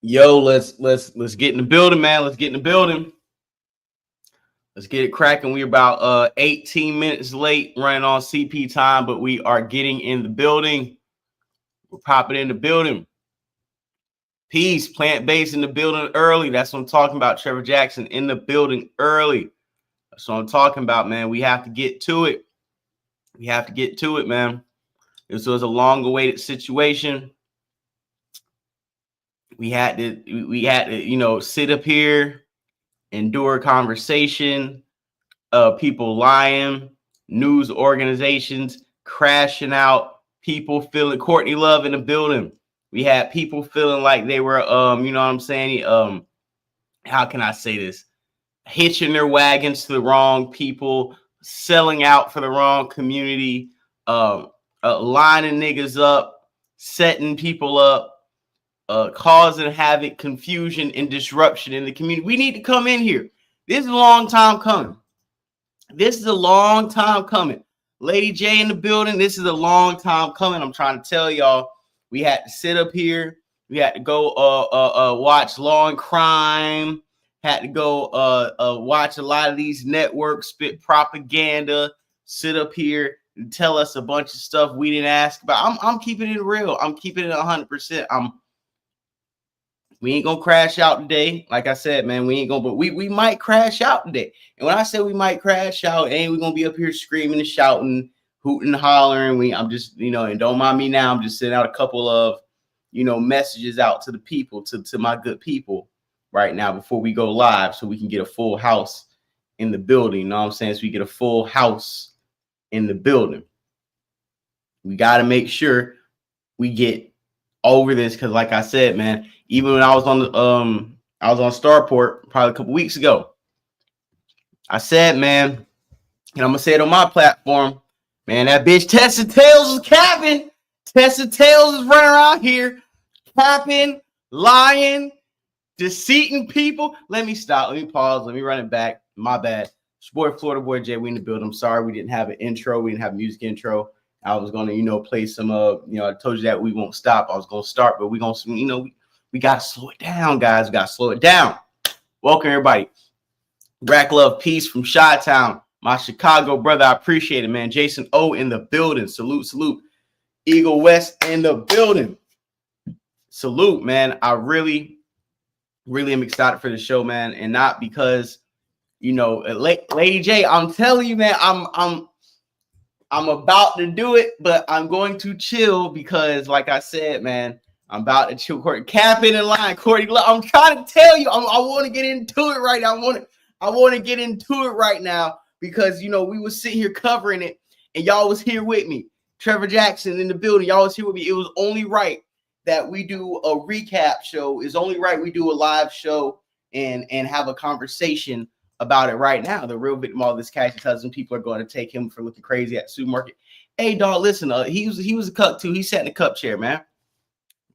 Yo, let's get in the building, man. Let's get in the building. Let's get it cracking. We're about 18 minutes late running on CP time, but we are getting in the building. We're popping in the building. Peace, plant-based in the building early. That's what I'm talking about. Trevor Jackson in the building early. That's what I'm talking about, man. We have to get to it. We have to get to it, man. This was a long-awaited situation. We had to, you know, sit up here, endure a conversation, people lying, news organizations crashing out, people feeling Courtney Love in the building. We had people feeling like they were, you know what I'm saying? How can I say this? Hitching their wagons to the wrong people, selling out for the wrong community, lining niggas up, setting people up, causing havoc, confusion, and disruption in the community. We need to come in here. This is a long time coming. This is a long time coming. Lady J in the building. This is a long time coming. I'm trying to tell y'all. We had to sit up here. We had to go watch Law and Crime. Had to go watch a lot of these networks spit propaganda. Sit up here and tell us a bunch of stuff we didn't ask about. I'm keeping it real. I'm keeping it 100%. We ain't gonna crash out today. Like I said, man, we ain't gonna, but we might crash out today. And when I say we might crash out, ain't we gonna be up here screaming and shouting, hooting and hollering. I'm just, you know, and don't mind me now. I'm just sending out a couple of, you know, messages out to the people, to my good people right now before we go live, so we can get a full house in the building. You know what I'm saying? So we get a full house in the building. We got to make sure we get over this, because like I said, man, even when I was on the Starport probably a couple weeks ago, I said, man, and I'm gonna say it on my platform, man, that bitch Tessa Tails is capping. Tessa Tails is running around here capping, lying, deceiving people. Let me stop. Let me pause. Let me run it back. My bad. It's your boy Florida Boy Jay. We in the building. I'm sorry we didn't have an intro. We didn't have a music intro. I was gonna, you know, play some I told you that we won't stop. I was gonna start, but we gonna, you know, we gotta slow it down, guys. We gotta slow it down. Welcome everybody. Rack Love Peace from Chi-Town. My Chicago brother, I appreciate it, man. Jason O in the building. Salute, salute. Eagle West in the building. Salute, man. I really am excited for the show, man, and not because, you know, Lady J, I'm telling you, man, I'm about to do it, but I'm going to chill because, like I said, man, I'm about to chill. Capping in line, Courtney. I'm trying to tell you, I want to get into it right now. I want to get into it right now because, you know, we was sitting here covering it, and y'all was here with me. Trevor Jackson in the building. Y'all was here with me. It was only right that we do a recap show. It's only right we do a live show and have a conversation about it right now. The real victim of all this Cassie's husband. People are going to take him for looking crazy at the supermarket. Hey, dog, listen, he was a cuck too. He sat in the cup chair, man.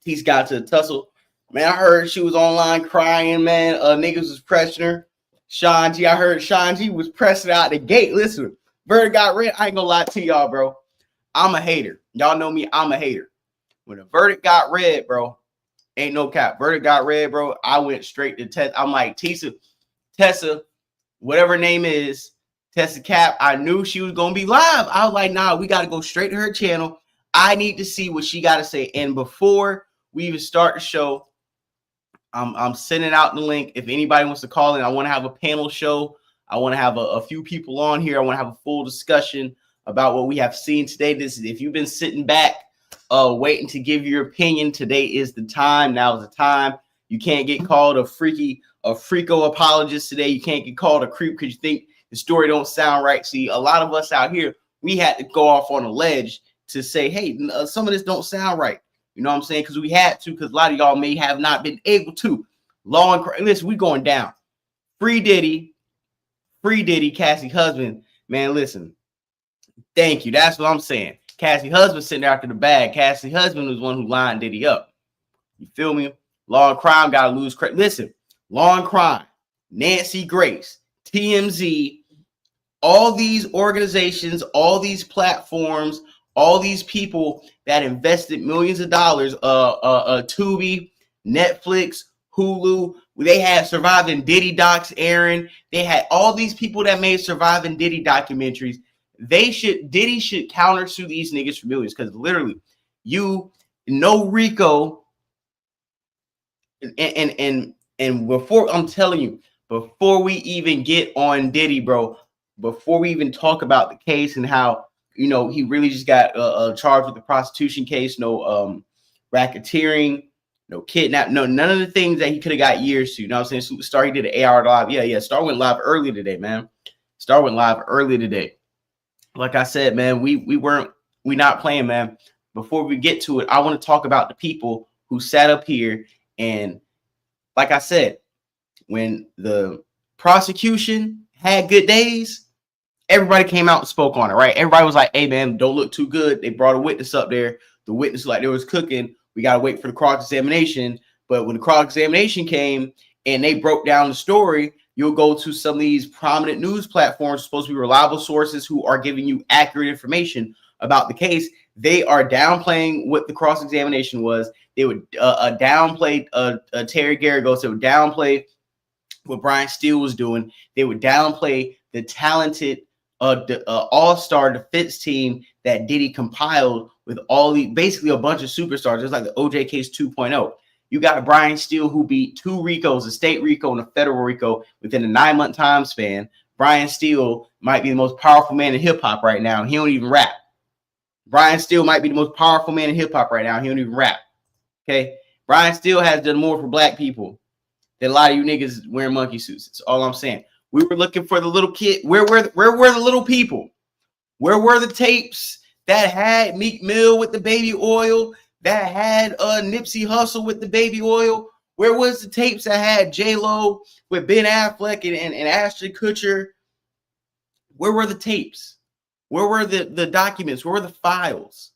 He's got to tussle. Man, I heard she was online crying, man. Niggas was pressing her. Sean G, I heard Sean G was pressing out the gate. Listen, Bird got red. I ain't gonna lie to y'all, bro. I'm a hater. Y'all know me. I'm a hater. When the verdict got read, bro, ain't no cap. Verdict got read, bro. I went straight to Tessa. I'm like, Tessa, whatever her name is, Tessa Cap. I knew she was gonna be live. I was like, nah, we gotta go straight to her channel. I need to see what she gotta say. And before we even start the show, I'm sending out the link. If anybody wants to call in, I want to have a panel show. I want to have a few people on here. I want to have a full discussion about what we have seen today. This is, if you've been sitting back, waiting to give your opinion, today is the time. Now is the time. You can't get called a freako apologist today. You can't get called a creep because you think the story don't sound right. See, a lot of us out here, we had to go off on a ledge to say, hey, some of this don't sound right. You know what I'm saying? Because we had to, because a lot of y'all may have not been able to. Law and listen, we going down. Free Diddy, Cassie husband. Man, listen. Thank you. That's what I'm saying. Cassie husband sitting there after the bag. Cassie husband was one who lined Diddy up. You feel me? Law and Crime got to lose credit. Listen, Law and Crime, Nancy Grace, TMZ, all these organizations, all these platforms, all these people that invested millions of dollars, Tubi, Netflix, Hulu. They had Surviving Diddy docs, Aaron. They had all these people that made Surviving Diddy documentaries. Diddy should counter sue these niggas for millions, because literally, RICO, and before, I'm telling you, before we even get on Diddy, bro, before we even talk about the case and how, he really just got charged with the prostitution case, no racketeering, no kidnap, no, none of the things that he could have got years to. You know what I'm saying? Star, he did an AR live. Yeah. Star went live early today, man. Star went live early today. Like I said, man, we not playing, man. Before we get to it, I want to talk about the people who sat up here and, like I said, when the prosecution had good days, everybody came out and spoke on it, right? Everybody was like, hey, man, don't look too good. They brought a witness up there. The witness, like, there was cooking. We got to wait for the cross-examination. But when the cross-examination came and they broke down the story, you'll go to some of these prominent news platforms, supposed to be reliable sources who are giving you accurate information about the case. They are downplaying what the cross-examination was. They would downplay Terry Garagos. They would downplay what Brian Steele was doing. They would downplay the talented all-star defense team that Diddy compiled with basically a bunch of superstars, just like the OJ case 2.0. You got Brian Steele, who beat 2 RICOs, a state RICO and a federal RICO, within a 9-month time span. Brian Steele might be the most powerful man in hip-hop right now. He don't even rap. Brian Steele might be the most powerful man in hip-hop right now. He don't even rap. Okay? Brian Steele has done more for black people than a lot of you niggas wearing monkey suits. That's all I'm saying. We were looking for the little kid. Where were the little people? Where were the tapes that had Meek Mill with the baby oil, that had Nipsey Hussle with the baby oil? Where was the tapes that had J-Lo with Ben Affleck and Ashton Kutcher? Where were the tapes? Where were the documents? Where were the files?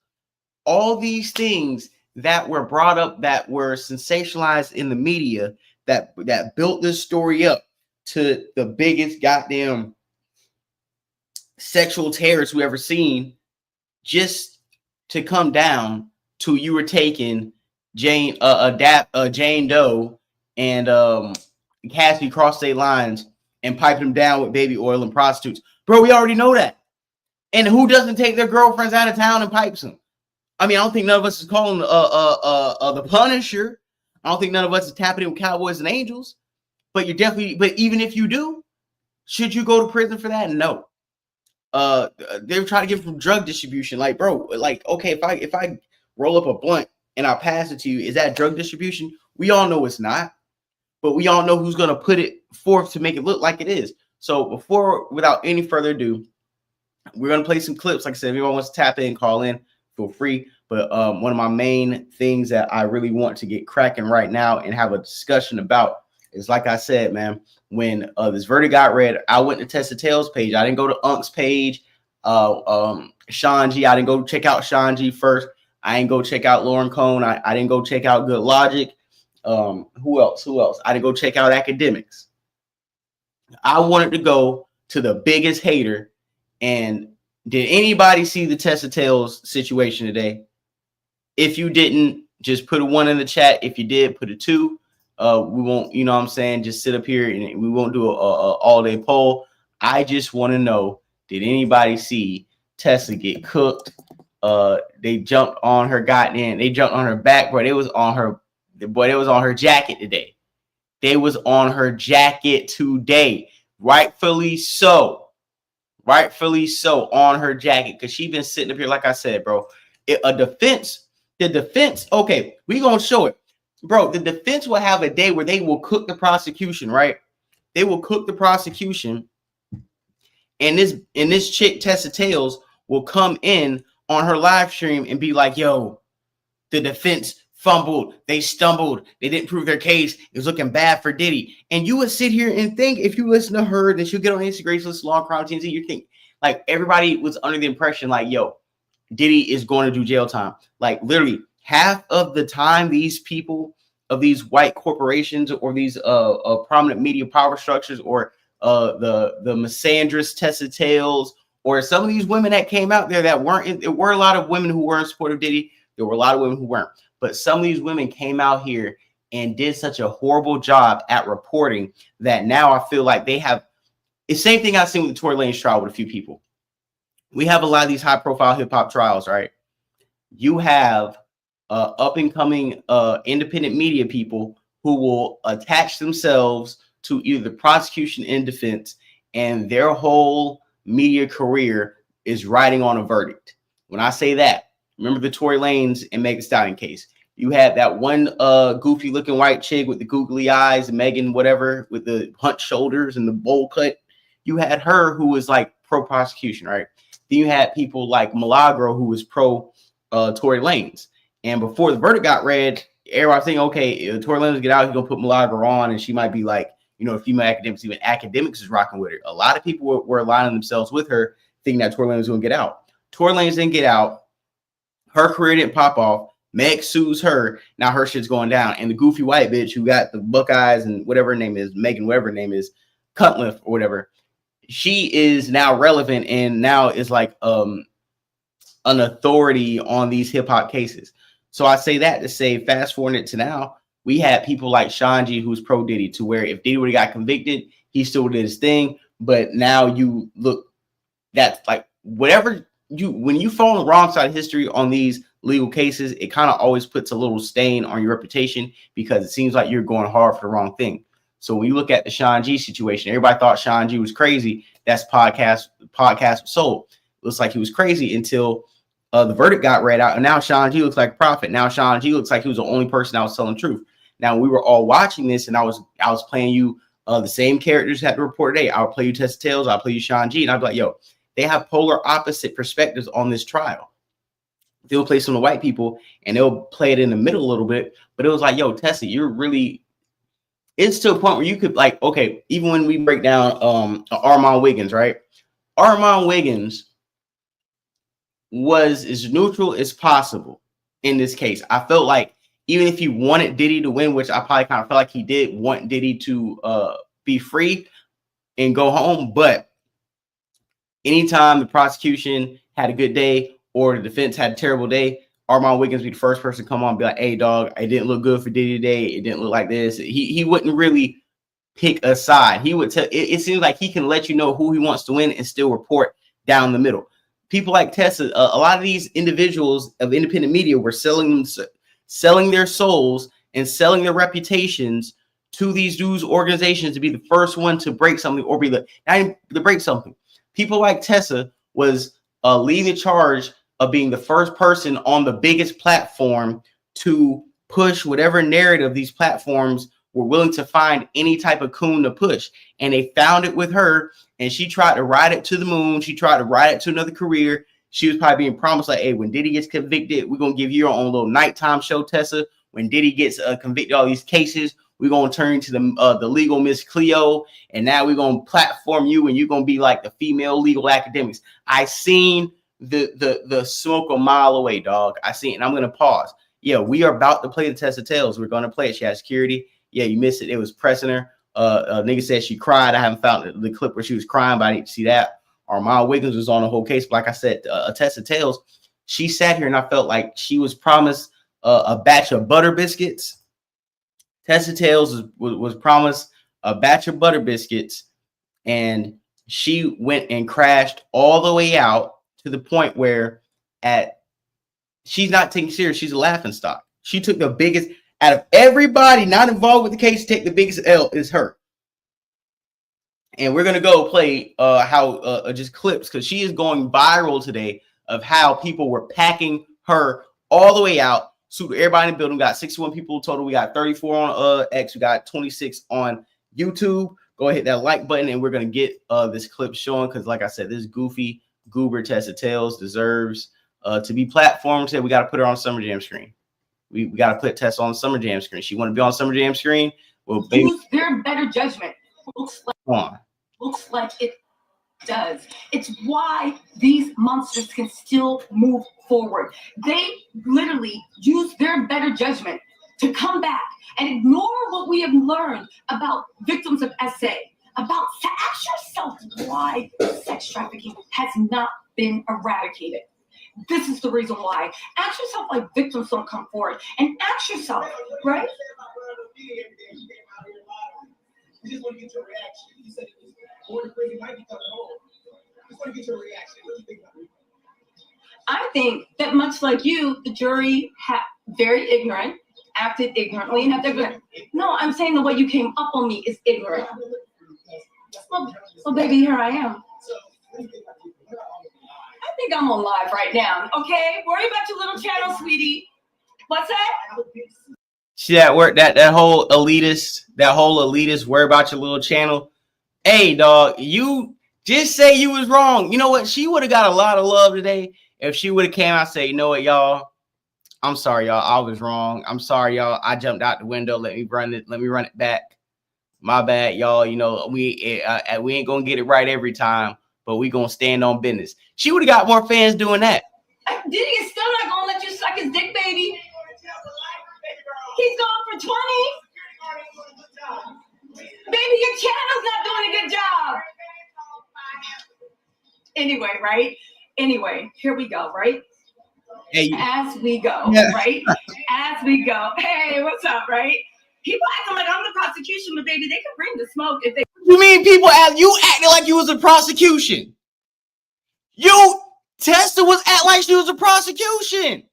All these things that were brought up, that were sensationalized in the media, that built this story up to the biggest goddamn sexual terrorist we ever seen, just to come down to you were taking Jane Doe and Cassie cross state lines and piping them down with baby oil and prostitutes. Bro, we already know that. And who doesn't take their girlfriends out of town and pipes them? I mean, I don't think none of us is calling the Punisher. I don't think none of us is tapping in with Cowboys and Angels. But even if you do, should you go to prison for that? No. They were trying to give from drug distribution. Like, bro, like, okay, if I roll up a blunt and I pass it to you, is that drug distribution? We all know it's not. But we all know who's going to put it forth to make it look like it is. So without any further ado, we're going to play some clips. Like I said, if anyone wants to tap in, call in, feel free. But one of my main things that I really want to get cracking right now and have a discussion about is, like I said, man, when this verdict got read, I went to Tessa Tales page. I didn't go to Unk's page. Sean G. I didn't go check out Sean G first. I didn't go check out Lauren Cohn. I didn't go check out Good Logic. Who else? I didn't go check out Academics. I wanted to go to the biggest hater. And did anybody see the Tessa Tales situation today? If you didn't, just put a 1 in the chat. If you did, put a 2. We won't, you know what I'm saying, just sit up here and we won't do a all-day poll. I just want to know, did anybody see Tessa get cooked? They jumped on her they jumped on her back, but it was on her jacket today. They was on her jacket today. Rightfully so, on her jacket, because she been sitting up here, like I said, bro. The defense, okay, we gonna show it. Bro, the defense will have a day where they will cook the prosecution, right? They will cook the prosecution, and this chick, Tessa Tales, will come in on her live stream and be like, yo, the defense fumbled, they stumbled, they didn't prove their case, it was looking bad for Diddy. And you would sit here and think, if you listen to her, then she'll get on Instagram, listen to Long Crime TNT, you think, like, everybody was under the impression, like, yo, Diddy is going to do jail time. Like, literally, half of the time, these people of these white corporations or these prominent media power structures, or the misandrous Tessa Tales, or some of these women that came out there that weren't, there were a lot of women who were in support of Diddy. There were a lot of women who weren't. But some of these women came out here and did such a horrible job at reporting that now I feel like they have the same thing I've seen with the Tory Lanez trial with a few people. We have a lot of these high profile hip hop trials, right? You have up and coming independent media people who will attach themselves to either the prosecution and defense, and their whole media career is riding on a verdict. When I say that, remember the Tory Lanez and Megan Thee Stallion case. You had that one goofy looking white chick with the googly eyes, Megan whatever, with the hunched shoulders and the bowl cut. You had her who was like pro prosecution, right? Then you had people like Milagro who was pro Tory Lanez. And before the verdict got read, everybody was thinking, okay, Tory Lanez get out, he's gonna put Milagro on, and she might be like, you know, female academics, even academics is rocking with her. A lot of people were aligning themselves with her, thinking that Tory Lanez was gonna get out. Tory Lanez didn't get out. Her career didn't pop off. Meg sues her. Now her shit's going down. And the goofy white bitch who got the Buckeyes and whatever her name is, Megan, whatever her name is, Cutliff or whatever, she is now relevant and now is like an authority on these hip hop cases. So I say that to say, fast forward it to now, we had people like Sean G, who's pro Diddy, to where if Diddy would have got convicted, he still did his thing. But now you look, that's like whatever you, when you fall on the wrong side of history on these legal cases, it kind of always puts a little stain on your reputation because it seems like you're going hard for the wrong thing. So when you look at the Sean G situation, everybody thought Sean G was crazy. That's podcast was sold. Looks like he was crazy until the verdict got read out, and now Sean G looks like a prophet. Now Sean G looks like he was the only person that was telling the truth. Now we were all watching this, and I was playing you the same characters had to report today. I'll play you Tessa Tales, I'll play you Sean G, and I'll be like, yo, they have polar opposite perspectives on this trial. They'll play some of the white people, and they'll play it in the middle a little bit. But it was like, yo, Tessa, you're really. It's to a point where you could like, okay, even when we break down Armand Wiggins, right? Armand Wiggins was as neutral as possible in this case. I felt like even if he wanted Diddy to win, which I probably kind of felt like he did want Diddy to be free and go home, but anytime the prosecution had a good day or the defense had a terrible day, Armand Wiggins be the first person to come on and be like, hey, dog, it didn't look good for Diddy today. It didn't look like this. He wouldn't really pick a side. He would tell. It seems like he can let you know who he wants to win and still report down the middle. People like Tessa, a lot of these individuals of independent media were selling their souls and selling their reputations to these news organizations to be the first one to break something or be not even to break something. People like Tessa was leading the charge of being the first person on the biggest platform to push whatever narrative these platforms were willing to find any type of coon to push. And they found it with her, and she tried to ride it to the moon. She tried to ride it to another career. She was probably being promised like, hey, when Diddy gets convicted, we're going to give you your own little nighttime show, Tessa. When Diddy gets convicted, all these cases, we're going to turn to the legal Miss Cleo, and now we're going to platform you, and you're going to be like the female legal academics. I seen the smoke a mile away, dog. I seen it, and I'm going to pause. Yeah, we are about to play the Tessa Tales. We're going to play it. She has security. Yeah, you missed it. It was pressing her. A nigga said she cried. I haven't found the clip where she was crying, but I need to see that. Armand Wiggins was on the whole case. But like I said, Tessa Tales, she sat here and I felt like she was promised a batch of butter biscuits. Tessa Tales was promised a batch of butter biscuits, and she went and crashed all the way out to the point where she's not taking serious. She's a laughing stock. She took the biggest out of everybody not involved with the case. Take the biggest L is her. And we're gonna go play just clips because she is going viral today of how people were packing her all the way out. So everybody in the building, got 61 people total. We got 34 on X. We got 26 on YouTube. Go ahead, hit that like button, and we're gonna get this clip showing because, like I said, this goofy goober Tessa Tales deserves to be platformed. Said we got to put her on Summer Jam screen. We got to put Tessa on Summer Jam screen. She want to be on Summer Jam screen. Well, baby, use their better judgment. Looks like it does. It's why these monsters can still move forward. They literally use their better judgment to come back and ignore what we have learned about victims of SA, about ask yourself why sex trafficking has not been eradicated. This is the reason why. Ask yourself why victims don't come forward, and ask yourself, right? We just want to get your reaction. You said it was going to prison might be coming home. Just want to get your reaction. What do you think about it? I think that much like you, the jury very ignorant, acted ignorantly, and have their no. I'm saying the way you came up on me is ignorant. Well, baby, here I am. I think I'm on live right now. Okay, worry about your little channel, sweetie. What's that? See that word, that whole elitist worry about your little channel. Hey, dog, you just say you was wrong. You know what? She would have got a lot of love today if she would have came out and say, you know what, y'all, I'm sorry, y'all, I was wrong. I'm sorry, y'all, I jumped out the window. Let me run it back. My bad, y'all. You know, we ain't gonna get it right every time, but we gonna stand on business. She would have got more fans doing that. Diddy is still not gonna let you suck his dick, baby. He's going for 20. Baby, your channel's not doing a good job. Anyway, right? Anyway, here we go, right? Hey, as we go, right? As we go. Hey, what's up, right? People acting like I'm the prosecution, but baby, they can bring the smoke if they. You mean people you acting like you was a prosecution? Tessa was acting like she was a prosecution.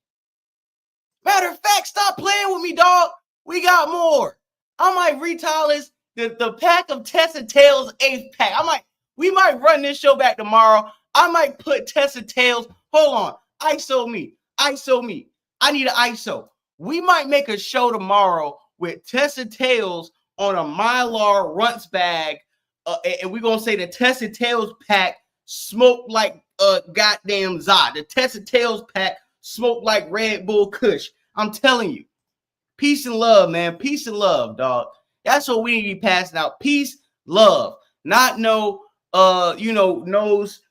Matter of fact, stop playing with me, dog. We got more. I might retail this the pack of Tessa Tails 8th pack. We might run this show back tomorrow. I might put Tessa Tails. Hold on. ISO me. I need an ISO. We might make a show tomorrow with Tessa Tails on a Mylar Runts bag. And we're going to say the Tessa Tails pack smoked like goddamn Zod. The Tessa Tails pack smoked like Red Bull Kush. I'm telling you. Peace and love, man. Peace and love, dog. That's what we need to be passing out. Peace, love. Not no, nose,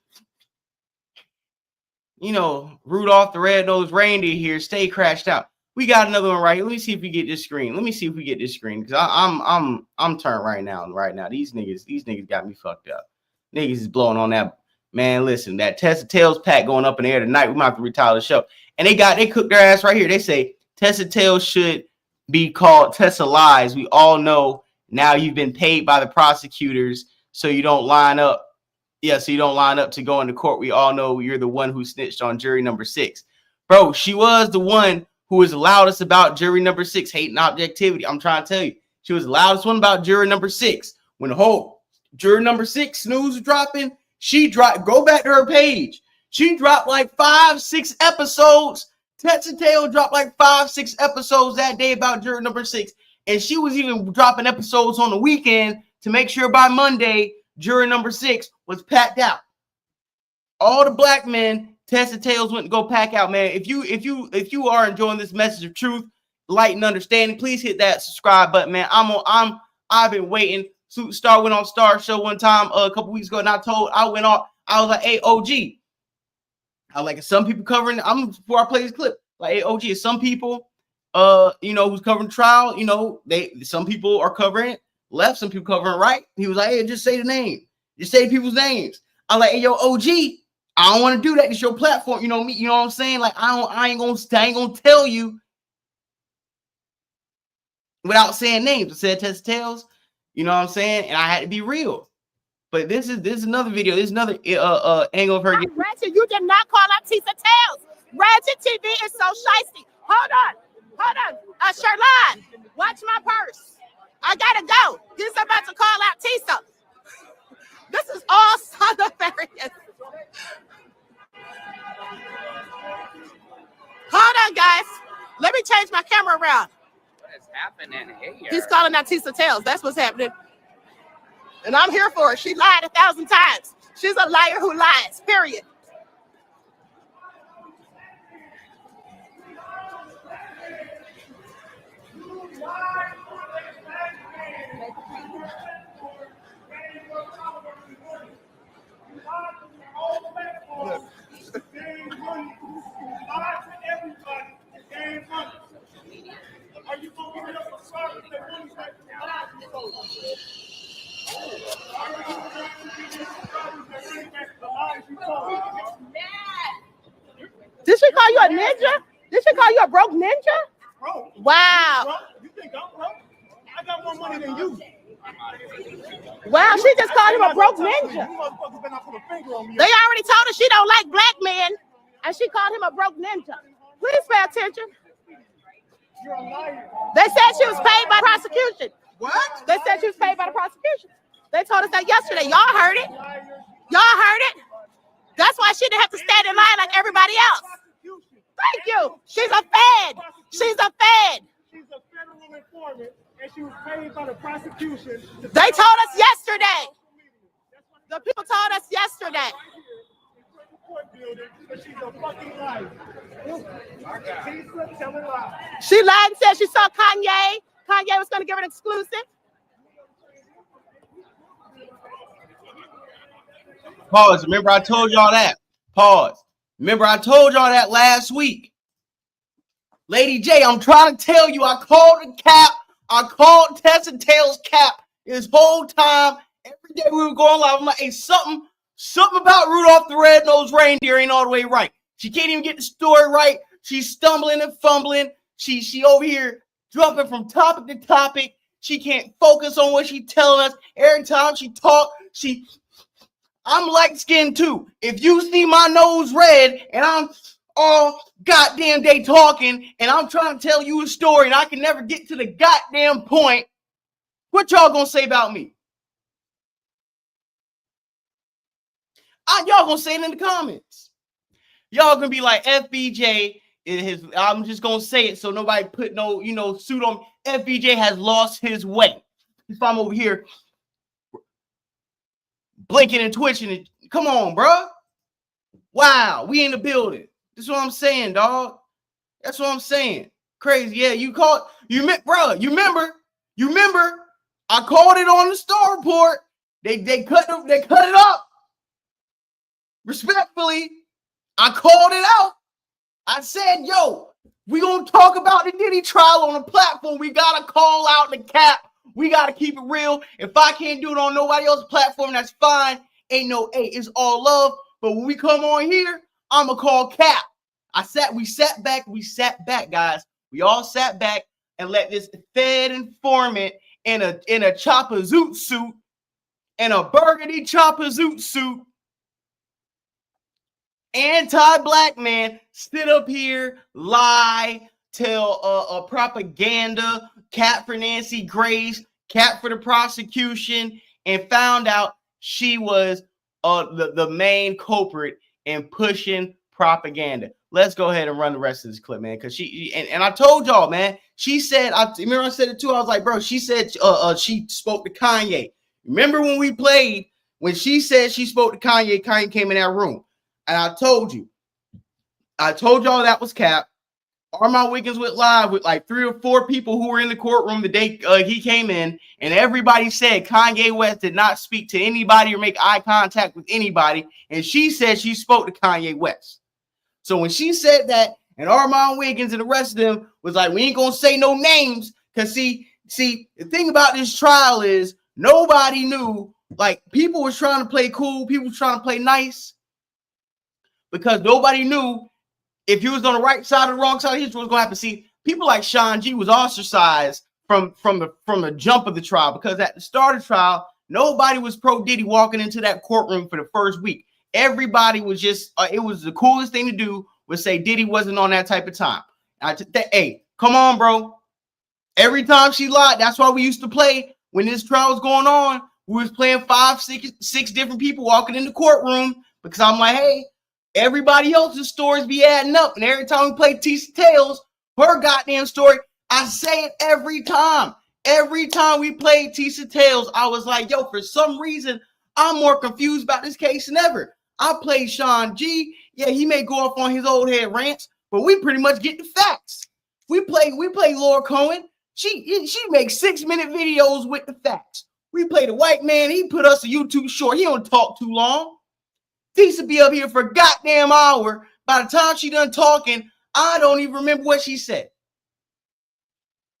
Rudolph the Red-Nosed Reindeer here. Stay crashed out. We got another one right here. Let me see if we get this screen. Because I'm turned right now. These niggas got me fucked up. Niggas is blowing on that. Man, listen, that Tessa Tails pack going up in the air tonight. We might have to retire the show. And they cooked their ass right here. They say Tessa Tails should be called Tessa Lies. We all know now you've been paid by the prosecutors, so you don't line up. Yeah, so you don't line up to go into court. We all know you're the one who snitched on jury number 6. Bro, she was the one who was loudest about jury number 6, hate and objectivity. I'm trying to tell you. She was the loudest one about jury number 6. When the whole jury number 6 snooze was dropping, go back to her page. She dropped like 5-6 episodes. Tessa Tail dropped like 5-6 episodes that day about jury number 6. And she was even dropping episodes on the weekend to make sure by Monday, jury number 6 was packed out. All the black men, Tessa Tails went to go pack out, man. If you are enjoying this message of truth, light and understanding, please hit that subscribe button, man. I've been waiting. Star went on Star Show one time a couple weeks ago, and I was like, hey, OG. I like some people covering. Before I play this clip, like, hey, OG, some people, who's covering trial, some people are covering left, some people covering right. He was like, hey, just say the name, just say people's names. I'm like, hey, yo, OG, I don't want to do that. It's your platform, me. You know what I'm saying? Like, I ain't gonna tell you without saying names. I said Tessa Tails, you know what I'm saying? And I had to be real. But this is another video. This is another angle of her. Ratchet, you did not call out Tessa Tails. Ratchet TV is so shiesty. Hold on. Sherlon, watch my purse. I gotta go. He's about to call out Tessa. This is all so nefarious. Hold on, guys. Let me change my camera around. What is happening here? He's calling out Tessa Tails. That's what's happening. And I'm here for it. She lied 1,000 times. She's a liar who lies, period. Did she call you a ninja? Did she call you a broke ninja? Broke. Wow. Broke? You think I'm broke? I got more money than you. Well, she just called him a broke ninja. They already told her she don't like black men, and she called him a broke ninja. Please pay attention. They said she was paid by prosecution. What? They said she was paid by the prosecution. They told us that yesterday. Y'all heard it. Y'all heard it. That's why she didn't have to stand in line like everybody else. Thank you. She's a fed. She's a fed. She's a federal informant, and she was paid by the prosecution. They told us yesterday. The people told us yesterday. She's a fucking liar. She's telling lies. She lied and said she saw Kanye. Kanye was going to give her an exclusive. Pause. Remember I told y'all that. Pause. Remember I told y'all that last week. Lady J, I'm trying to tell you, I called the cap. I called Tessa Tails cap this whole time. Every day we were going live. I'm like, hey, something about Rudolph the Red-Nosed Reindeer ain't all the way right. She can't even get the story right. She's stumbling and fumbling. She over here jumping from topic to topic. She can't focus on what she's telling us. Every time she talk, I'm light-skinned too. If you see my nose red and I'm all goddamn day talking and I'm trying to tell you a story and I can never get to the goddamn point, what y'all gonna say about me? Y'all gonna say it in the comments. Y'all gonna be like, FBJ is his, I'm just gonna say it so nobody put no, suit on. FBJ has lost his way. If I'm over here blinking and twitching it, come on, bro. Wow, we in the building. That's what I'm saying, dog. That's what I'm saying. Crazy. Yeah, you remember? I called it on the Star Report. They cut it up. Respectfully, I called it out. I said, yo, we gonna talk about the Diddy trial on the platform. We gotta call out the cap. We gotta keep it real. If I can't do it on nobody else's platform, that's fine. Ain't no it's all love. But when we come on here, I'ma call cap. We sat back, guys. We all sat back and let this Fed informant in a chopper zoot suit, in a burgundy chopper zoot suit, anti-black man sit up here, lie, tell a propaganda, cap for Nancy Grace, cap for the prosecution, and found out she was the main culprit in pushing propaganda. Let's go ahead and run the rest of this clip, man, because she and I told y'all, man, she said, I remember I said it too. I was like, bro, she said she spoke to Kanye. Remember when we played, when she said she spoke to Kanye, Kanye came in that room. And I told y'all that was cap. Armand Wiggins went live with like 3 or 4 people who were in the courtroom the day he came in, and everybody said Kanye West did not speak to anybody or make eye contact with anybody, and she said she spoke to Kanye West. So when she said that, and Armand Wiggins and the rest of them was like, we ain't gonna say no names, because see, the thing about this trial is nobody knew, like people was trying to play cool, people was trying to play nice, because nobody knew if he was on the right side or the wrong side of history, what was going to happen. See, people like Sean G was ostracized from the jump of the trial, because at the start of the trial, nobody was pro Diddy walking into that courtroom for the first week. Everybody was just, it was the coolest thing to do was say Diddy wasn't on that type of time. Hey, come on, bro. Every time she lied, that's why we used to play when this trial was going on. We was playing 5, 6 different people walking in the courtroom, because I'm like, hey, everybody else's stories be adding up. And every time we play Tisa Tales, her goddamn story, I say it every time. Every time we played Tisa Tales, I was like, yo, for some reason, I'm more confused about this case than ever. I played Sean G. Yeah, he may go off on his old head rants, but we pretty much get the facts. We play Laura Cohen. She makes 6-minute videos with the facts. We play the white man. He put us a YouTube short. He don't talk too long. Tisa be up here for a goddamn hour. By the time she done talking, I don't even remember what she said.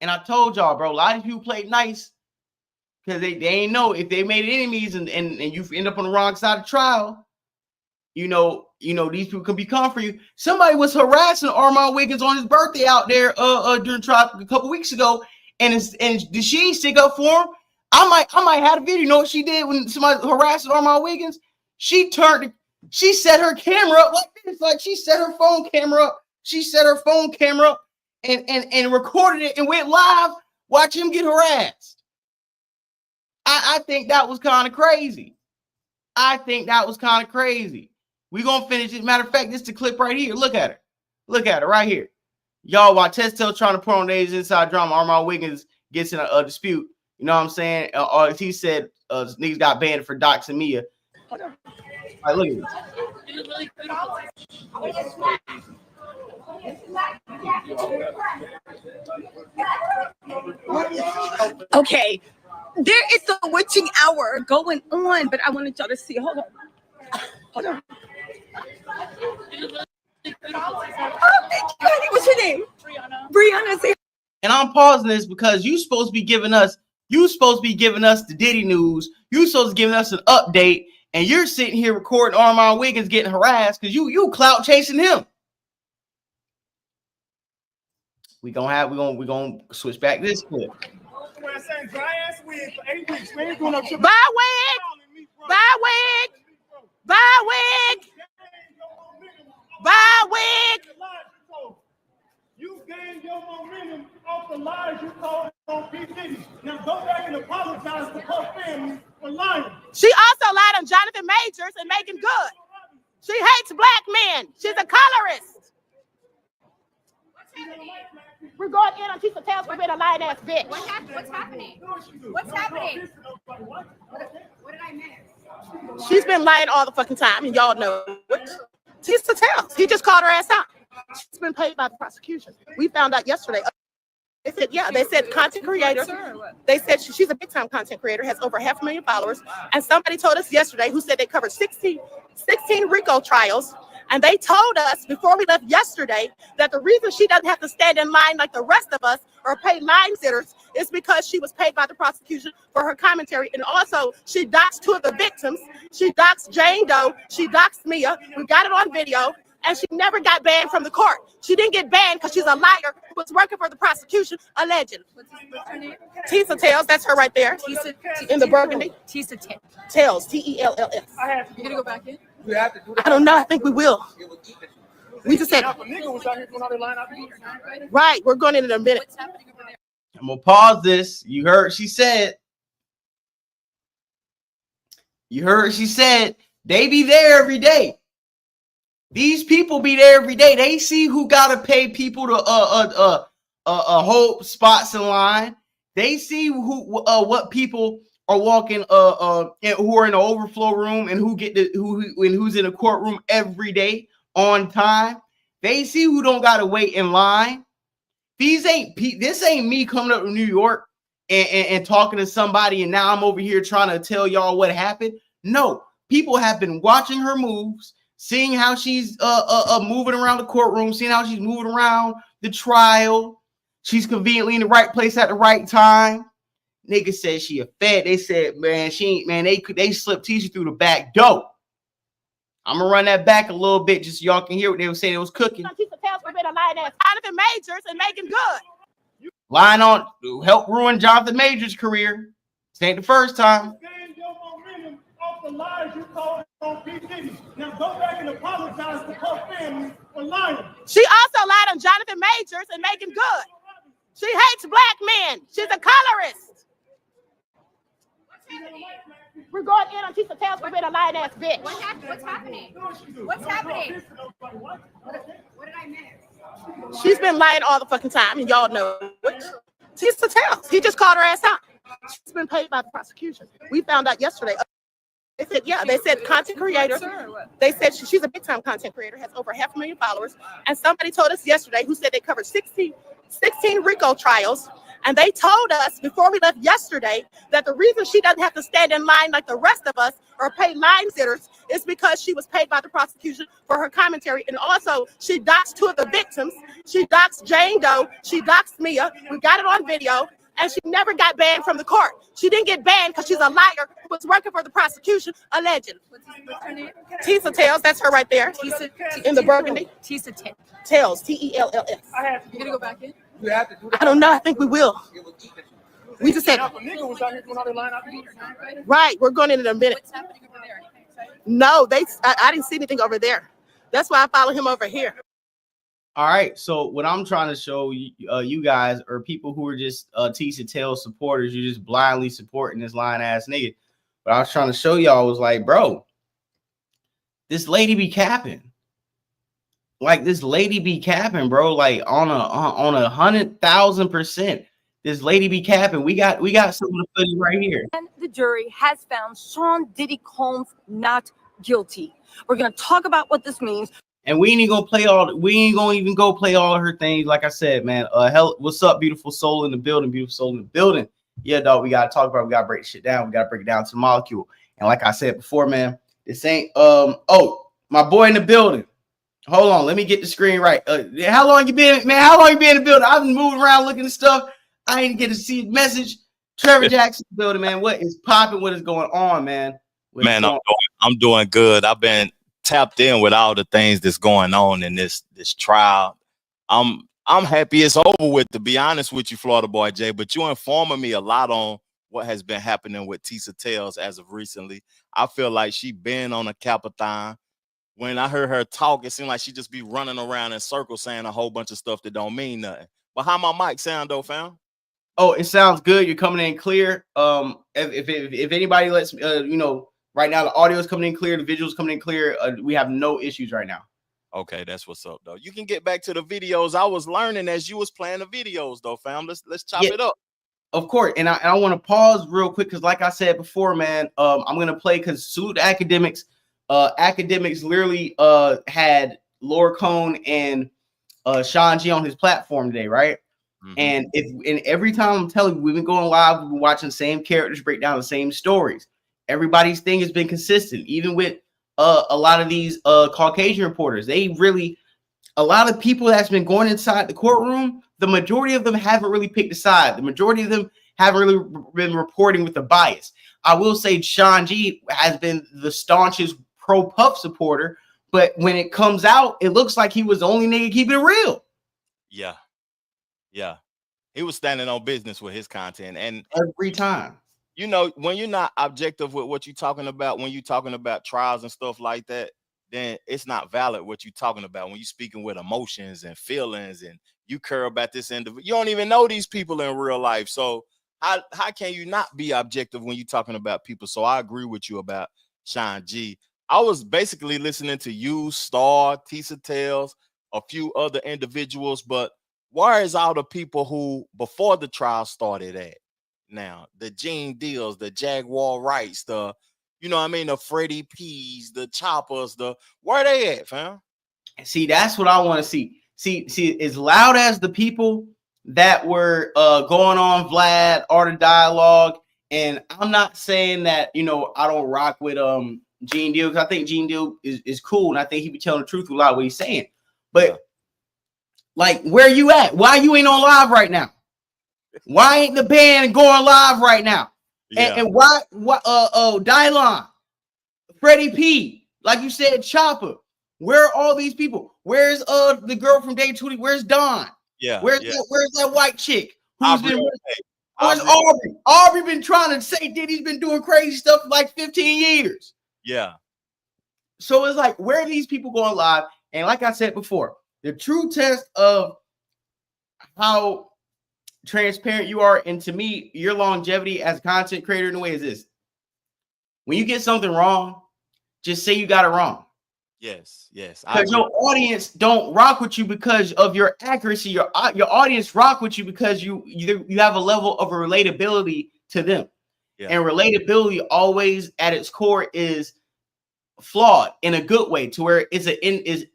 And I told y'all, bro, a lot of people played nice because they ain't know if they made enemies and you end up on the wrong side of trial. You know, these people can become for you. Somebody was harassing Armand Wiggins on his birthday out there during trial a couple weeks ago, and did she stick up for him? I might have a video. You know what she did when somebody harassed Armand Wiggins? She set her camera up like this, like she set her phone camera up. She set her phone camera up and recorded it and went live. Watch him get harassed. I think that was kind of crazy. I think that was kind of crazy. We're gonna finish it. Matter of fact, this is the clip right here. Look at her. Look at her right here. Y'all, while Testel trying to put on Days Inside Drama, Armand Wiggins gets in a dispute. You know what I'm saying? He said niggas got banned for doxing Mia. All right, look at this. Okay, there is a witching hour going on, but I wanted y'all to see. Hold on. Oh, thank you, honey. What's your name? Brianna. Say. And I'm pausing this because you supposed to be giving us the Diddy news. You supposed to be giving us an update, and you're sitting here recording Armand Wiggins getting harassed because you clout chasing him. We're gonna switch back this clip. Buy wig. You gained your momentum off the lies you told on P. Diddy. Now go back and apologize to her family for lying. She also lied on Jonathan Majors and Megan Good. She hates black men. She's a colorist. We're going in on Tisa Tails for being a lying ass bitch. What's happening? What's happening? What did I miss? She's been lying all the fucking time, and y'all know it. Tisa Tails. He just called her ass out. She's been paid by the prosecution. We found out yesterday. They said content creator. They said she's a big time content creator, has over 500,000 followers. And somebody told us yesterday who said they covered 16 RICO trials. And they told us before we left yesterday that the reason she doesn't have to stand in line like the rest of us or pay line sitters is because she was paid by the prosecution for her commentary. And also she doxed 2 of the victims. She doxed Jane Doe. She doxed Mia. We got it on video. And she never got banned from the court. She didn't get banned because she's a liar who was working for the prosecution, allegedly. What's her name? Tisa Tails, that's her right there. In the burgundy. Tisa Tails, Tells. You gonna go back in? I don't know. I think we will. We just said, right, we're going in a minute. What's happening over there? I'm gonna pause this. You heard she said they be there every day. These people be there every day. They see who gotta pay people to hold spots in line. They see what people are walking who are in the overflow room and who's in the courtroom every day on time. They see who don't gotta wait in line. This ain't me coming up to New York and talking to somebody and now I'm over here trying to tell y'all what happened. No, people have been watching her moves, seeing how she's moving around the courtroom, seeing how she's moving around the trial. She's conveniently in the right place at the right time. Nigga said she a fed. They said, man, they slipped Tisha through the back door. I'm gonna run that back a little bit just so y'all can hear what they were saying. It was cooking. Jonathan Majors and Megan Good. Lying on help ruin Jonathan Majors' career. This ain't the first time. The lies you told on P. Diddy. Now go back and apologize to her family for lying. She also lied on Jonathan Majors and Megan Good. She hates black men. She's a colorist. We're going in on Tisa Tails for being a lying ass bitch. What's happening? What's happening? What did I miss? She's been lying all the fucking time, and y'all know it. Tisa Tails. He just called her ass out. She's been paid by the prosecution. We found out yesterday. They said content creator. They said she's a big time content creator, has over 500,000 followers. And somebody told us yesterday who said they covered 16 RICO trials. And they told us before we left yesterday that the reason she doesn't have to stand in line like the rest of us or pay line sitters is because she was paid by the prosecution for her commentary. And also she doxed 2 of the victims. She doxed Jane Doe. She doxed Mia. We got it on video. And she never got banned from the court. She didn't get banned because she's a liar who was working for the prosecution, allegedly. What's her name? Tisa Tails, that's her right there. In the burgundy. Tisa Tails, Tells. You gonna go back in? I don't know. I think we will. We just had right. We're going in a minute. What's happening over there? Anything exciting? No, I didn't see anything over there. That's why I follow him over here. All right. So what I'm trying to show you guys are people who are just Tisa Tail supporters. You're just blindly supporting this lying ass nigga. But I was trying to show y'all was like, bro, this lady be capping. Like this lady be capping, bro. Like on 100,000%. This lady be capping. We got some of the footage right here. And the jury has found Sean Diddy Combs not guilty. We're gonna talk about what this means. And we ain't gonna even go play all of her things. Like I said, man. What's up, beautiful soul in the building? Beautiful soul in the building. Yeah, dog. We gotta talk about it. We gotta break shit down. We gotta break it down to the molecule. And like I said before, man, this ain't oh, my boy in the building. Hold on, let me get the screen right. How long you been, man? How long you been in the building? I've been moving around looking at stuff. I ain't get to see the message. Trevor Jackson building, man. What is popping? What is going on, man? I'm doing good. I've been tapped in with all the things that's going on in this trial. I'm happy it's over with, to be honest with you, Florida Boy Jay. But you're informing me a lot on what has been happening with Tisa Tails as of recently. I feel like she been on a capathon. When I heard her talk, it seemed like she just be running around in circles saying a whole bunch of stuff that don't mean nothing. But how my mic sound though, fam? Oh, it sounds good. You're coming in clear. If anybody lets me, right now the audio is coming in clear, the visuals coming in clear. We have no issues right now. Okay, that's what's up, though. You can get back to the videos. I was learning as you was playing the videos, though, fam. Let's chop it up. Of course, and I want to pause real quick because, like I said before, man, I'm gonna play because Salute Academics. Academics literally had Laura Cohn and Sean G on his platform today, right? And every time I'm telling you, we've been going live, we've been watching the same characters break down the same stories. Everybody's thing has been consistent, even with a lot of these Caucasian reporters. A lot of people that's been going inside the courtroom, the majority of them haven't really picked a side. The majority of them haven't really been reporting with a bias. I will say Sean G has been the staunchest pro-Puff supporter, but when it comes out, it looks like he was the only nigga keeping it real. Yeah. He was standing on business with his content. And every time. You know, when you're not objective with what you're talking about, when you're talking about trials and stuff like that, then it's not valid what you're talking about. When you're speaking with emotions and feelings and you care about this individual, you don't even know these people in real life. So how can you not be objective when you're talking about people? So I agree with you about Sean G. I was basically listening to you, Star, Tisa Tails, a few other individuals, but where is all the people who before the trial started at? Now, the Gene Deals, the Jaguar Wrights, the Freddie P's, the Choppers, where they at, fam? See, that's what I want to see. See, as loud as the people that were going on Vlad, Art of Dialogue, and I'm not saying that, I don't rock with Gene Deal, because I think Gene Deal is cool, and I think he be telling the truth with a lot of what he's saying. But like, where you at? Why you ain't on live right now? Why ain't the band going live right now? And why Dylon, Freddie P, like you said, Chopper. Where are all these people? Where's the girl from Day 20? Where's Dawn? Where's that white chick? Where's Aubrey? Aubrey been trying to say Diddy's been doing crazy stuff for like 15 years. So it's like, where are these people going live? And like I said before, the true test of how transparent you are, and to me, your longevity as a content creator in a way is this: when you get something wrong, just say you got it wrong. Yes. Because your audience don't rock with you because of your accuracy. Your audience rock with you because you have a level of relatability to them. And relatability always at its core is flawed in a good way, to where is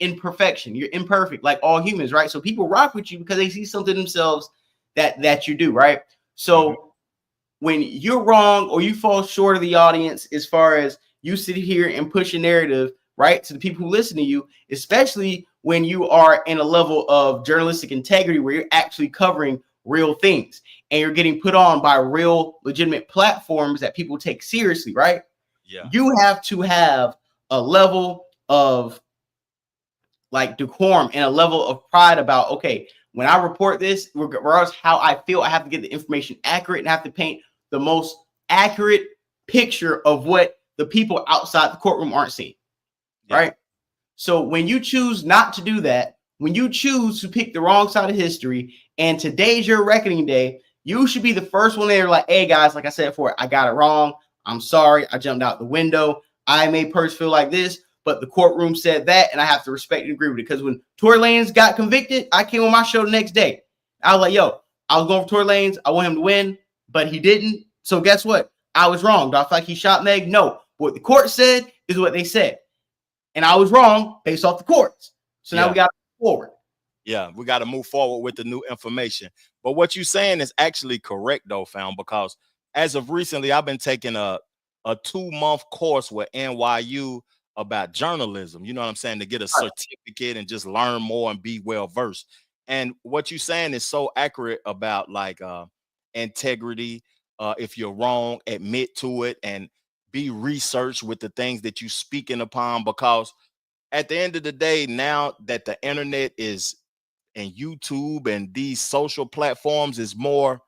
imperfection. You're imperfect like all humans, right? So people rock with you because they see something themselves that you do, right? So when you're wrong or you fall short of the audience, as far as you sit here and push a narrative, right, to the people who listen to you, especially when you are in a level of journalistic integrity where you're actually covering real things and you're getting put on by real legitimate platforms that people take seriously, right? You have to have a level of like decorum and a level of pride about, okay, when I report this, regardless how I feel, I have to get the information accurate and have to paint the most accurate picture of what the people outside the courtroom aren't seeing. Yeah. Right? So when you choose not to do that, when you choose to pick the wrong side of history, and today's your reckoning day, you should be the first one there like, hey guys, like I said before, I got it wrong. I'm sorry. I jumped out the window. I made Purse feel like this, but the courtroom said that, and I have to respect and agree with it. Because when Tory Lanez got convicted, I came on my show the next day. I was like, yo, I was going for Tory Lanez. I want him to win, but he didn't. So guess what? I was wrong. Do I feel like he shot Meg? No. What the court said is what they said. And I was wrong based off the courts. So now we got to move forward. Yeah, we got to move forward with the new information. But what you're saying is actually correct, though, fam, because as of recently, I've been taking a 2-month course with NYU about journalism. You know what I'm saying? To get a certificate and just learn more and be well versed. And what you're saying is so accurate about like integrity. If you're wrong, admit to it and be researched with the things that you're speaking upon, because at the end of the day, now that the internet is and YouTube and these social platforms is more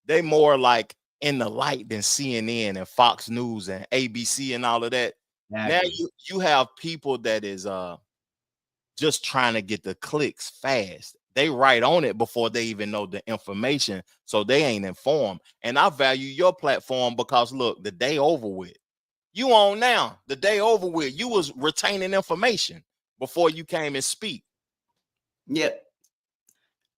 like in the light than CNN and Fox News and ABC and all of that. Exactly. Now you have people that is just trying to get the clicks fast. They write on it before they even know the information, so they ain't informed. And I value your platform because look, the day over with. You on now, the day over with. You was retaining information before you came and speak. Yep.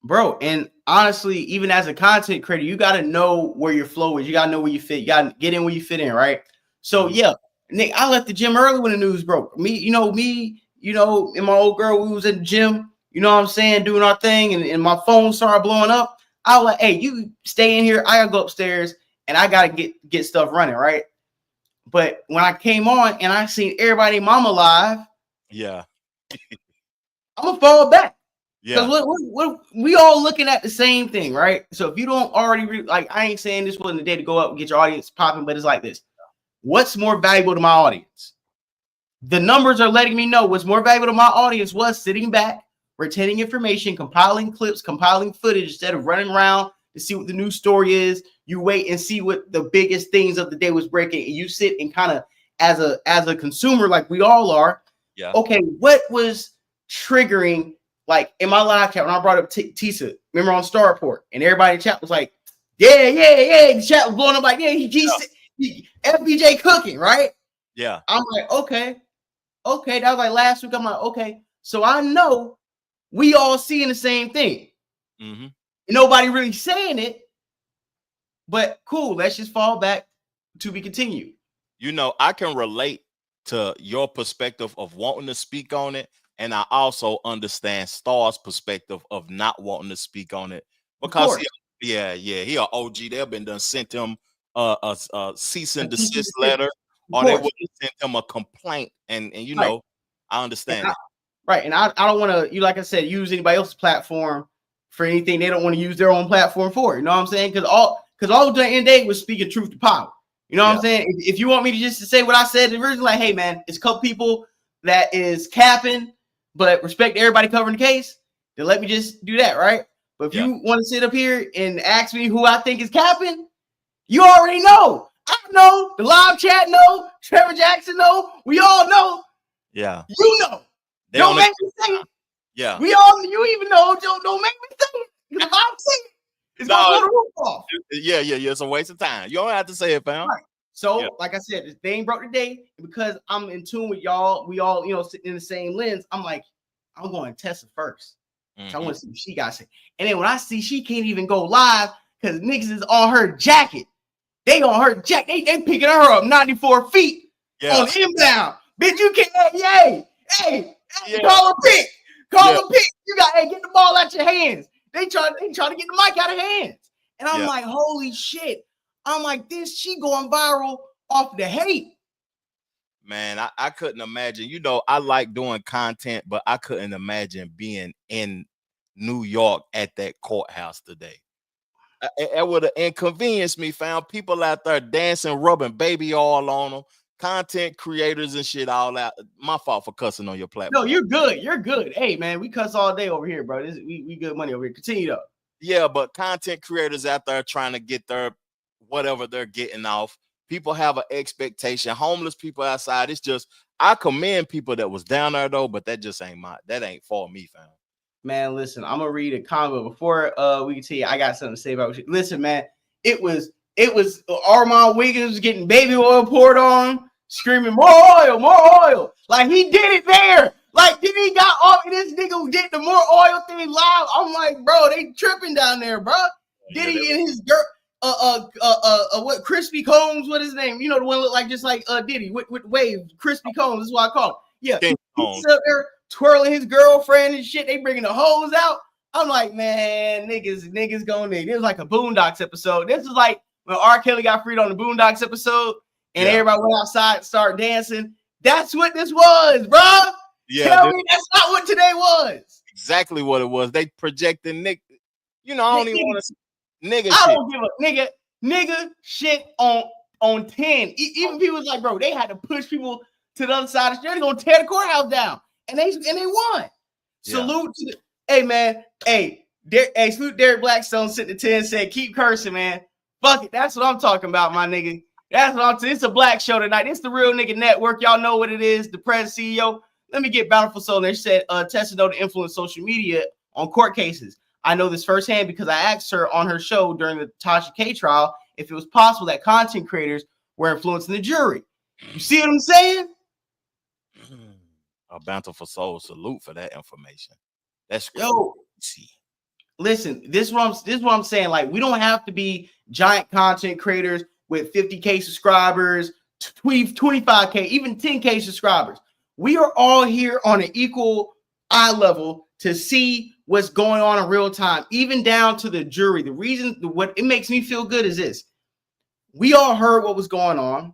Bro, and honestly, even as a content creator, you got to know where your flow is. You got to know where you fit. You got to get in where you fit in, right? So, yeah, Nick, I left the gym early when the news broke. Me, and my old girl, we was at the gym, you know what I'm saying, doing our thing, and my phone started blowing up. I was like, hey, you stay in here. I got to go upstairs, and I got to get stuff running, right? But when I came on and I seen everybody mama live, yeah, I'm going to fall back. Yeah, because we all looking at the same thing, right? So if you don't already I ain't saying this wasn't the day to go up and get your audience popping, but it's like this: what's more valuable to my audience? The numbers are letting me know what's more valuable to my audience was sitting back, retaining information, compiling clips, compiling footage instead of running around to see what the news story is. You wait and see what the biggest things of the day was breaking, and you sit and kind of as a consumer, like we all are. Yeah. Okay, what was triggering? Like in my live chat, when I brought up Tisa, remember on Starport, and everybody in the chat was like, yeah. The chat was blowing up like, yeah, he FBJ cooking, right? Yeah. I'm like, okay. That was like last week. I'm like, okay. So I know we all seeing the same thing. Mm-hmm. Nobody really saying it, but cool. Let's just fall back to be continued. You know, I can relate to your perspective of wanting to speak on it. And I also understand Star's perspective of not wanting to speak on it because he an OG. They've been done sent him a cease and desist letter, or they would have sent him a complaint. And you know, I understand that. Right, and I don't want to, like I said, use anybody else's platform for anything they don't want to use their own platform for. You know what I'm saying? Because all the end of the day was speaking truth to power. You know what I'm saying? If you want me to just say what I said originally, like, hey man, it's a couple people that is capping. But respect everybody covering the case, then let me just do that, right? But if you want to sit up here and ask me who I think is capping, you already know. I know. The live chat know. Trevor Jackson know. We all know. Yeah. You know. Don't make me say it. Yeah. You even know. Don't make me say it. Because if I say it, it's going to blow the roof off. Yeah. It's a waste of time. You don't have to say it, fam. Right. So, like I said, this thing broke today because I'm in tune with y'all. We all, sitting in the same lens. I'm like, I'm going to Tessa first. So I want to see what she got to say. And then when I see she can't even go live because niggas is on her jacket. They on her jacket. They picking her up 94 feet on inbound. Bitch, you can't. Hey, call a pick. Call a pick. You got, get the ball out your hands. They try to get the mic out of hands. And I'm like, holy shit. I'm like, she going viral off the hate. Man, I couldn't imagine. You know, I like doing content, but I couldn't imagine being in New York at that courthouse today. It would have inconvenienced me, found people out there dancing, rubbing baby oil on them, content creators and shit all out. My fault for cussing on your platform. No, you're good. You're good. Hey, man, we cuss all day over here, bro. We good money over here. Continue though. Yeah, but content creators out there trying to get their whatever they're getting off. People have an expectation. Homeless people outside. It's just, I commend people that was down there though, but that ain't for me, fam. Man, listen, I'm gonna read a comment before we can tell you I got something to say about you. Listen, man, it was Armand Wiggins getting baby oil poured on him, screaming more oil. Like he did it there. Like Diddy got all this nigga did the more oil thing live. I'm like, bro, they tripping down there, bro. Diddy and his girl, what Crispy Combs, what his name? You know the one look like just like Diddy with wave Crispy Combs. Is what I call him. Yeah, he's up there twirling his girlfriend and shit. They bringing the hoes out. I'm like, man, niggas going nigga. It was like a Boondocks episode. This is like when R. Kelly got freed on the Boondocks episode, and everybody went outside and started dancing. That's what this was, bro. Yeah, tell me that's not what today was. Exactly what it was. They projected Nick. You know, I don't even want to nigga. I don't give a nigga shit on 10. Even people was like, bro, they had to push people to the other side of the street. They're gonna tear the courthouse down, and they won. Salute to the hey man, salute Derek Blackstone sitting at 10 said keep cursing, man. Fuck it, that's what I'm talking about, my nigga. That's what I'm saying. It's a black show tonight. It's the Real Nigga Network. Y'all know what it is. The president CEO. Let me get Bountiful Soul. They said tested known to influence social media on court cases. I know this firsthand because I asked her on her show during the Tasha K trial if it was possible that content creators were influencing the jury. You see what I'm saying? A Bountiful Soul salute for that information. That's crazy. Yo, listen, this is what I'm saying. Like, we don't have to be giant content creators with 50K subscribers, 25K, even 10K subscribers. We are all here on an equal eye level to see what's going on in real time, even down to the jury. The reason what it makes me feel good is this. We all heard what was going on.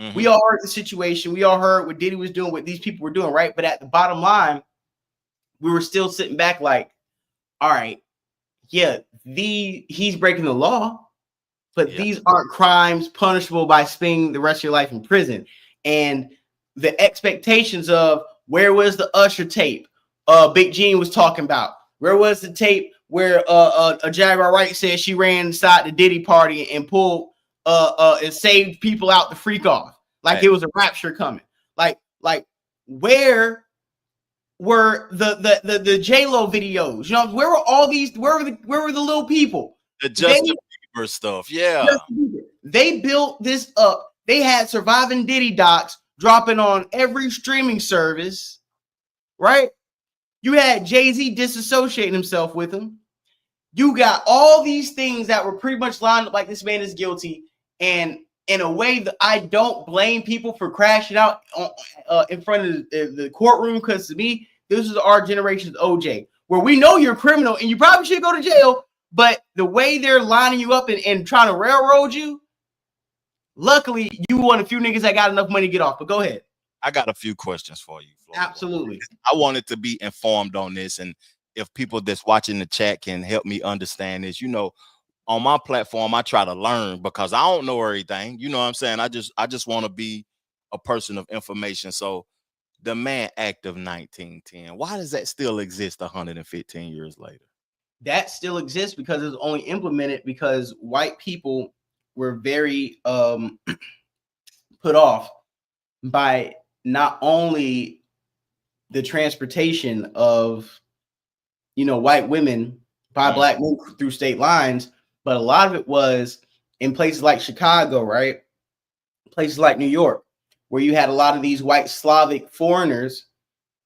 Mm-hmm. We all heard the situation. We all heard what Diddy was doing, what these people were doing, right? But at the bottom line, we were still sitting back like, all right, yeah, he's breaking the law, but these aren't crimes punishable by spending the rest of your life in prison. And the expectations of where was the Usher tape Big Gene was talking about? Where was the tape where a Jaguar Wright said she ran inside the Diddy party and pulled and saved people out the freak off like it was a rapture coming? Like where were the J-Lo videos? You know, where were all these? Where were the little people? The Justin Bieber stuff, yeah. They built this up. They had Surviving Diddy docs dropping on every streaming service, right? You had Jay-Z disassociating himself with him. You got all these things that were pretty much lined up like this man is guilty. And in a way that I don't blame people for crashing out in front of the courtroom, because to me, this is our generation's OJ, where we know you're a criminal and you probably should go to jail, but the way they're lining you up and trying to railroad you, luckily, you one of the few niggas that got enough money to get off. But go ahead. I got a few questions for you, Flo. Absolutely. I wanted to be informed on this, and if people that's watching the chat can help me understand this, you know, on my platform, I try to learn because I don't know everything. You know what I'm saying? I just want to be a person of information. So the Mann Act of 1910, why does that still exist 115 years later? That still exists because it was only implemented because white people were very put off by not only the transportation of, you know, white women by black men through state lines, but a lot of it was in places like Chicago, right? Places like New York, where you had a lot of these white Slavic foreigners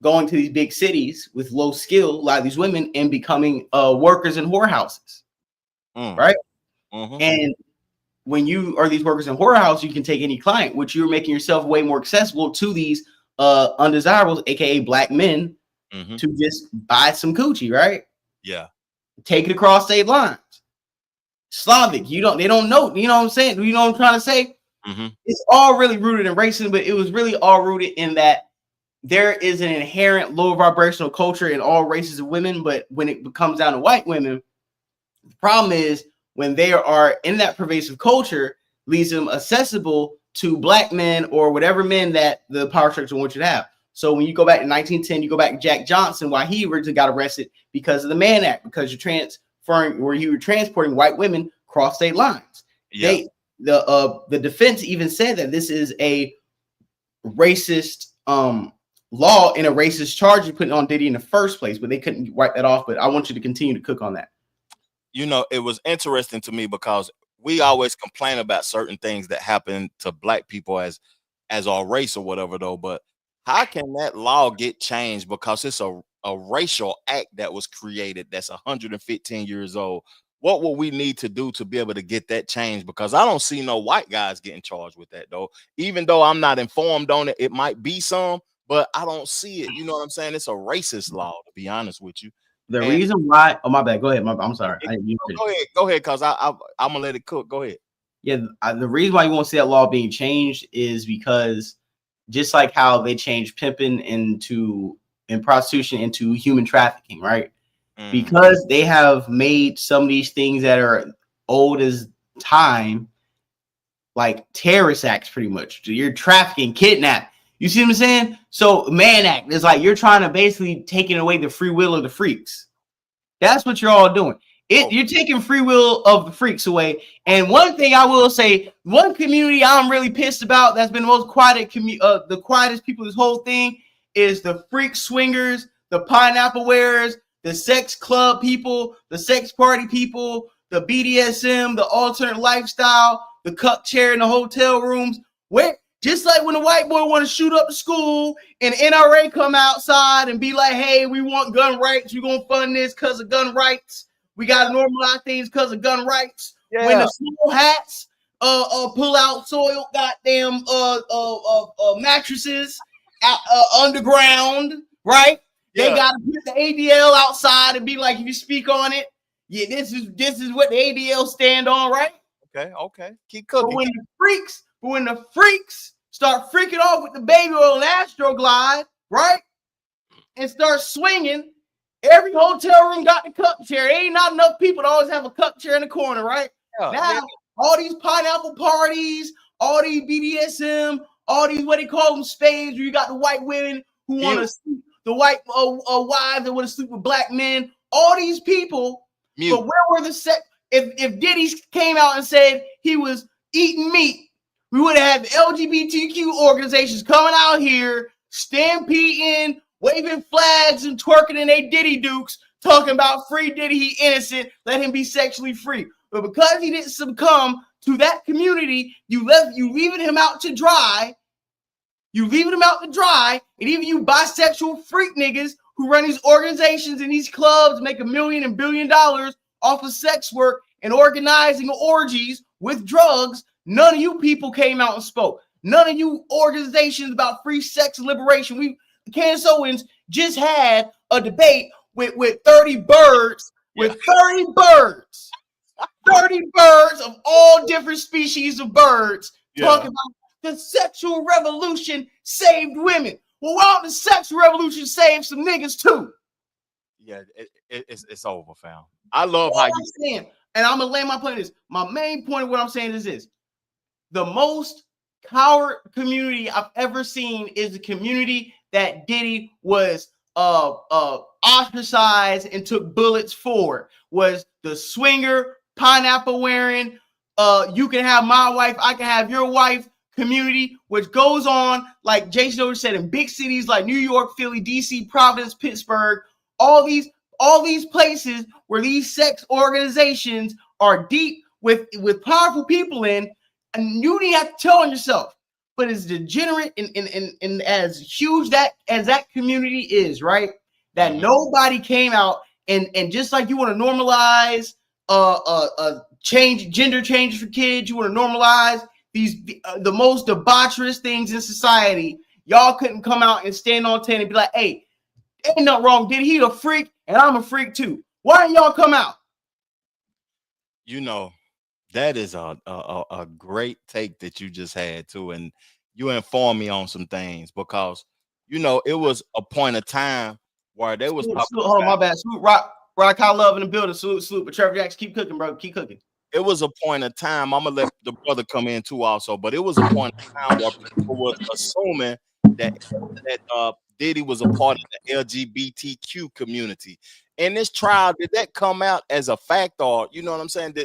going to these big cities with low skill, a lot of these women, and becoming workers in whorehouses, right? Mm-hmm. And when you are these workers in whorehouse, you can take any client, which you're making yourself way more accessible to these undesirables, aka black men, to just buy some coochie, right? Yeah. Take it across state lines. Slavic, they don't know, you know what I'm saying? You know what I'm trying to say? Mm-hmm. It's all really rooted in racism, but it was really all rooted in that there is an inherent low vibrational culture in all races of women, but when it comes down to white women, the problem is when they are in that pervasive culture, leaves them accessible to black men or whatever men that the power structure wants you to have. So when you go back to 1910, you go back to Jack Johnson, why he originally got arrested because of the Mann Act, because you're transferring where you were transporting white women across state lines. Yeah. The defense even said that this is a racist law and a racist charge you put on Diddy in the first place, but they couldn't wipe that off. But I want you to continue to cook on that. You know, it was interesting to me because we always complain about certain things that happen to black people as our race or whatever, though. But how can that law get changed? Because it's a racial act that was created that's 115 years old. What will we need to do to be able to get that changed? Because I don't see no white guys getting charged with that, though. Even though I'm not informed on it, it might be some, but I don't see it. You know what I'm saying? It's a racist law, to be honest with you. The reason why, oh my bad, go ahead. I'm sorry. Go ahead, because I'm gonna let it cook. Go ahead. Yeah, the reason why you won't see that law being changed is because just like how they changed pimping and prostitution into human trafficking, right? Because they have made some of these things that are old as time, like terrorist acts, pretty much. You're trafficking, kidnap. You see what I'm saying? So Mann Act is like you're trying to basically taking away the free will of the freaks. That's what you're all doing. You're taking free will of the freaks away. And one thing I will say, one community I'm really pissed about that's been the most quiet the quietest people this whole thing is the freak swingers, the pineapple wearers, the sex club people, the sex party people, the BDSM, the alternate lifestyle, the cuck chair in the hotel rooms. Where just like when a white boy want to shoot up the school and NRA come outside and be like, hey, we want gun rights. We're going to fund this because of gun rights. We got to normalize things because of gun rights. Yeah. When the small hats pull out soil goddamn mattresses underground, right? Yeah. They got to put the ADL outside and be like, if you speak on it, yeah, this is what the ADL stand on, right? Okay. Keep cooking. But when the freaks start freaking off with the baby oil and Astroglide, right? And start swinging, every hotel room got the cup chair. There ain't not enough people to always have a cup chair in the corner, right? Now, all these pineapple parties, all these BDSM, all these, what they call them, spades, where you got the white women who want to sleep, the white wives that want to sleep with black men, all these people. But where were the sex? If Diddy came out and said he was eating meat, we would have had the LGBTQ organizations coming out here, stampeding, waving flags and twerking in they Diddy dukes, talking about free Diddy, he innocent, let him be sexually free. But because he didn't succumb to that community, you leaving him out to dry. You leaving him out to dry, and even you bisexual freak niggas who run these organizations and these clubs make $1 million and $1 billion off of sex work and organizing orgies with drugs. None of you people came out and spoke. None of you organizations about free sex and liberation. Candace Owens just had a debate with 30 birds, with 30 birds, 30 birds of all different species of birds, talking about the sexual revolution saved women. Well, why don't the sexual revolution save some niggas too? Yeah, it's over, fam. I love how you saying, and I'm gonna land my point on this. My main point of what I'm saying is this: the most coward community I've ever seen is the community that Diddy was ostracized and took bullets for. Was the swinger, pineapple wearing, you can have my wife, I can have your wife community, which goes on, like Jason Over said, in big cities like New York, Philly, DC, Providence, Pittsburgh, all these places where these sex organizations are deep with powerful people in, and you need to have to tell on yourself. But as degenerate and as huge as that community is, right? That nobody came out and just like you want to normalize change gender changes for kids, you want to normalize the most debaucherous things in society. Y'all couldn't come out and stand on 10 and be like, hey, ain't nothing wrong. Did he a freak? And I'm a freak too. Why don't y'all come out? You know, that is a great take that you just had too. And you informed me on some things because, you know, it was a point of time where there was my bad. Salute Rock High Love in the building. Salute. But Trevor Jackson, keep cooking, bro. Keep cooking. it was a point of time. I'm gonna let the brother come in too, also, but it was a point of time where people was assuming that Diddy was a part of the LGBTQ community. In this trial, did that come out as a fact, or you know what I'm saying?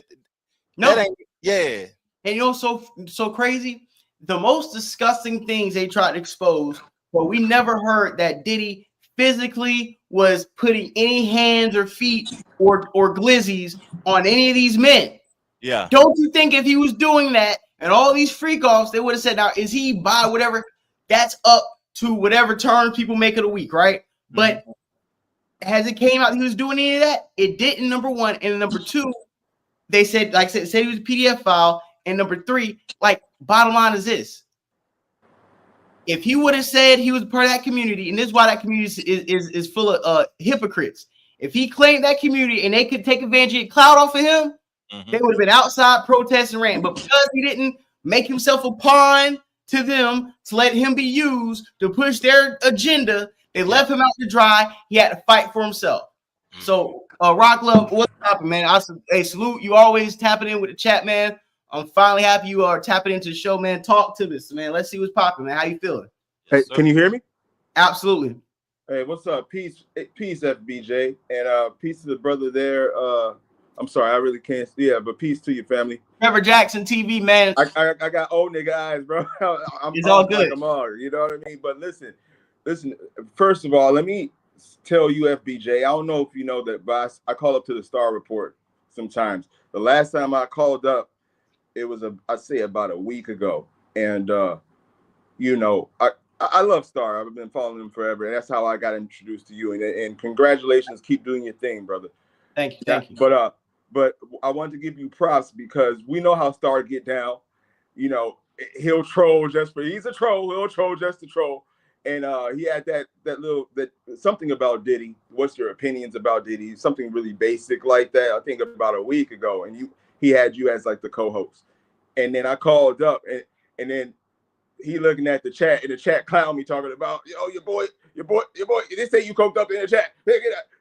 No. That ain't, yeah. And you know, so crazy. The most disgusting things they tried to expose, but we never heard that Diddy physically was putting any hands or feet or glizzies on any of these men. Yeah. Don't you think if he was doing that and all these freak offs, they would have said, now, is he by whatever? That's up to whatever terms people make it a week, right? Mm-hmm. But has it came out he was doing any of that? It didn't, number one. And number two, they said, like I said he was a PDF file. And number three, like, bottom line is this. If he would have said he was part of that community, and this is why that community is full of hypocrites. If he claimed that community and they could take advantage of clout off of him, they would have been outside protesting and ranting. But because he didn't make himself a pawn to them to let him be used to push their agenda, they left him out to dry. He had to fight for himself. So, Rock Love, what's happening, man? Hey, salute you always tapping in with the chat, man. I'm finally happy you are tapping into the show, man. Talk to this, man. Let's see what's popping, man. How you feeling? Hey, can you hear me? Absolutely. Hey, what's up? Peace, FBJ, and peace to the brother there. I'm sorry, I really can't. Yeah, but peace to your family. Trevor Jackson TV, man. I got old nigga eyes, bro. It's all good. Like I'm all, you know what I mean? But listen. First of all, let me tell you, FBJ. I don't know if you know that, but I call up to the Star Report sometimes. The last time I called up, it was I'd say about a week ago, and you know, I love Star. I've been following him forever, and that's how I got introduced to you. And congratulations, keep doing your thing, brother. Thank you. But I wanted to give you props because we know how Star get down. You know, he'll troll he's a troll. He'll troll just to troll. And he had that something about Diddy. What's your opinions about Diddy? Something really basic like that. I think about a week ago, and he had you as like the co-host. And then I called up, and then he looking at the chat, and the chat clown me talking about, yo, your boy. They say you coked up in the chat.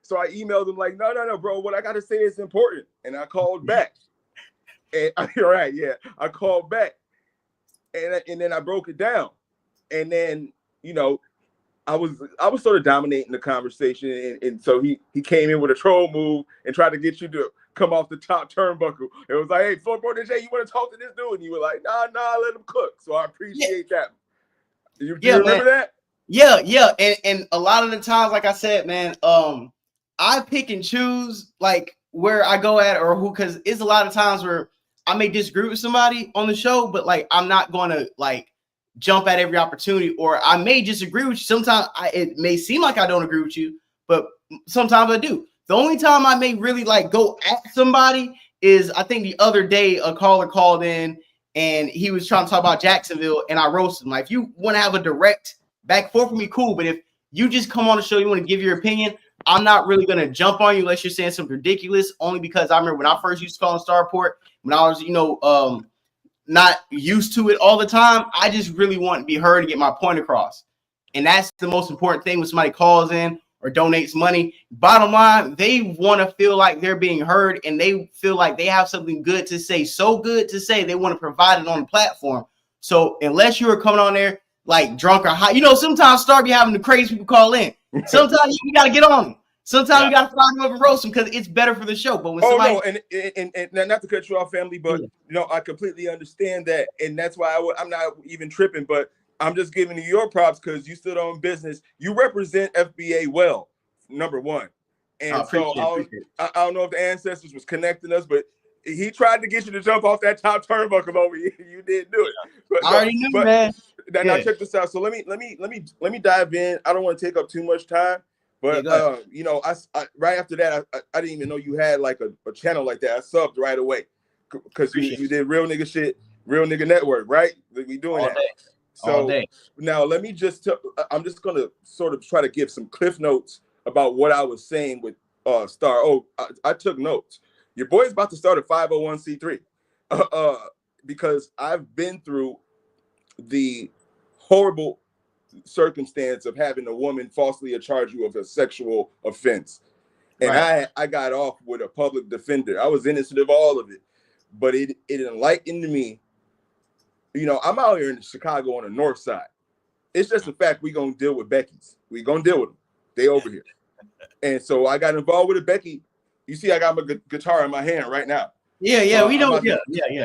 So I emailed him like, no, bro. What I gotta say is important. And I called back. And you're right, yeah. I called back, and then I broke it down, and then you know, I was sort of dominating the conversation, and so he came in with a troll move and tried to get you to come off the top turnbuckle. It was like, hey, Floor Boy DJ, you want to talk to this dude? And you were like, nah, let him cook. So I appreciate that. Do you remember that? Yeah. And a lot of the times, like I said, man, I pick and choose like where I go at or who, because it's a lot of times where I may disagree with somebody on the show, but like I'm not going to like jump at every opportunity, or I may disagree with you. Sometimes it may seem like I don't agree with you, but sometimes I do. The only time I may really like go at somebody is I think the other day a caller called in and he was trying to talk about Jacksonville and I roasted him. Like, if you want to have a direct back and forth with me, cool. But if you just come on the show, you want to give your opinion, I'm not really going to jump on you unless you're saying something ridiculous, only because I remember when I first used to call in Starport, when I was, not used to it all the time, I just really want to be heard and get my point across. And that's the most important thing when somebody calls in or donates money. Bottom line, they want to feel like they're being heard and they feel like they have something good to say, so good to say they want to provide it on the platform. So unless you are coming on there like drunk or high, sometimes Star be having the crazy people call in. Sometimes you got to get on them. Sometimes you got to fly them up and roast them because it's better for the show. But when and not to cut you off, family, but I completely understand that, and that's why I'm not even tripping. But I'm just giving you your props because you stood on business. You represent FBA well, number one. And I don't know if the ancestors was connecting us, but he tried to get you to jump off that top turnbuckle over you. You didn't do it. But, I already knew, man. Now check this out. So let me dive in. I don't want to take up too much time. But I right after that, I didn't even know you had like a channel like that. I subbed right away because you did real nigga shit, real nigga network, right? We doing all that. So now let me I'm just gonna sort of try to give some cliff notes about what I was saying with Star. Oh, I took notes. Your boy's about to start a 501c3 because I've been through the horrible circumstance of having a woman falsely charge you of a sexual offense, and I got off with a public defender. I was innocent of all of it, but it enlightened me. You know, I'm out here in Chicago on the north side. It's just a fact we gonna deal with Becky's. We gonna deal with them. They over here. And so I got involved with a Becky. You see, I got my guitar in my hand right now. Yeah, we don't.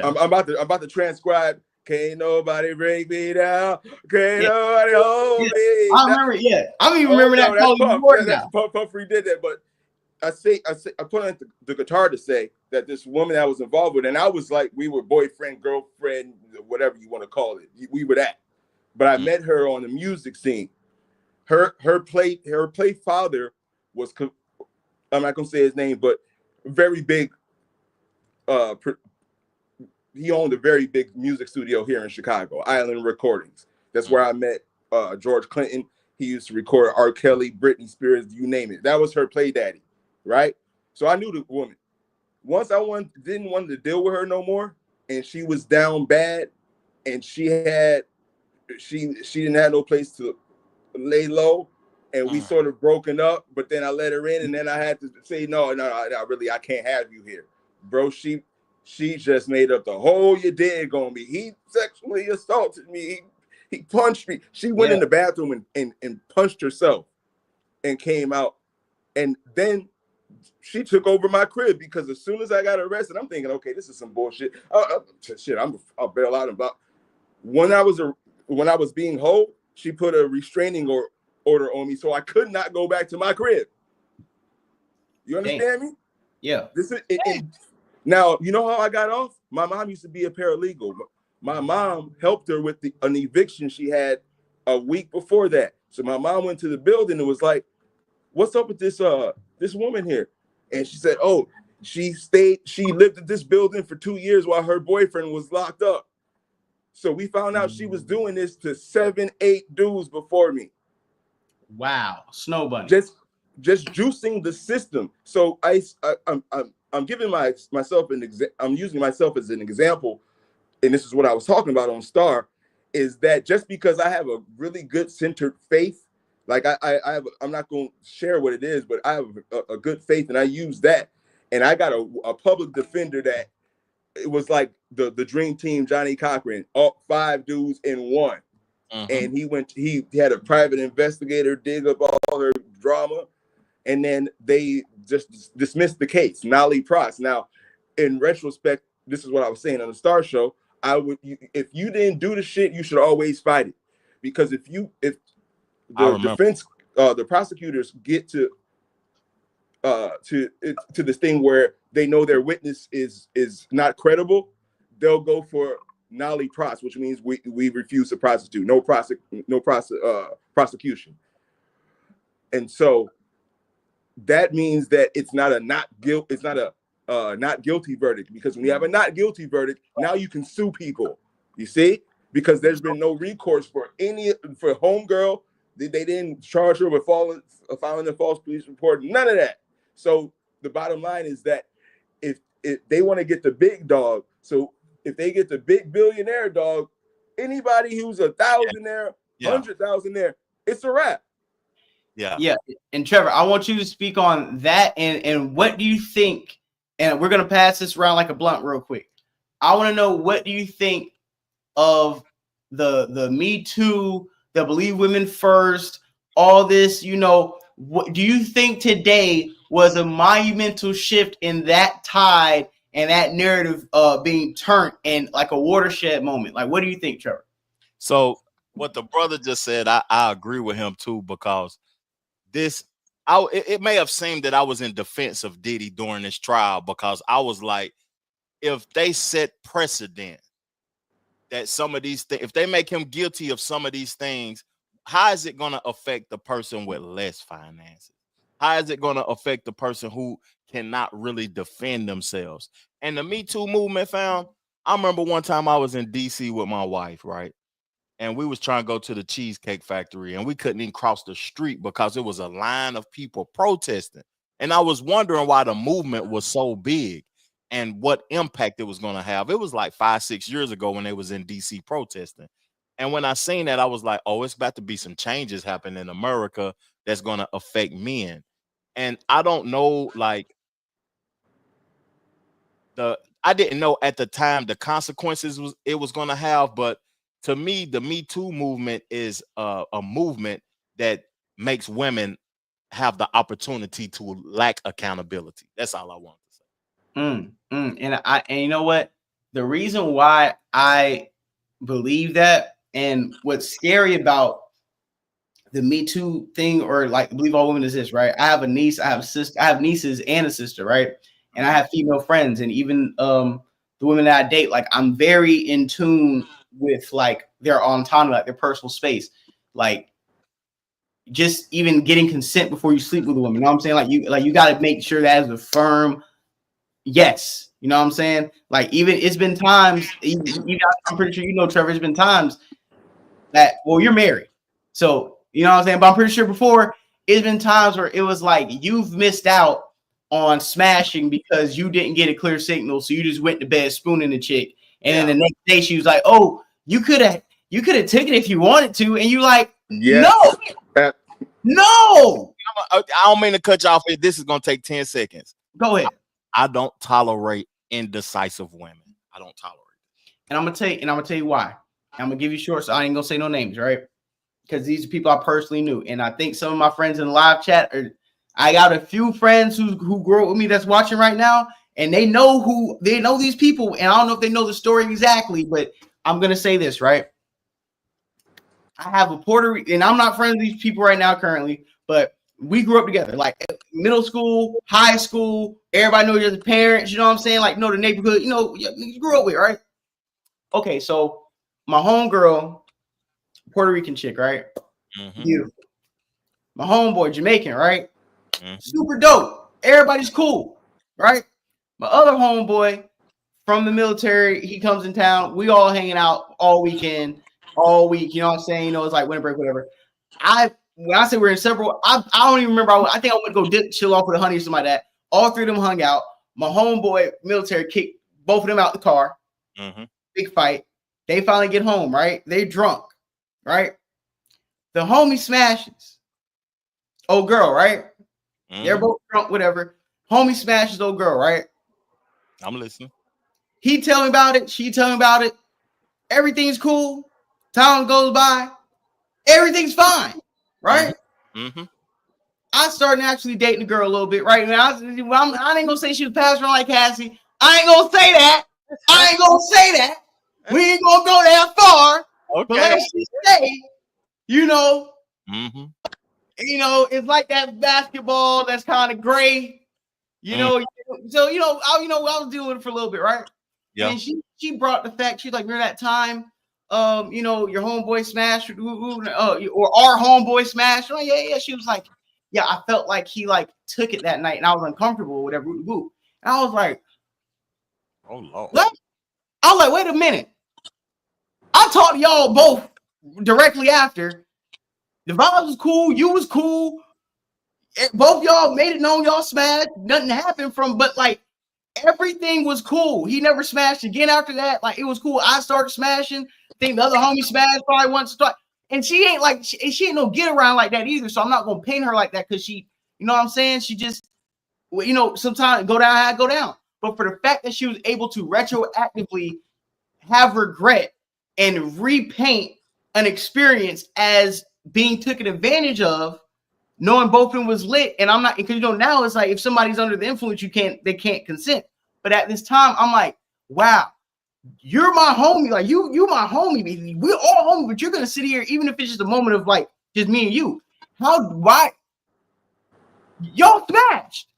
I'm about to transcribe. Can't nobody break me down. Can't nobody hold me. I remember. Yeah, I don't even remember that. That's Puff did that, but I put on the guitar to say that this woman I was involved with, and I was like, we were boyfriend, girlfriend, whatever you want to call it. We were that. But I met her on the music scene. Her play father was, I'm not gonna say his name, but very big. He owned a very big music studio here in Chicago, Island Recordings. That's where I met George Clinton. He used to record R. Kelly, Britney Spears, you name it. That was her play daddy, right? So I knew the woman. Once I didn't want to deal with her no more, and she was down bad, and she didn't have no place to lay low, and we sort of broken up. But then I let her in, and then I had to say no, really, I can't have you here, bro. She just made up the whole you dig on me. He sexually assaulted me. He punched me. She went in the bathroom and punched herself and came out. And then she took over my crib because as soon as I got arrested, I'm thinking, okay, this is some bullshit. I'll bail out about. When I was being held, she put a restraining order on me, so I could not go back to my crib. You understand me? Yeah. This is it. Now, you know how I got off? My mom used to be a paralegal. My mom helped her with an eviction she had a week before that. So my mom went to the building and was like, what's up with this woman here? And she said, oh, she lived at this building for 2 years while her boyfriend was locked up. So we found out she was doing this to 7-8 dudes before me. Wow. Snow bunny. Just juicing the system. So I'm giving myself I'm using myself as an example, and this is what I was talking about on Star, is that just because I have a really good centered faith, like I'm not going to share what it is, but I have a good faith, and I use that, and I got a public defender that it was like the dream team, Johnny Cochran, all 5 dudes in one, and he had a private investigator dig up all her drama. And then they just dismissed the case, nollie pros. Now, in retrospect, this is what I was saying on the Star Show. If you didn't do the shit, you should always fight it, because if the defense, the prosecutors get to this thing where they know their witness is not credible, they'll go for nollie pros, which means we refuse to prosecute, no prosecution, and so. That means that it's not a not guilty verdict, because when you have a not guilty verdict, now you can sue people. You see, because there's been no recourse for homegirl. They didn't charge her with filing a false police report. None of that. So the bottom line is that if they want to get the big dog, so if they get the big billionaire dog, anybody who's a thousandaire, 100,000aire, it's a wrap. Yeah. And Trevor, I want you to speak on that and what do you think, and we're going to pass this around like a blunt real quick. I want to know, what do you think of the Me Too, the Believe Women First, all this, what do you think today was a monumental shift in that tide and that narrative being turned and like a watershed moment? Like, what do you think, Trevor? So what the brother just said, I agree with him too, because it may have seemed that I was in defense of Diddy during this trial, because I was like, if they set precedent that some of these things, if they make him guilty of some of these things, how is it going to affect the person with less finances? How is it going to affect the person who cannot really defend themselves? And the Me Too movement I remember one time I was in DC with my wife, right? And we was trying to go to the Cheesecake Factory, and we couldn't even cross the street because it was a line of people protesting. And I was wondering why the movement was so big and what impact it was going to have. It was like 5-6 years ago when they was in DC protesting. And when I seen that, I was like, oh, it's about to be some changes happening in America that's going to affect men. And I don't know, like, I didn't know at the time the consequences it was going to have, but to me, the Me Too movement is a movement that makes women have the opportunity to lack accountability. That's all I want to say. And you know what? The reason why I believe that, and what's scary about the Me Too thing, or like believe all women, is this, right? I have a niece, I have a sister, I have nieces and a sister, right? And I have female friends, and even the women that I date, like I'm very in tune with like their autonomy, like their personal space, like just even getting consent before you sleep with a woman. You know what I'm saying? Like you got to make sure that is a firm yes. You know what I'm saying? Like even it's been times, I'm pretty sure you know, Trevor, it's been times that, well, you're married, so you know what I'm saying, but I'm pretty sure before it's been times where it was like you've missed out on smashing because you didn't get a clear signal, so you just went to bed spooning the chick, and then the next day she was like, oh, you could have took it if you wanted to, and you like, no. I don't mean to cut you off. This is gonna take 10 seconds. Go ahead. I don't tolerate indecisive women. I don't tolerate it. And I'm gonna tell you why. I'm gonna give you short, so I ain't gonna say no names, right? Because these are people I personally knew, and I think some of my friends in the live chat I got a few friends who grew up with me that's watching right now, and they know these people, and I don't know if they know the story exactly, but I'm gonna say this, right? I have a Puerto Rican, and I'm not friends with these people right now currently, but we grew up together, like middle school, high school. Everybody knows your parents, you know what I'm saying? Like, know the neighborhood, you grew up with, right? Okay, so my homegirl, Puerto Rican chick, right? Mm-hmm. Beautiful. My homeboy, Jamaican, right? Mm-hmm. Super dope. Everybody's cool, right? My other homeboy from the military, he comes in town. We all hanging out all weekend, all week. You know what I'm saying? It's like winter break, whatever. When I say we're in several, I don't even remember. I think I went to go chill off with a honey or something like that. All three of them hung out. My homeboy, military, kicked both of them out the car. Mm-hmm. Big fight. They finally get home, right? They drunk, right? The homie smashes old girl, right? Mm-hmm. They're both drunk, whatever. Homie smashes old girl, right? I'm listening. He tell me about it. She tell me about it. Everything's cool. Time goes by. Everything's fine, right? Mm-hmm. I started actually dating the girl a little bit right now. I ain't gonna say she was passing around like Cassie. I ain't gonna say that. We ain't gonna go that far. Okay. But let's just say, mm-hmm. It's like that basketball that's kind of gray. So I was dealing with it for a little bit, right? Yeah. And she brought the fact, she's like, remember that time, your homeboy smashed, or our homeboy smashed. Oh, yeah. She was like, yeah, I felt like he like took it that night, and I was uncomfortable or whatever. And I was like, oh Lord. What? I was like, wait a minute. I talked to y'all both directly after. The vibes was cool. You was cool. Both y'all made it known y'all smashed. Nothing happened but like everything was cool. He never smashed again after that. Like it was cool. I started smashing. I think the other homie smashed probably once. And she ain't like she ain't no get around like that either. So I'm not gonna paint her like that because she, you know what I'm saying? She just, sometimes go down, I go down. But for the fact that she was able to retroactively have regret and repaint an experience as being taken advantage of, knowing both of them was lit, and I'm not, because now it's like if somebody's under the influence, they can't consent. But at this time, I'm like, wow, you're my homie, like you my homie, we're all homie, but you're gonna sit here even if it's just a moment of like just me and you. Why y'all smashed?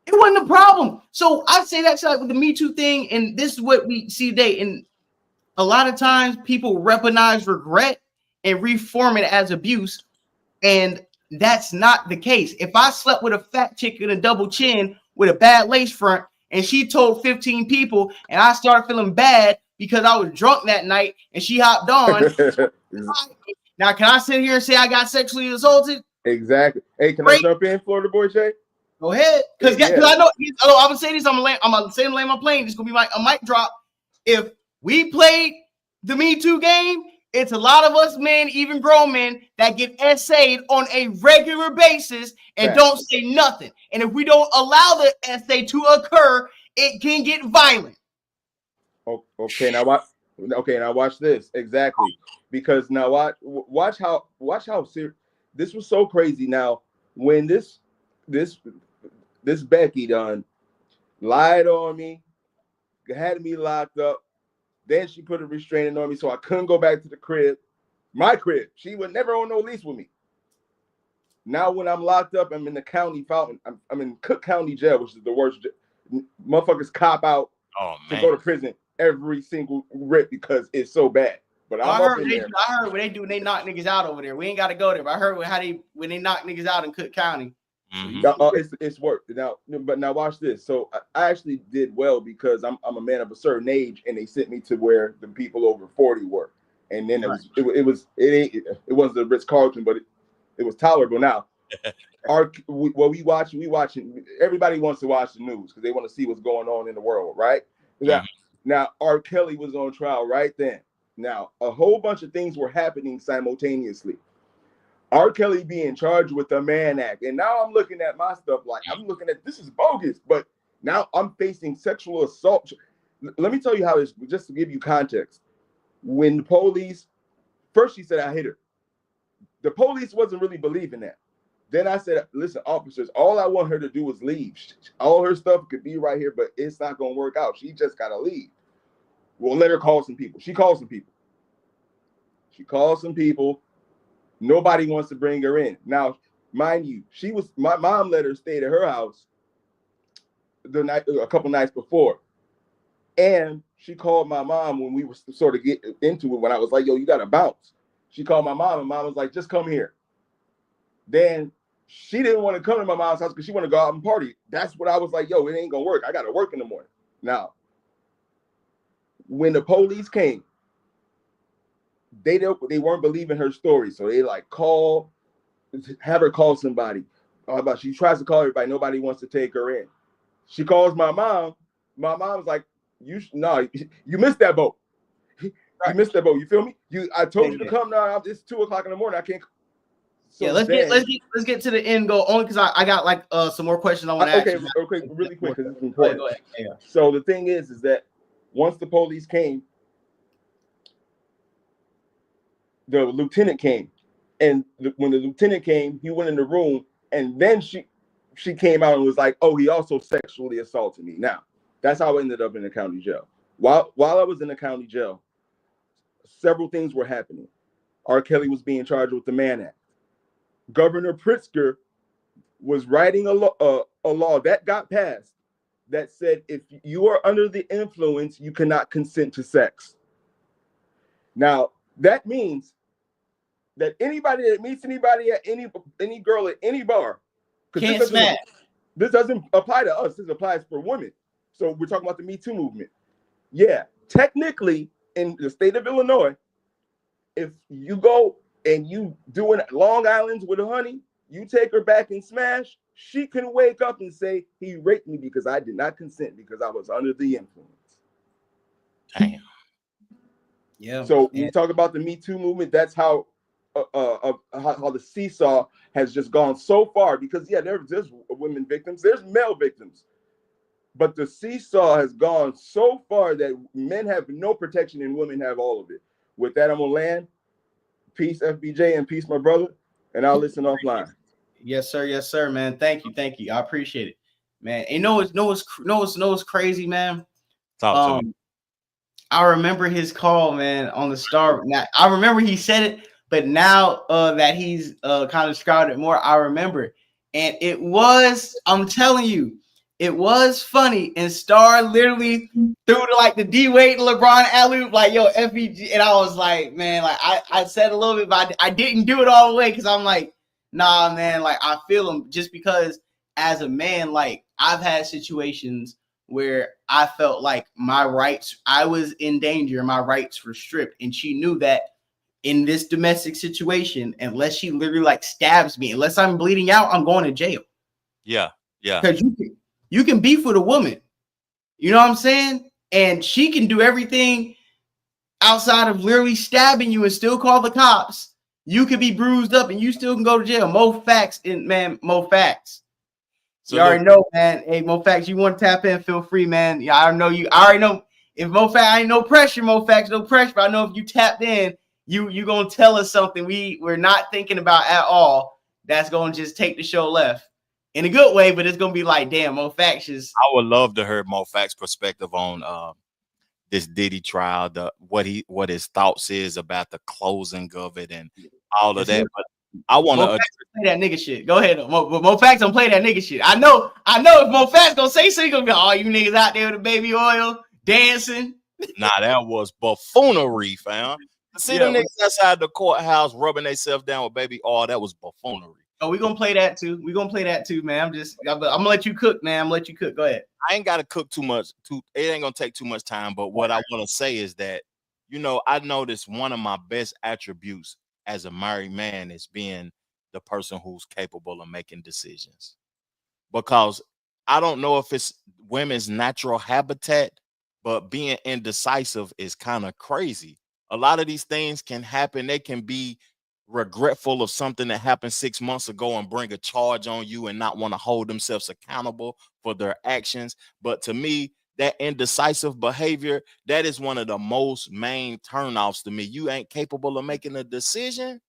It wasn't a problem. So I say that's like with the Me Too thing, and this is what we see today. And a lot of times people weaponize regret and reform it as abuse, and that's not the case. If I slept with a fat chick in a double chin with a bad lace front, and she told 15 people, and I started feeling bad because I was drunk that night, and she hopped on. Now, can I sit here and say I got sexually assaulted? Exactly. Hey, can I jump in, Florida Boy Jay? Go ahead, because I know. I'm gonna say this. I'm gonna say land my plane. It's gonna be a mic drop. If we played the Me Too game, it's a lot of us men, even grown men, that get essayed on a regular basis and don't say nothing. And if we don't allow the essay to occur, it can get violent. Okay, now what? Okay, now watch this exactly, because now watch how serious this was. So crazy. Now when this Becky done lied on me, had me locked up, then she put a restraining on me, so I couldn't go back to the crib, my crib. She would never on no lease with me. Now when I'm locked up, I'm in the county fountain. I'm in Cook County Jail, which is the worst. Motherfuckers cop out to go to prison every single rip because it's so bad. But I heard what they do when they knock niggas out over there. We ain't got to go there, but I heard when they knock niggas out in Cook County. It's work now. But now watch this. So I actually did well because I'm a man of a certain age, and they sent me to where the people over 40 were, and then it wasn't the Ritz-Carlton, but it was tolerable. Now, we watching. Everybody wants to watch the news because they want to see what's going on in the world, right? Now, R. Kelly was on trial right then. Now, a whole bunch of things were happening simultaneously. R. Kelly being charged with the Mann Act, and now I'm looking at my stuff like I'm looking at this is bogus. But now I'm facing sexual assault. Let me tell you how this. Just to give you context, when the police first, she said I hit her. The police wasn't really believing that. Then I said, listen, officers, all I want her to do is leave. All her stuff could be right here, but it's not going to work out. She just got to leave. We'll let her call some people. She calls some people. Nobody wants to bring her in. Now, mind you, my mom let her stay at her house a couple nights before. And she called my mom when we were sort of getting into it, when I was like, yo, you got to bounce. She called my mom, and mom was like, just come here. Then she didn't want to come to my mom's house because she wanted to go out and party. That's what I was like, yo, it ain't going to work. I got to work in the morning. Now, when the police came, they weren't believing her story. So they like have her call somebody. She tries to call everybody. Nobody wants to take her in. She calls my mom. My mom's like, you missed that boat. You missed that boat. You feel me? I told you to come now. It's 2:00 in the morning. I can't. So let's get to the end goal only because I got like some more questions I want to ask you. Okay, really quick because it's important. Go ahead. Yeah. So the thing is that once the police came, the lieutenant came, and when the lieutenant came, he went in the room, and then she came out and was like, "Oh, he also sexually assaulted me." Now, that's how I ended up in the county jail. While I was in the county jail, several things were happening. R. Kelly was being charged with the Mann Act. Governor Pritzker was writing a law that got passed that said if you are under the influence, you cannot consent to sex. Now, that means that anybody that meets anybody at any girl at any bar, can't smash. This doesn't apply to us. This applies for women. So we're talking about the Me Too movement. Yeah, technically in the state of Illinois, if you go and you doing Long Island's with a honey, you take her back and smash, she can wake up and say, he raped me because I did not consent because I was under the influence. Damn. Yeah. So when you talk about the Me Too movement, that's how the seesaw has just gone so far, because there's women victims, there's male victims, but the seesaw has gone so far that men have no protection and women have all of it. With that, I'm gonna land. Peace, FBJ, and peace, my brother. And I'll listen offline. Yes, sir, man. Thank you. I appreciate it, man. And what's crazy, man. Talk to me. I remember his call, man, on the Star. Now I remember he said it, but now that he's kind of described it more, I remember. And it was, I'm telling you, it was funny. And Star literally threw the D Wade LeBron alley-oop, like, yo, FBG. And I was like, man, like I said a little bit, but I didn't do it all the way because I'm like, nah, man, like I feel him, just because as a man, like I've had situations where I felt like my rights, I was in danger, my rights were stripped. And she knew that in this domestic situation, unless she literally like stabs me, unless I'm bleeding out, I'm going to jail. Yeah. Because you can beef with a woman, you know what I'm saying? And she can do everything outside of literally stabbing you and still call the cops. You could be bruised up and you still can go to jail. Mo facts. So you already know, man. Hey, Mo facts, you want to tap in, feel free, man. Yeah, I already know if Mo Facts, I ain't no pressure, Mo Facts, no pressure. But I know if you tapped in, you gonna tell us something we're not thinking about at all. That's gonna just take the show left in a good way, but it's gonna be like, damn, Mo Facts is. I would love to hear Mo Facts' perspective on this Diddy trial, what his thoughts is about the closing of it and all of that. But I want to play that nigga shit. Go ahead, Mo Facts don't play that nigga shit. I know if Mo Facts gonna say something, gonna be all you niggas out there with the baby oil dancing. Nah, that was buffoonery, fam. See them niggas outside the courthouse rubbing themselves down with baby oil. That was buffoonery. Oh, we gonna play that too. We gonna play that too, man. I'm gonna let you cook, man. I'm gonna let you cook. Go ahead. I ain't gotta cook too much. It ain't gonna take too much time. But what I want to say is that, I noticed one of my best attributes as a married man is being the person who's capable of making decisions. Because I don't know if it's women's natural habitat, but being indecisive is kind of crazy. A lot of these things can happen. They can be regretful of something that happened 6 months ago and bring a charge on you and not want to hold themselves accountable for their actions. But to me, that indecisive behavior, that is one of the most main turnoffs to me. You ain't capable of making a decision.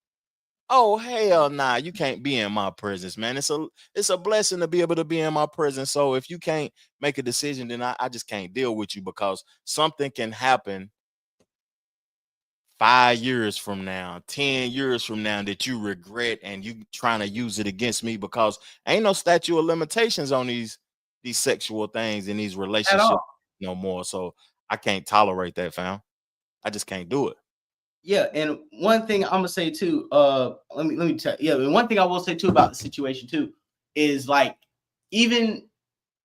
Oh, hell nah, you can't be in my presence, man. It's a blessing to be able to be in my presence. So if you can't make a decision, then I just can't deal with you, because something can happen 5 years from now, 10 years from now, that you regret and you trying to use it against me, because ain't no statute of limitations on these sexual things and these relationships no more. So I can't tolerate that, fam. I just can't do it. Yeah, and one thing I'm gonna say too, let me tell you, and one thing I will say too about the situation too is, like, even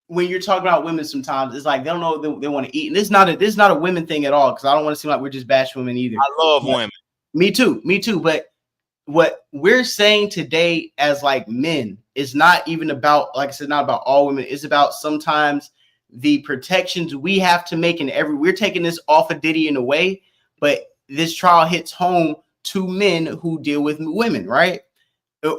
when you're talking about women, sometimes it's like they don't know they want to eat, and this is not a women thing at all, because I don't want to seem like we're just bashing women either. I love women. Me too. But what we're saying today as like men is not even about, like I said, not about all women. It's about sometimes the protections we have to make, and we're taking this off of Diddy in a way, but this trial hits home to men who deal with women, right?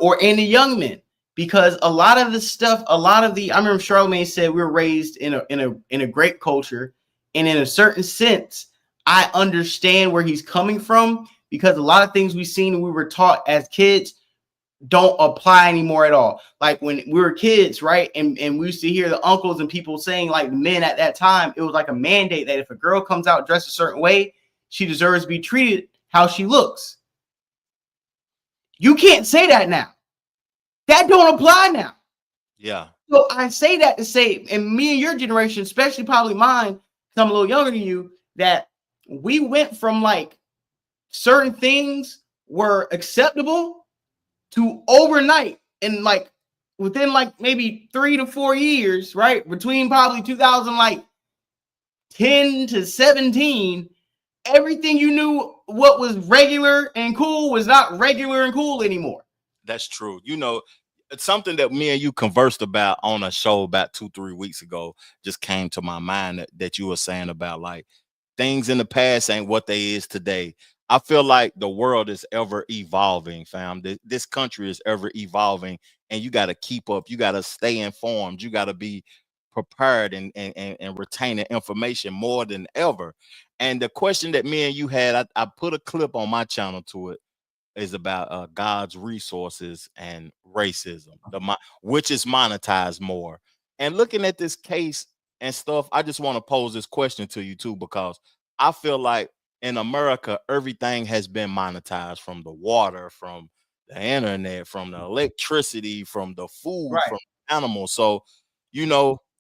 Or any young men, because a lot of the stuff, I remember Charlamagne said we were raised in a great culture, and in a certain sense, I understand where he's coming from, because a lot of things we've seen and we were taught as kids don't apply anymore at all. Like when we were kids, right? And we used to hear the uncles and people saying, like, men at that time, it was like a mandate that if a girl comes out dressed a certain way, she deserves to be treated how she looks. You can't say that now. That don't apply now. Yeah. So I say that to say, and me and your generation, especially probably mine, because I'm a little younger than you, that we went from like certain things were acceptable to overnight, and like within like maybe 3 to 4 years, right? Between probably 2010 to 17, everything you knew what was regular and cool was not regular and cool anymore. That's true. It's something that me and you conversed about on a show about 2-3 weeks ago just came to my mind, that you were saying about, like, things in the past ain't what they is today. I feel like the world is ever evolving, fam. This country is ever evolving, and you got to keep up. You got to stay informed. You got to be prepared and retaining information more than ever. And the question that me and you had, I put a clip on my channel to it, is about God's resources and racism, which is monetized more. And looking at this case and stuff, I just want to pose this question to you too, because I feel like in America, everything has been monetized, from the water, from the internet, from the electricity, from the food, Right, from animals. So,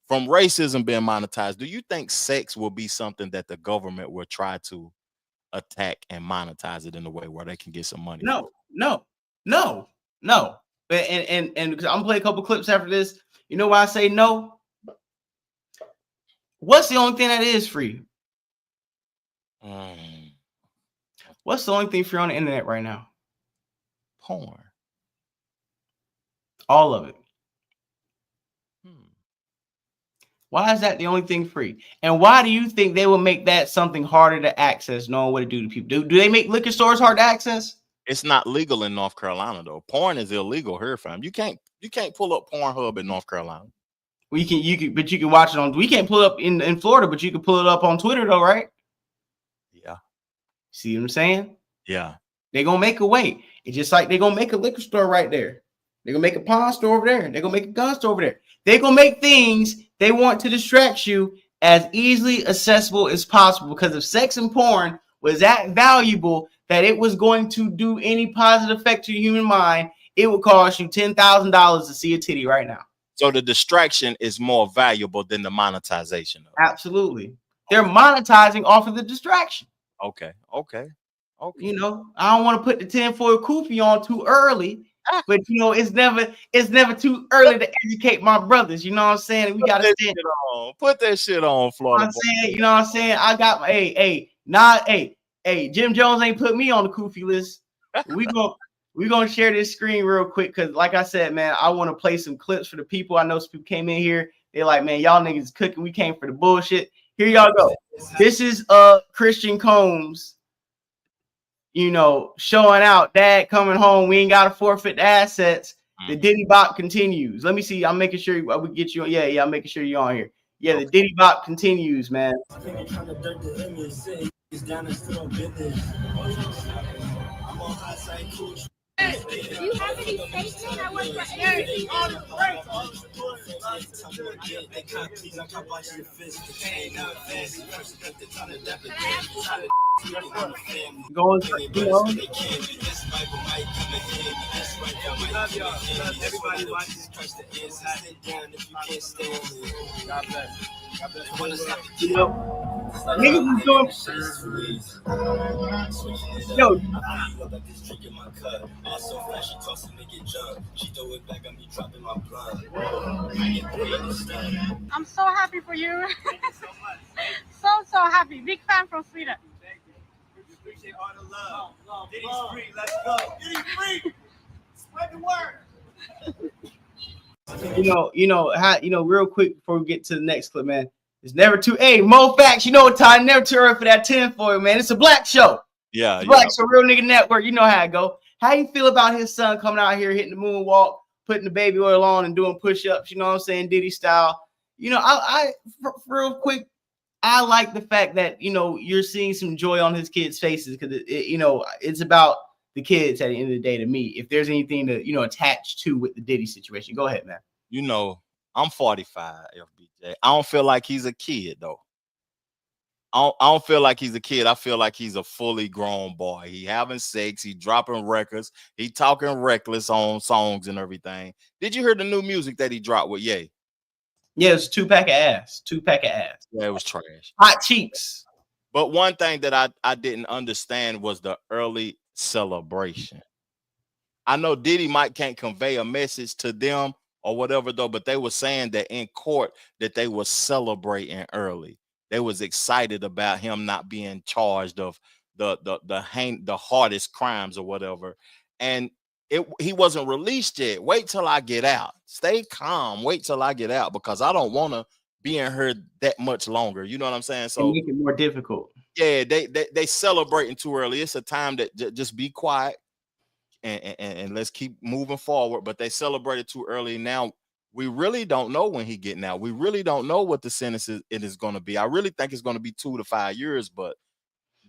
from racism being monetized, do you think sex will be something that the government will try to attack and monetize it in a way where they can get some money? No. But and because I'm gonna play a couple clips after this. You know why I say no? What's the only thing that is free? What's the only thing free on the internet right now? Porn. All of it. Why is that the only thing free? And why do you think they will make that something harder to access, knowing what it do to people? Do they make liquor stores hard to access? It's not legal in North Carolina, though. Porn is illegal here, fam. You can't pull up Pornhub in North Carolina. But you can watch it on. We can't pull it up in Florida, but you can pull it up on Twitter though, right? Yeah. See what I'm saying? Yeah. They're gonna make a way. It's just like they're gonna make a liquor store right there. They're gonna make a pawn store over there. They're gonna make a gun store over there. They're gonna make things they want to distract you as easily accessible as possible, because if sex and porn was that valuable that it was going to do any positive effect to your human mind, it would cost you $10,000 to see a titty right now. So the distraction is more valuable than the monetization. Absolutely. They're monetizing off of the distraction. Okay. You know, I don't want to put the tinfoil kufi on too early, but you know, it's never too early to educate my brothers. You know what I'm saying? We gotta stand on. Put that shit on, Florida. You know what I'm saying? I got my Jim Jones ain't put me on the kufi list. We gonna share this screen real quick, because like I said, man, I want to play some clips for the people. I know some people came in here. They're like, man, y'all niggas cooking. We came for the bullshit. Here y'all go. This is Christian Combs, you know, showing out. Dad coming home. We ain't got to forfeit the assets. The Diddy bop continues. Let me see. I'm making sure we get you. Yeah. I'm making sure you're on here. Yeah, the Diddy bop continues, man. Do you have any statement? I work for Eric. Going, you know. Everybody watches. God bless. You know, niggas is doing. Yo. I'm so happy for you. so happy. Big fan from Sweden. Thank you. We appreciate all the love. Diddy's free. Let's go. Diddy's free. Spread the word. Real quick before we get to the next clip, man. It's never too. Hey, Mo Facts, you know what time? Never too early for that tinfoil, man. It's a black show. Yeah, Black Show, Real Nigga Network. You know how it go. How you feel about his son coming out here hitting the moonwalk, putting the baby oil on, and doing push-ups? You know what I'm saying, Diddy style. You know, I real quick, I like the fact that you're seeing some joy on his kids' faces, because it's about the kids at the end of the day. To me, if there's anything to attach to with the Diddy situation, go ahead, man. I'm 45, FBJ. I don't feel like he's a kid though. I don't feel like he's a kid. I feel like he's a fully grown boy. He having sex. He dropping records. He talking reckless on songs and everything. Did you hear the new music that he dropped with Ye? Yeah, it's 2-pack of ass. 2-pack of ass. Yeah, it was trash. Hot cheeks. But one thing that I didn't understand was the early celebration. I know Diddy can't convey a message to them or whatever though, but they were saying that in court that they were celebrating early. They was excited about him not being charged of the hardest crimes or whatever. And he wasn't released yet. Wait till I get out. Stay calm. Wait till I get out, because I don't want to be in here that much longer. You know what I'm saying? So make it more difficult. Yeah, they celebrating too early. It's a time that just be quiet and let's keep moving forward. But they celebrated too early. Now we really don't know when he getting out. We really don't know what the sentence is going to be. I really think it's going to be 2 to 5 years, but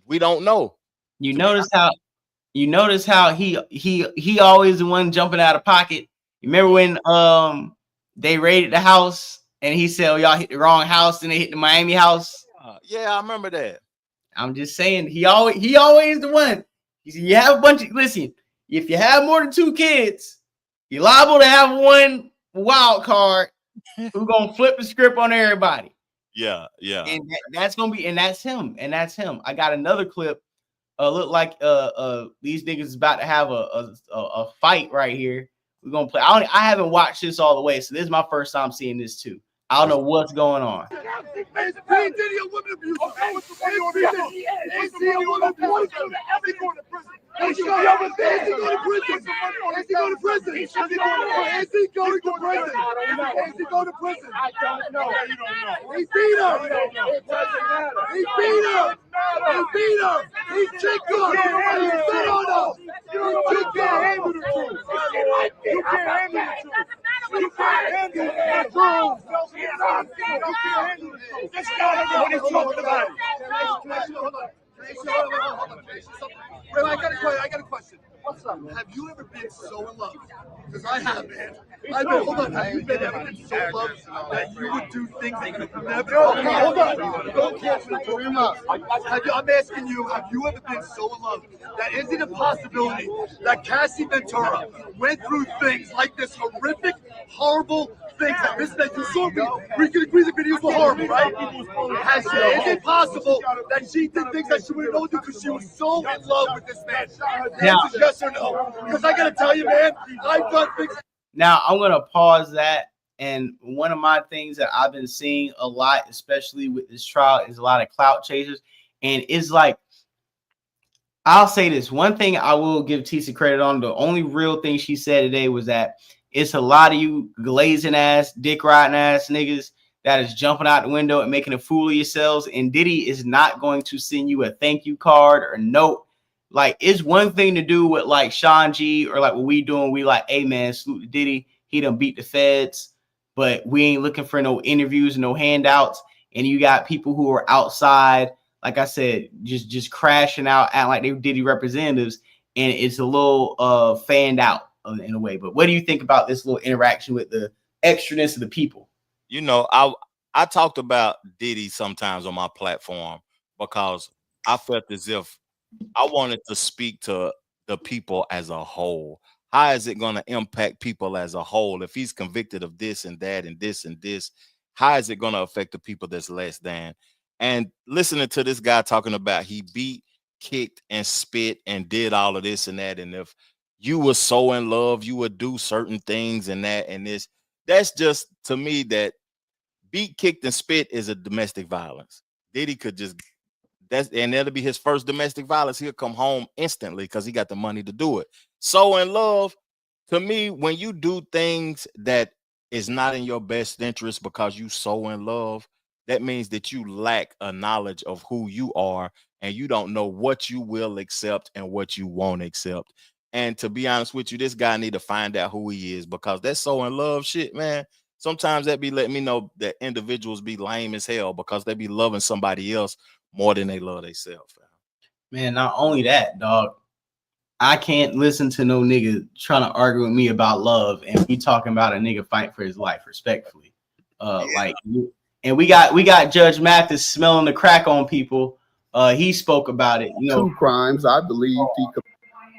we don't know. You notice how he always the one jumping out of pocket. You remember when they raided the house and he said, "Oh, y'all hit the wrong house," and they hit the Miami house? Yeah, I remember that. I'm just saying he always the one. You have a bunch of if you have more than 2 kids, you're liable to have one wild card who's gonna flip the script on everybody. Yeah. And that's gonna be, and that's him. I got another clip. Look like these niggas is about to have a fight right here. We're gonna play. I haven't watched this all the way, so this is my first time seeing this too. I don't know what's going on. This guy doesn't know what he's talking about. Wait, I got a question. What's up? Have you ever been so in love? Because I have, man. Hold on. Have you ever been so in love that you would do things that you would never? Hold on. Don't catch me talking about. I'm asking you, have you ever been so in love that is it a possibility that Cassie Ventura went through things like this horrific, horrible things like this that you saw me? We can agree the videos were horrible, right? Is it possible that she did things that she wouldn't know because she was so in love with this man? The answer is yes or no. Because I gotta tell you, man, I've done things. Now I'm gonna pause that. And one of my things that I've been seeing a lot, especially with this trial, is a lot of clout chasers. And it's like, I'll say this one thing I will give Tisa credit on. The only real thing she said today was that it's a lot of you glazing ass, dick riding ass niggas that is jumping out the window and making a fool of yourselves. And Diddy is not going to send you a thank you card or note. Like, it's one thing to do with like Sean G or like what we doing. We like, hey man, salute to Diddy. He done beat the feds, but we ain't looking for no interviews, no handouts. And you got people who are outside, like I said, just crashing out, acting like they were Diddy representatives. And it's a little fanned out in a way. But what do you think about this little interaction with the extraness of the people? You know, I talked about Diddy sometimes on my platform because I felt as if I wanted to speak to the people as a whole. How is it going to impact people as a whole? If he's convicted of this and that and this and this, how is it going to affect the people that's less than? And listening to this guy talking about he beat, kicked, and spit and did all of this and that. And if you were so in love, you would do certain things and that and this. That's just, to me, that beat, kicked, and spit is a domestic violence. Diddy could just, and that'll be his first domestic violence. He'll come home instantly because he got the money to do it. So in love, to me, when you do things that is not in your best interest because you so in love, that means that you lack a knowledge of who you are and you don't know what you will accept and what you won't accept. And to be honest with you, this guy need to find out who he is, because that so in love shit, man, sometimes that be letting me know that individuals be lame as hell because they be loving somebody else more than they love themselves. Man, not only that, dog, I can't listen to no nigga trying to argue with me about love and be talking about a nigga fight for his life, respectfully. Like, and we got Judge Mathis smelling the crack on people. He spoke about it. You know, 2 crimes, I believe.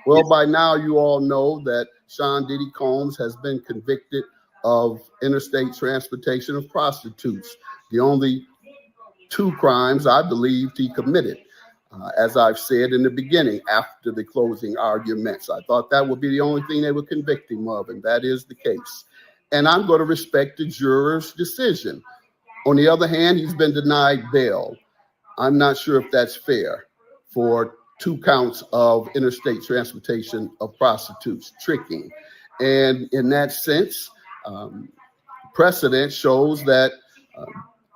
Well, by now you all know that Sean Diddy Combs has been convicted of interstate transportation of prostitutes. The only 2 crimes I believed he committed. As I've said in the beginning, after the closing arguments, I thought that would be the only thing they would convict him of, and that is the case. And I'm going to respect the juror's decision. On the other hand, he's been denied bail. I'm not sure if that's fair for 2 counts of interstate transportation of prostitutes, tricking. And in that sense, precedent shows that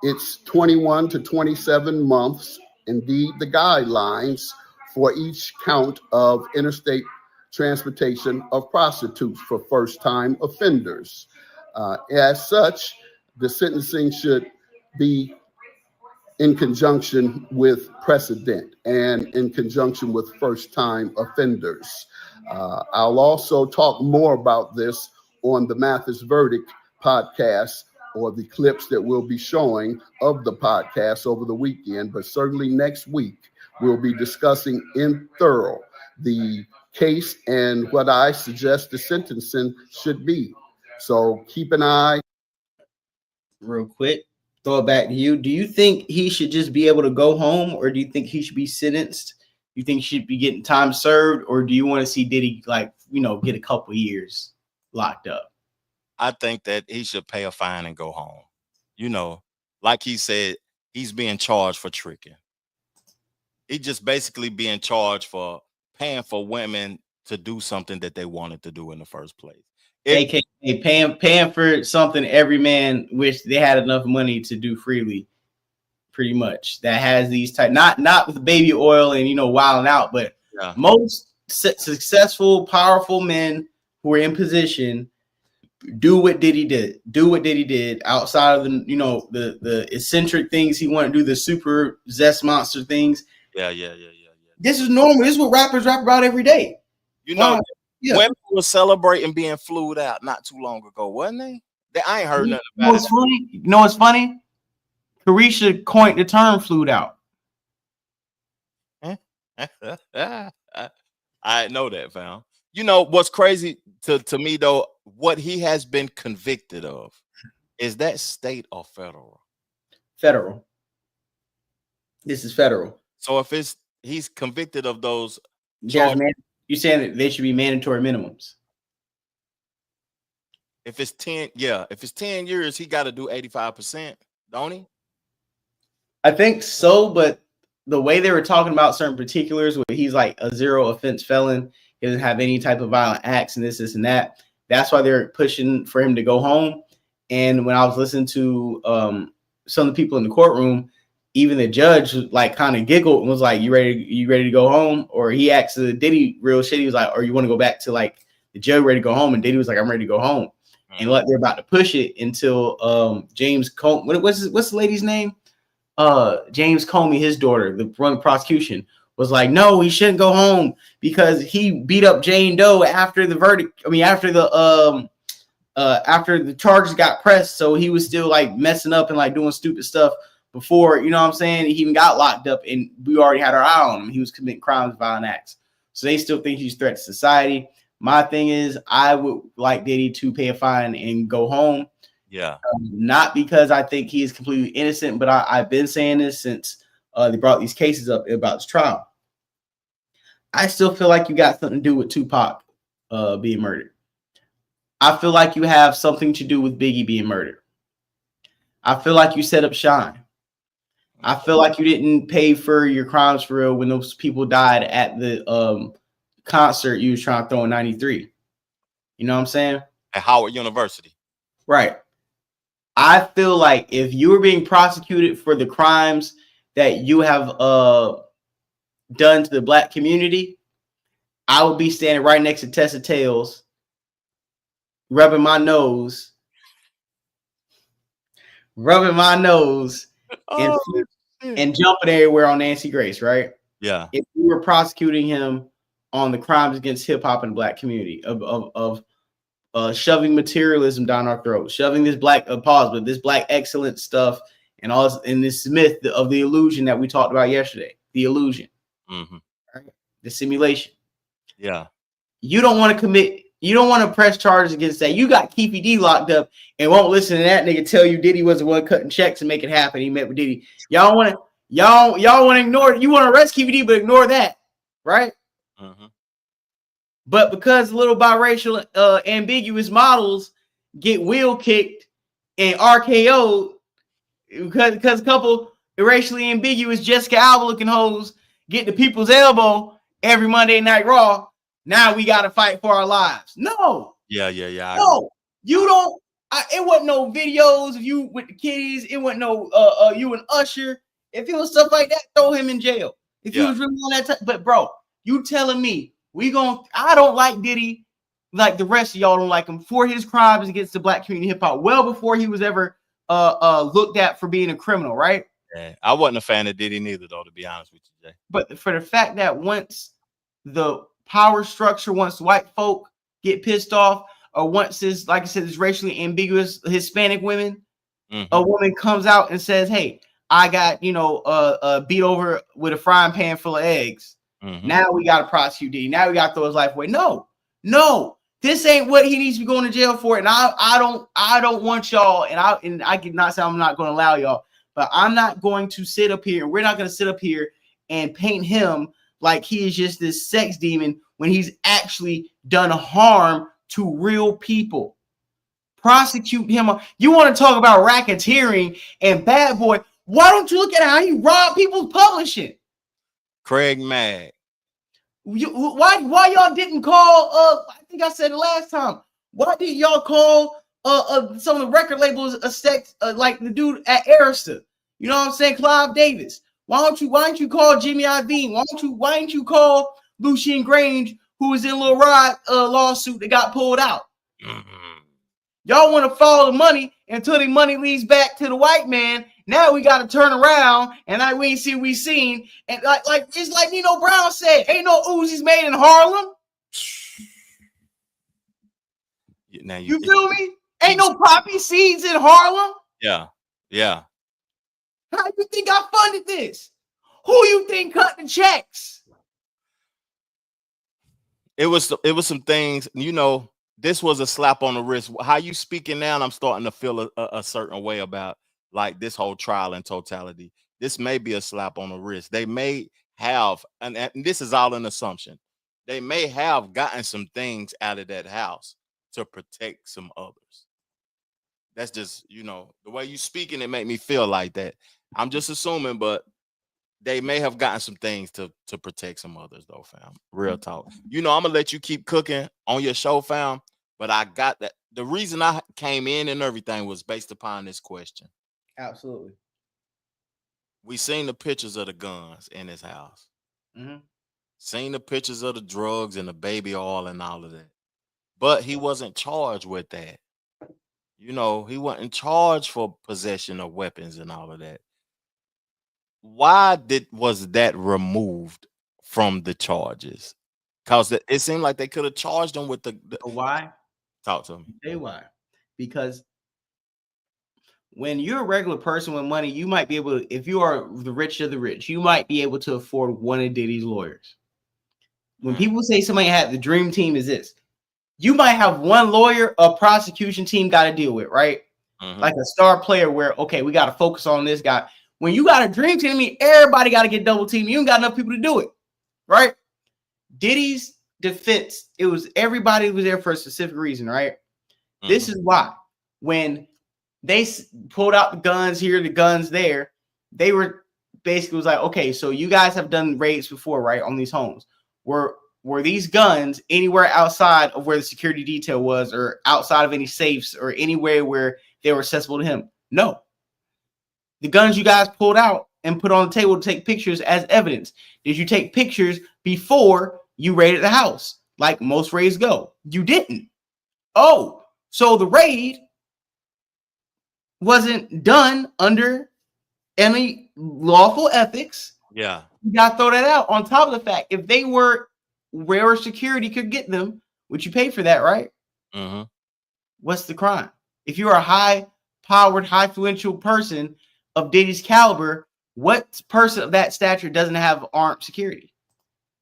it's 21 to 27 months, indeed the guidelines for each count of interstate transportation of prostitutes for first-time offenders. As such, the sentencing should be in conjunction with precedent and in conjunction with first-time offenders. I'll also talk more about this on the Mathis Verdict podcast, or the clips that we'll be showing of the podcast over the weekend, but certainly next week we'll be discussing in thorough the case and what I suggest the sentencing should be. So keep an eye. Real quick, throw it back to you. Do you think he should just be able to go home, or do you think he should be sentenced? You think he should be getting time served, or do you want to see Diddy, like, you know, get a couple years locked up? I think that he should pay a fine and go home. You know, like he said, he's being charged for tricking. He just basically being charged for paying for women to do something that they wanted to do in the first place. AKA paying for something every man wish they had enough money to do freely, pretty much. That has these type, not with baby oil and, you know, wilding out, but most successful, powerful men who are in position do what Diddy did. Do what Diddy did outside of the, you know, the eccentric things he wanted to do, the super zest monster things. Yeah. This is normal. This is what rappers rap about every day. You know, Yeah. women were celebrating being flued out not too long ago, wasn't they? I ain't heard nothing You know what's funny? You know what's funny? Carisha coined the term flued out. I know that, fam. You know what's crazy to me though, what he has been convicted of, is that state or federal? Federal. This is federal. So if he's convicted of those charges, you're saying that they should be mandatory minimums. If it's 10, if it's 10 years, he got to do 85%, don't he? I think so, but the way they were talking about certain particulars, where he's like a 0 offense felon, he doesn't have any type of violent acts and this and that. That's why they're pushing for him to go home. And when I was listening to some of the people in the courtroom, even the judge like kind of giggled and was like, "You ready to go home?" Or he asked Diddy real shit. He was like, "Or you want to go back to like the judge ready to go home?" And Diddy was like, "I'm ready to go home." And like they're about to push it until James Comey, what's the lady's name? James Comey, his daughter, the run the prosecution, was like, "No, he shouldn't go home because he beat up Jane Doe after the verdict. I mean, after the charges got pressed, so he was still like messing up and like doing stupid stuff before, you know what I'm saying? He even got locked up and we already had our eye on him. He was committing crimes, violent acts. So they still think he's a threat to society. My thing is, I would like Diddy to pay a fine and go home. Yeah. Not because I think he is completely innocent, but I've been saying this since they brought these cases up about this trial. I still feel like you got something to do with Tupac being murdered. I feel like you have something to do with Biggie being murdered. I feel like you set up Shine. I feel like you didn't pay for your crimes for real when those people died at the concert you was trying to throw in 93. You know what I'm saying? At Howard University. Right. I feel like if you were being prosecuted for the crimes that you have done to the black community, I would be standing right next to Tessa Tails, rubbing my nose and jumping everywhere on Nancy Grace, right? Yeah. If you were prosecuting him on the crimes against hip hop and the black community of shoving materialism down our throats, shoving this this black excellence stuff and all this, and this myth of the illusion that we talked about yesterday, the illusion, right? The simulation. Yeah. You don't want to press charges against that. You got Keefy D locked up and won't listen to that nigga tell you Diddy was the one cutting checks and make it happen. He met with Diddy. Y'all want to ignore it. You want to arrest Keefy D, but ignore that, right? But because little biracial ambiguous models get wheel kicked and RKO'd because a couple racially ambiguous Jessica Alba looking hoes get the people's elbow every Monday Night Raw, now we got to fight for our lives. No. Yeah. No, you don't. It wasn't no videos of you with the kiddies. It wasn't no you and Usher. If it was stuff like that, throw him in jail. If he was really on that time. But bro, you telling me I don't like Diddy like the rest of y'all don't like him for his crimes against the black community hip hop well before he was ever looked at for being a criminal, right? Yeah, I wasn't a fan of Diddy neither, though, to be honest with you, Jay. But for the fact that once the power structure, once white folk get pissed off, or once this, like I said, this racially ambiguous Hispanic women, a woman comes out and says, "Hey, I got beat over with a frying pan full of eggs." Now we got to prosecute Diddy. Now we got to throw his life away. No, this ain't what he needs to be going to jail for. And I don't want y'all. And I can not say I'm not going to allow y'all, but I'm not going to sit up here. And we're not going to sit up here and paint him like he is just this sex demon when he's actually done harm to real people. Prosecute him. You want to talk about racketeering and bad boy? Why don't you look at how he robbed people's publishing? Craig Mag. Why y'all didn't call? I think I said it last time. Why did y'all call some of the record labels a sex like the dude at Arista? You know what I'm saying, Clive Davis. Why don't you call Jimmy Iovine? Why don't you call Lucien Grange, who was in Lil Rod lawsuit that got pulled out? Y'all want to follow the money until the money leads back to the white man. Now we got to turn around and like we ain't see we seen. And like it's like Nino Brown said, ain't no Uzis made in Harlem. Now you feel me? Ain't no poppy seeds in Harlem. Yeah, yeah. How you think I funded this? Who you think cut the checks? It was some things, you know. This was a slap on the wrist. How you speaking now, I'm starting to feel a certain way about like this whole trial in totality. This may be a slap on the wrist. They may have, and this is all an assumption, they may have gotten some things out of that house to protect some others. That's just, you know, the way you speaking, it make me feel like that. I'm just assuming, but they may have gotten some things to protect some others, though, fam. Real talk. You know, I'm gonna let you keep cooking on your show, fam. But I got that. The reason I came in and everything was based upon this question. Absolutely. We seen the pictures of the guns in his house. Seen the pictures of the drugs and the baby oil and all of that. But he wasn't charged with that. You know, he wasn't charged for possession of weapons and all of that. Why was that removed from the charges? Because it seemed like they could have charged him with the why? Talk to him. Say why? Because when you're a regular person with money, you might be able to, if you are the rich of the rich, you might be able to afford one of Diddy's lawyers. When people say somebody had the dream team is this, you might have one lawyer a prosecution team got to deal with, right? Like a star player where, okay, we got to focus on this guy. When you got a dream team, I mean, everybody got to get double teamed. You ain't got enough people to do it, right? Diddy's defense, it was everybody was there for a specific reason, right? This is why when they pulled out the guns here, the guns there, they were basically was like, okay, so you guys have done raids before, right? On these homes. Were these guns anywhere outside of where the security detail was or outside of any safes or anywhere where they were accessible to him? No. The guns you guys pulled out and put on the table to take pictures as evidence. Did you take pictures before you raided the house? Like most raids go. You didn't. Oh, so the raid wasn't done under any lawful ethics. Yeah. You got to throw that out on top of the fact if they were where security could get them, which you pay for that, right? What's the crime? If you're a high-powered, high-influential person of Diddy's caliber, what person of that stature doesn't have armed security?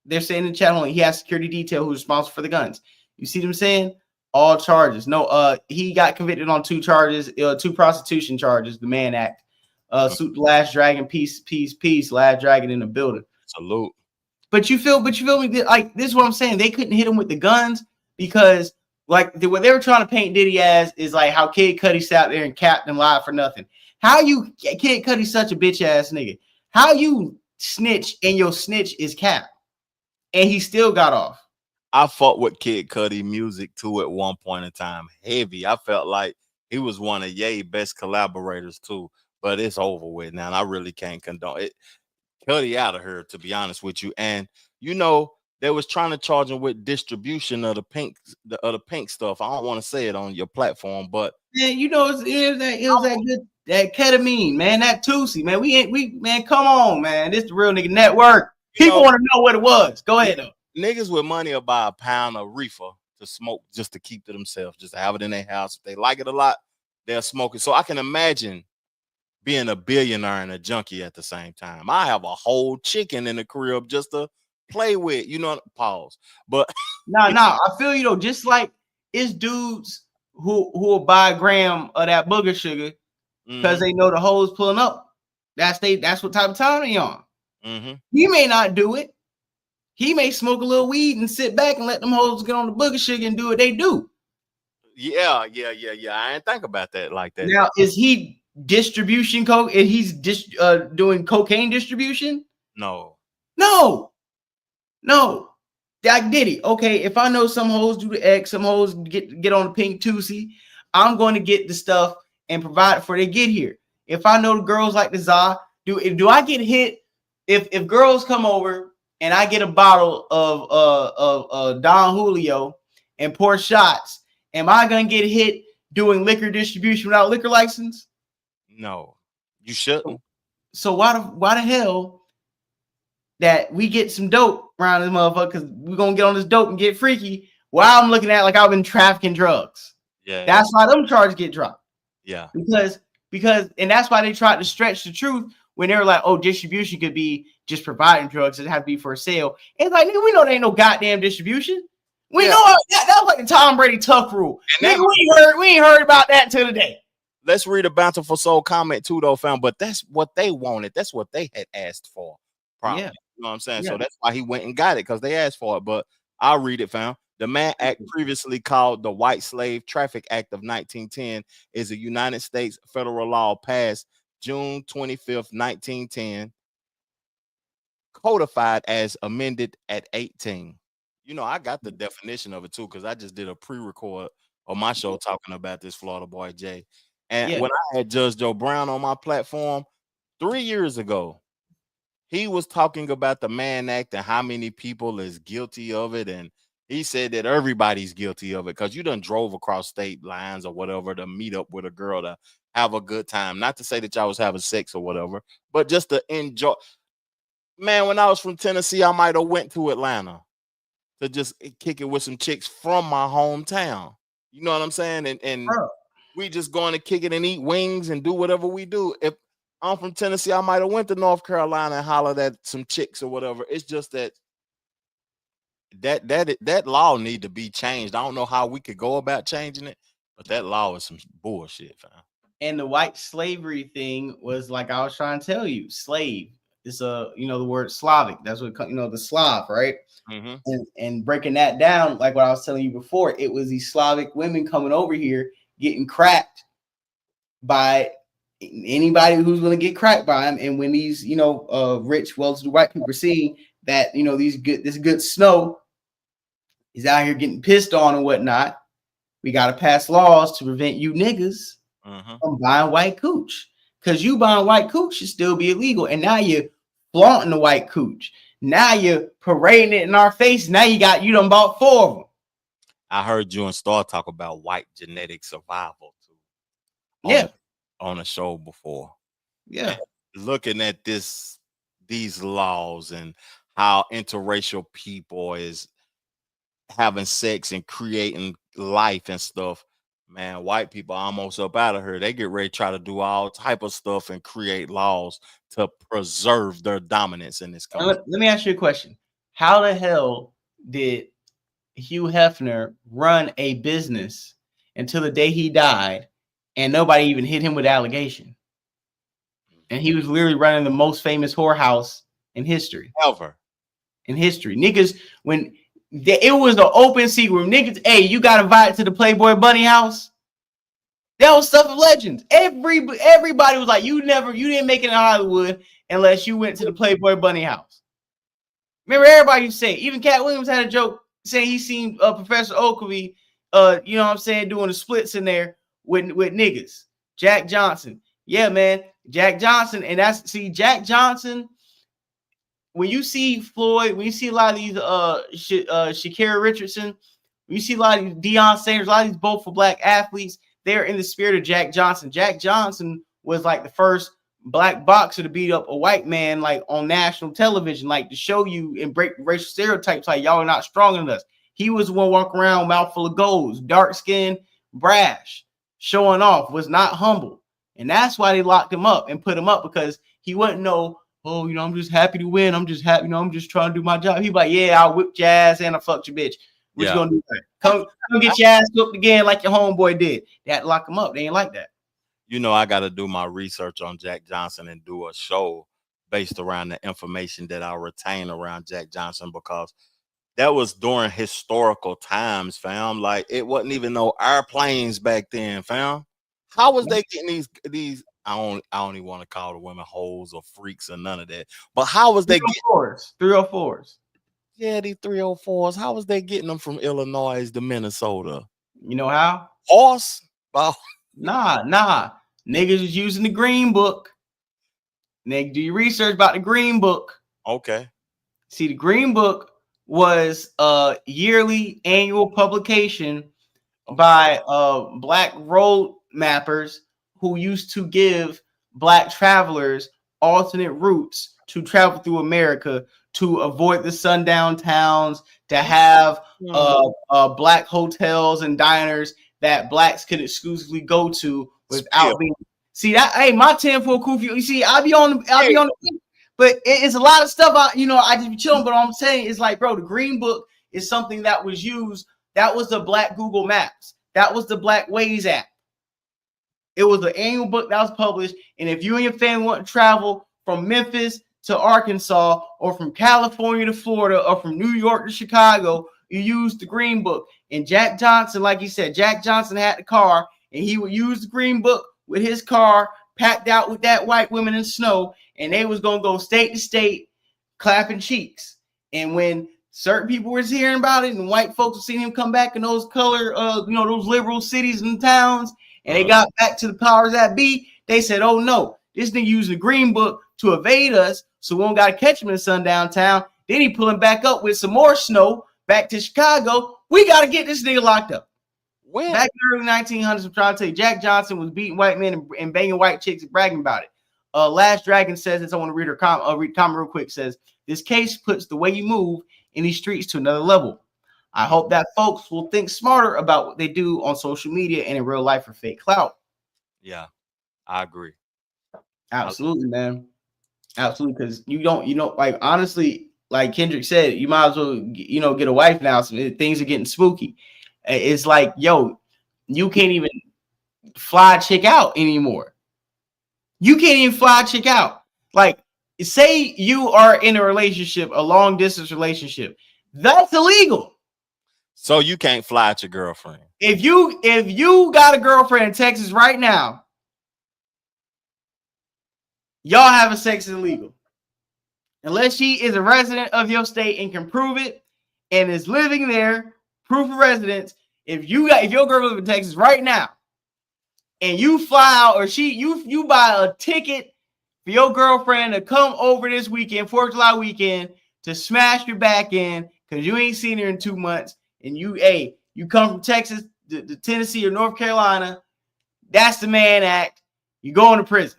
They're saying in the chat only he has security detail who's responsible for the guns. You see them saying? All charges. No, he got convicted on 2 charges, 2 prostitution charges, the Mann Act. Suit the last dragon, peace, last dragon in the building. Salute. But you feel me? Like this is what I'm saying. They couldn't hit him with the guns because like what they were trying to paint Diddy as is like how Kid Cudi sat there and capped and lied for nothing. How you Kid Cudi's such a bitch ass nigga. How you snitch and your snitch is cap, and he still got off. I fought with Kid Cudi music too at one point in time. Heavy. I felt like he was one of Ye's best collaborators too. But it's over with now. And I really can't condone it. Cudi out of here, to be honest with you. And you know, they was trying to charge him with distribution of the pink stuff. I don't want to say it on your platform, but yeah, you know, it was that good that ketamine, man, that Tusi, man. Man, come on, man. This the real nigga network. People want to know what it was. Go ahead though. Niggas with money will buy a pound of reefer to smoke just to keep to themselves, just to have it in their house. If they like it a lot, they'll smoke it. So I can imagine being a billionaire and a junkie at the same time. I have a whole chicken in the crib just to play with, you know. Pause. But I feel you though. Just like it's dudes who will buy a gram of that booger sugar because they know the hoes pulling up. That's what type of time they on. He may not do it. He may smoke a little weed and sit back and let them hoes get on the booger sugar and do what they do. Yeah. I didn't think about that like that. Now, is he distribution coke? And he's doing cocaine distribution? No. Like Diddy. Okay, if I know some hoes do the X, some hoes get on the pink Tusi, I'm going to get the stuff and provide it before they get here. If I know the girls like the Za, do I get hit if girls come over and I get a bottle of Don Julio and pour shots? Am I gonna get hit doing liquor distribution without liquor license? No, you shouldn't. So why the hell that we get some dope around this motherfucker? Because we're gonna get on this dope and get freaky. While I'm looking at like I've been trafficking drugs. Yeah, that's why them charges get dropped. Yeah, because and that's why they tried to stretch the truth when they were like, oh, distribution could be just providing drugs. It have to be for sale. It's like, nigga, we know there ain't no goddamn distribution. We know that was like the Tom Brady tough rule. Nigga, we ain't heard about that till today. Let's read a Bountiful Soul comment too, though, fam. But that's what they wanted. That's what they had asked for. Probably. Yeah. You know what I'm saying? Yeah. So that's why he went and got it, because they asked for it. But I'll read it, fam. The Mann Act, previously called the White Slave Traffic Act of 1910, is a United States federal law passed June 25th, 1910, codified as amended at 18. You know, I got the definition of it too, because I just did a pre-record on my show talking about this, Florida Boy Jay. And when I had Judge Joe Brown on my platform 3 years ago, he was talking about the Mann Act and how many people is guilty of it. And he said that everybody's guilty of it because you done drove across state lines or whatever to meet up with a girl to have a good time. Not to say that y'all was having sex or whatever, but just to enjoy. Man, when I was from Tennessee, I might have went to Atlanta to just kick it with some chicks from my hometown. You know what I'm saying? And we just going to kick it and eat wings and do whatever we do. If I'm from Tennessee, I might have went to North Carolina and hollered at some chicks or whatever. It's just that law need to be changed. I don't know how we could go about changing it, but that law is some bullshit, fam. And the white slavery thing was like I was trying to tell you, slave. It's the word Slavic. That's what the Slav, right? Mm-hmm. And breaking that down, like what I was telling you before, it was these Slavic women coming over here getting cracked by anybody who's going to get cracked by them. And when these rich, well-to-do white people are seeing that this good snow is out here getting pissed on and whatnot, we got to pass laws to prevent you niggas from buying white cooch. Because you buying white cooch should still be illegal. And now you're flaunting the white cooch. Now you're parading it in our face. Now you done bought 4 of them. I heard you and Star talk about white genetic survival too. On a show before. Yeah. And looking at these laws and how interracial people is having sex and creating life and stuff. Man, white people are almost up out of here. They get ready to try to do all type of stuff and create laws to preserve their dominance in this country. Let me ask you a question. How the hell did Hugh Hefner run a business until the day he died and nobody even hit him with allegation? And he was literally running the most famous whorehouse in history. Ever. In history. Niggas, when it was an open secret. Niggas, hey, you got invited to the Playboy Bunny house. That was stuff of legends. Everybody was like, you didn't make it in Hollywood unless you went to the Playboy Bunny house. Remember, everybody used to say, even Cat Williams had a joke saying he seen Professor Oakley, doing the splits in there with niggas. Jack Johnson. Yeah, man. Jack Johnson. And Jack Johnson. When you see Floyd, when you see a lot of these Shakira Richardson, when you see a lot of these Deion Sanders, a lot of these both for black athletes, they're in the spirit of Jack Johnson. Jack Johnson was like the first black boxer to beat up a white man like on national television, like to show you and break racial stereotypes like y'all are not stronger than us. He was the one walking around mouthful of goals, dark skin, brash, showing off, was not humble. And that's why they locked him up and put him up, because he wouldn't know, oh, I'm just happy to win. I'm just happy, I'm just trying to do my job. He's like, yeah, I whipped your ass and I fucked your bitch. What you gonna do? Come get your ass whooped again like your homeboy did. They had to lock him up. They ain't like that. I got to do my research on Jack Johnson and do a show based around the information that I retain around Jack Johnson, because that was during historical times, fam. Like, it wasn't even no airplanes back then, fam. How was they getting these? I don't even want to call the women hoes or freaks or none of that. But how was they getting 304s? Yeah, these 304s. How was they getting them from Illinois to Minnesota? You know how? Horse? Oh. Nah. Niggas was using the Green Book. Nigga, do your research about the Green Book. Okay. See, the Green Book was a yearly annual publication by black road mappers who used to give black travelers alternate routes to travel through America to avoid the sundown towns, to have black hotels and diners that blacks could exclusively go to without being. See that? Hey, my 10-4 kufi. You see, I'll be on the. But it's a lot of stuff. I just be chilling. But I'm saying is like, bro, the Green Book is something that was used. That was the Black Google Maps. That was the Black Waze app. It was an annual book that was published. And if you and your family want to travel from Memphis to Arkansas, or from California to Florida, or from New York to Chicago, you use the Green Book. And Jack Johnson, like you said, Jack Johnson had the car, and he would use the Green Book with his car packed out with that white women in snow, and they was gonna go state to state clapping cheeks. And when certain people was hearing about it, and white folks were seeing him come back in those color, those liberal cities and towns, and they got back to the powers that be, they said, "Oh no, this nigga using the Green Book to evade us, so we don't gotta catch him in sundown town." Then he pulling back up with some more snow back to Chicago. We gotta get this nigga locked up. When? Back in the early 1900s, I'm trying to tell you, Jack Johnson was beating white men and banging white chicks and bragging about it. Last Dragon says this. I want to read her comment real quick. Says, this case puts the way you move in these streets to another level. I hope that folks will think smarter about what they do on social media and in real life for fake clout. Yeah, I agree. Absolutely, man. Absolutely, because you don't like, honestly, like Kendrick said, you might as well get a wife now. So things are getting spooky. It's like, yo, you can't even fly a chick out anymore. You can't even fly a chick out. Like, say you are in a relationship, a long distance relationship, that's illegal. So you can't fly at your girlfriend. If you got a girlfriend in Texas right now, y'all having sex is illegal. Unless she is a resident of your state and can prove it and is living there, proof of residence. If your girl lives in Texas right now and you fly out, or you buy a ticket for your girlfriend to come over this weekend, 4th of July weekend, to smash your back in because you ain't seen her in 2 months, and you come from Texas to Tennessee or North Carolina, that's the man act. You going to prison.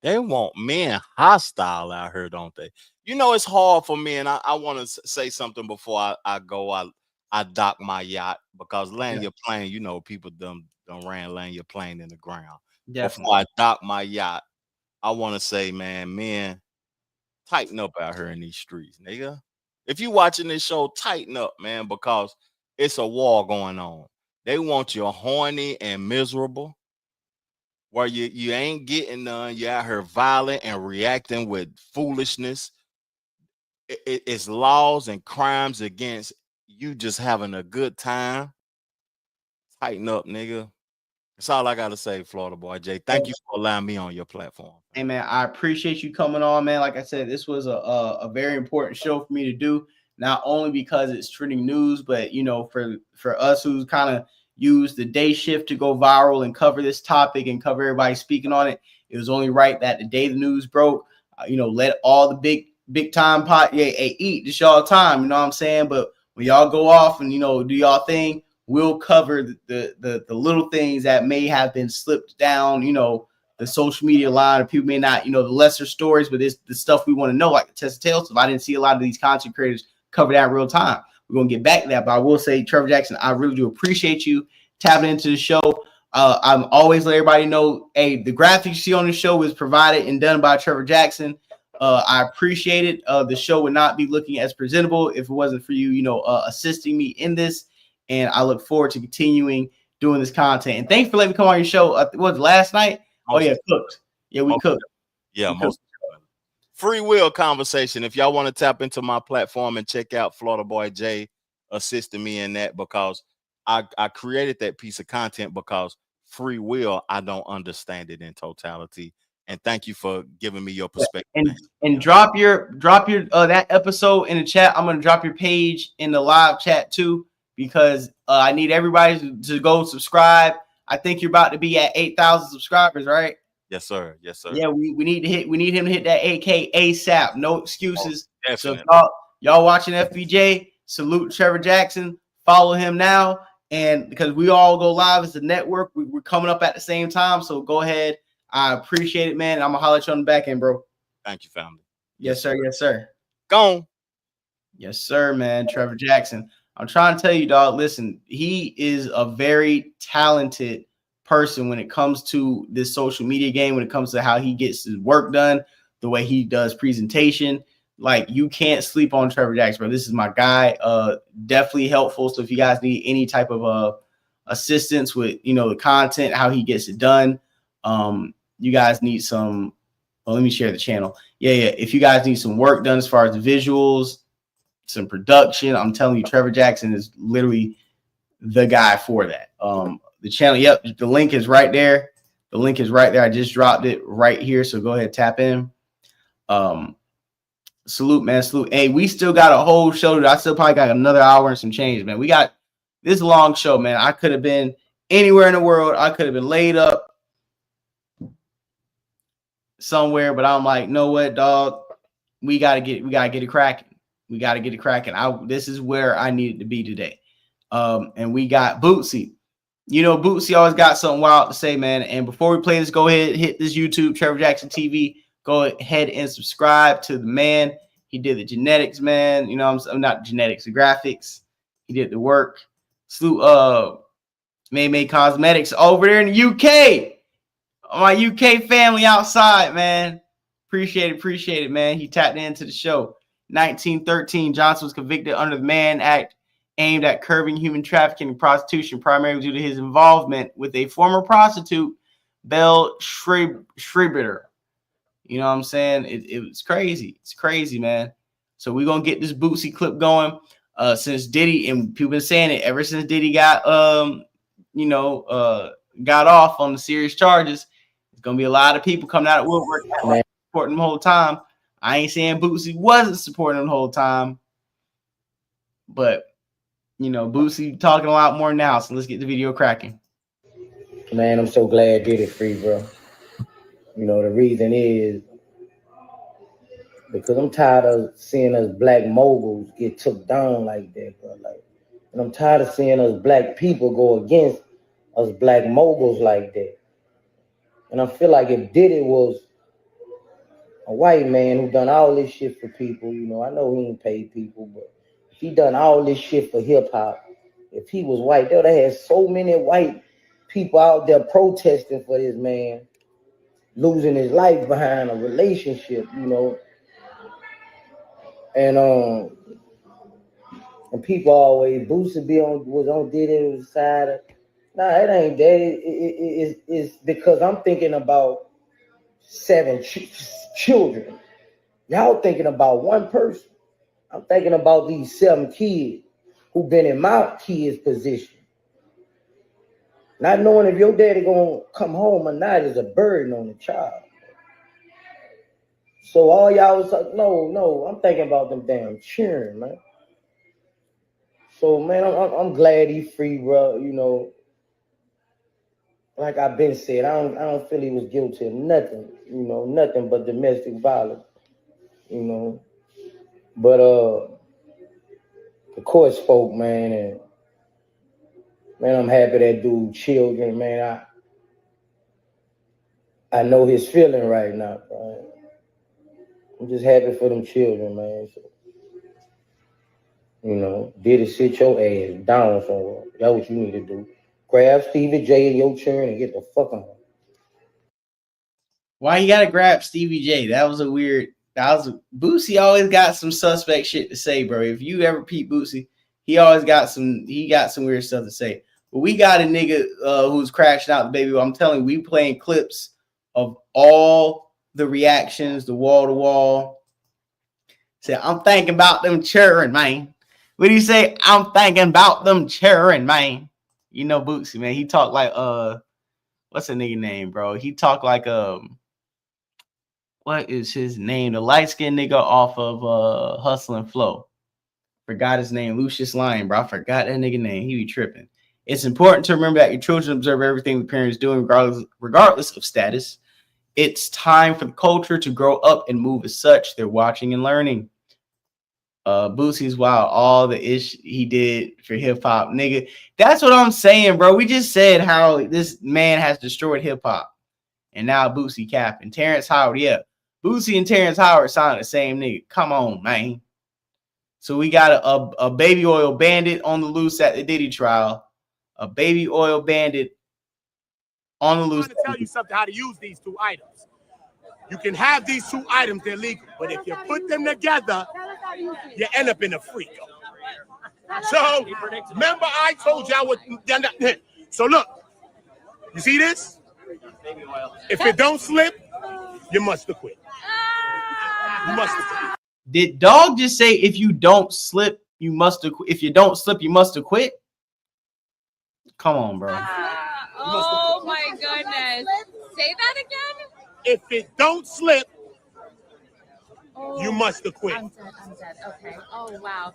They want men hostile out here, don't they? It's hard for me, and I want to say something before I go. I dock my yacht, because land your plane, people done land your plane in the ground. Definitely. Before I dock my yacht, I want to say, man, men, tighten up out here in these streets, nigga. If you watching this show, tighten up, man, because it's a war going on. They want you horny and miserable, where you ain't getting none. You out here violent and reacting with foolishness. It's laws and crimes against you just having a good time. Tighten up, nigga. That's all I gotta say, Florida Boy Jay. Thank you for allowing me on your platform. Hey man, I appreciate you coming on, man. Like I said, this was a very important show for me to do, not only because it's trending news, but for us who's kind of use the day shift to go viral and cover this topic and cover everybody speaking on it. It was only right that the day the news broke, let all the big time eat this y'all time, you know what I'm saying? But when y'all go off and do y'all thing, we'll cover the little things that may have been slipped down, the social media line, or people may not, the lesser stories, but it's the stuff we want to know, like the test of tales. So I didn't see a lot of these content creators cover that in real time. We're gonna get back to that, but I will say, Trevor Jackson, I really do appreciate you tapping into the show. I'm always let everybody know, hey, the graphics you see on the show is provided and done by Trevor Jackson. I appreciate it. The show would not be looking as presentable if it wasn't for you, assisting me in this. And I look forward to continuing doing this content. And thanks for letting me come on your show. What was last night? Oh yeah, cooked. Yeah, we cooked. Yeah, most free will conversation. If y'all want to tap into my platform and check out Florida Boy Jay assisting me in that, because I created that piece of content because free will, I don't understand it in totality. And thank you for giving me your perspective. And drop your that episode in the chat. I'm gonna drop your page in the live chat too, because I need everybody to go subscribe. I think you're about to be at 8,000 subscribers, right? Yes, sir. Yes, sir. Yeah, we need him to hit that 8K ASAP. No excuses. Definitely. So y'all watching FBJ, salute Trevor Jackson. Follow him now. And because we all go live as a network, we're coming up at the same time. So go ahead. I appreciate it, man. I'm gonna holler at you on the back end, bro. Thank you, family. Yes, sir. Yes, sir. Gone. Yes, sir, man. Trevor Jackson. I'm trying to tell you, dog. Listen, he is a very talented person when it comes to this social media game, when it comes to how he gets his work done, the way he does presentation. Like, you can't sleep on Trevor Jackson, bro. This is my guy. Definitely helpful. So if you guys need any type of assistance with, you know, the content, how he gets it done, you guys need some. Well, let me share the channel. Yeah. If you guys need some work done as far as the visuals, some production, I'm telling you, Trevor Jackson is literally the guy for that. The channel, yep, the link is right there. The link is right there. I just dropped it right here. So go ahead, tap in. Salute, man. Salute. Hey, we still got a whole show. I still probably got another hour and some change, man. We got this long show, man. I could have been anywhere in the world. I could have been laid up somewhere, but I'm like, know what, dog? We gotta get it cracking. We gotta get it cracking. This is where I needed to be today. And we got Bootsy. You know, Bootsy always got something wild to say, man. And before we play this, go ahead, hit this YouTube, Trevor Jackson TV. Go ahead and subscribe to the man. He did the genetics, man. You know, I'm not genetics, the graphics. He did the work. Salute May Cosmetics over there in the UK. My UK family outside, man. Appreciate it, man. He tapped into the show. 1913, Johnson was convicted under the Mann Act aimed at curbing human trafficking and prostitution, primarily due to his involvement with a former prostitute, Belle Schreiber. You know what I'm saying? It was crazy. It's crazy, man. So we're going to get this Bootsy clip going. Since Diddy, and people been saying it ever since Diddy got, got off on the serious charges, there's going to be a lot of people coming out of woodwork supporting him the whole time. I ain't saying Bootsy wasn't supporting him the whole time, but, you know, Bootsy talking a lot more now. So let's get the video cracking. Man, I'm so glad Diddy free, bro. You know, the reason is because I'm tired of seeing us black moguls get took down like that, bro. Like, and I'm tired of seeing us black people go against us black moguls like that. And I feel like if Diddy was a white man who done all this shit for people, you know, I know he ain't paid people, but if he done all this shit for hip hop, if he was white, they would have had so many white people out there protesting for this man losing his life behind a relationship, you know. And people always Boosie was on Diddy's side. Nah, it ain't that. It's because I'm thinking about 7 children. Y'all thinking about one person. I'm thinking about these 7 kids who've been in my kids' position. Not knowing if your daddy gonna come home or not is a burden on the child. So all y'all was like, no, I'm thinking about them damn children, man. So man, I'm glad he free, bro. You know, like I've been said, I don't feel he was guilty of nothing, you know, nothing but domestic violence, you know. But the court spoke, man, and man, I'm happy that dude children, man. I know his feeling right now, bro. I'm just happy for them children, man. So, you know, Diddy, sit your ass down somewhere. That's what you need to do. Grab Stevie J and your children and get the fuck on. Why you gotta grab Stevie J? Boosie always got some suspect shit to say, bro. If you ever peep Boosie, he always got some weird stuff to say. But we got a nigga who's crashing out the baby. I'm telling you, we playing clips of all the reactions, the wall to wall. Say, I'm thinking about them children, man. What do you say? I'm thinking about them children, man. You know Bootsy, man. He talk like what's the nigga name, bro? He talk like what is his name? The light-skinned nigga off of Hustle and Flow. Forgot his name. Lucius Lyon, bro. I forgot that nigga name. He be tripping. It's important to remember that your children observe everything the parents do, regardless of status. It's time for the culture to grow up and move as such. They're watching and learning. Boosie's wild, all the ish he did for hip hop, nigga. That's what I'm saying, bro. We just said how this man has destroyed hip hop, and now Boosie cap and Terrence Howard. Yeah, Boosie and Terrence Howard sound the same nigga. Come on, man. So we got a baby oil bandit on the loose at the Diddy trial. A baby oil bandit on the loose. I'm trying to tell you something how to use these two items. You can have these two items, they're legal, but if you put them together, you end up in a freako. So remember I told y'all what. So look, you see this? If it don't slip, you must have quit. You must have quit. Did Dog just say if you don't slip, you must have? If you don't slip, you must have quit. Come on, bro. Oh my goodness! Say that again. If it don't slip, you must have quit. I'm dead. Okay. Oh wow.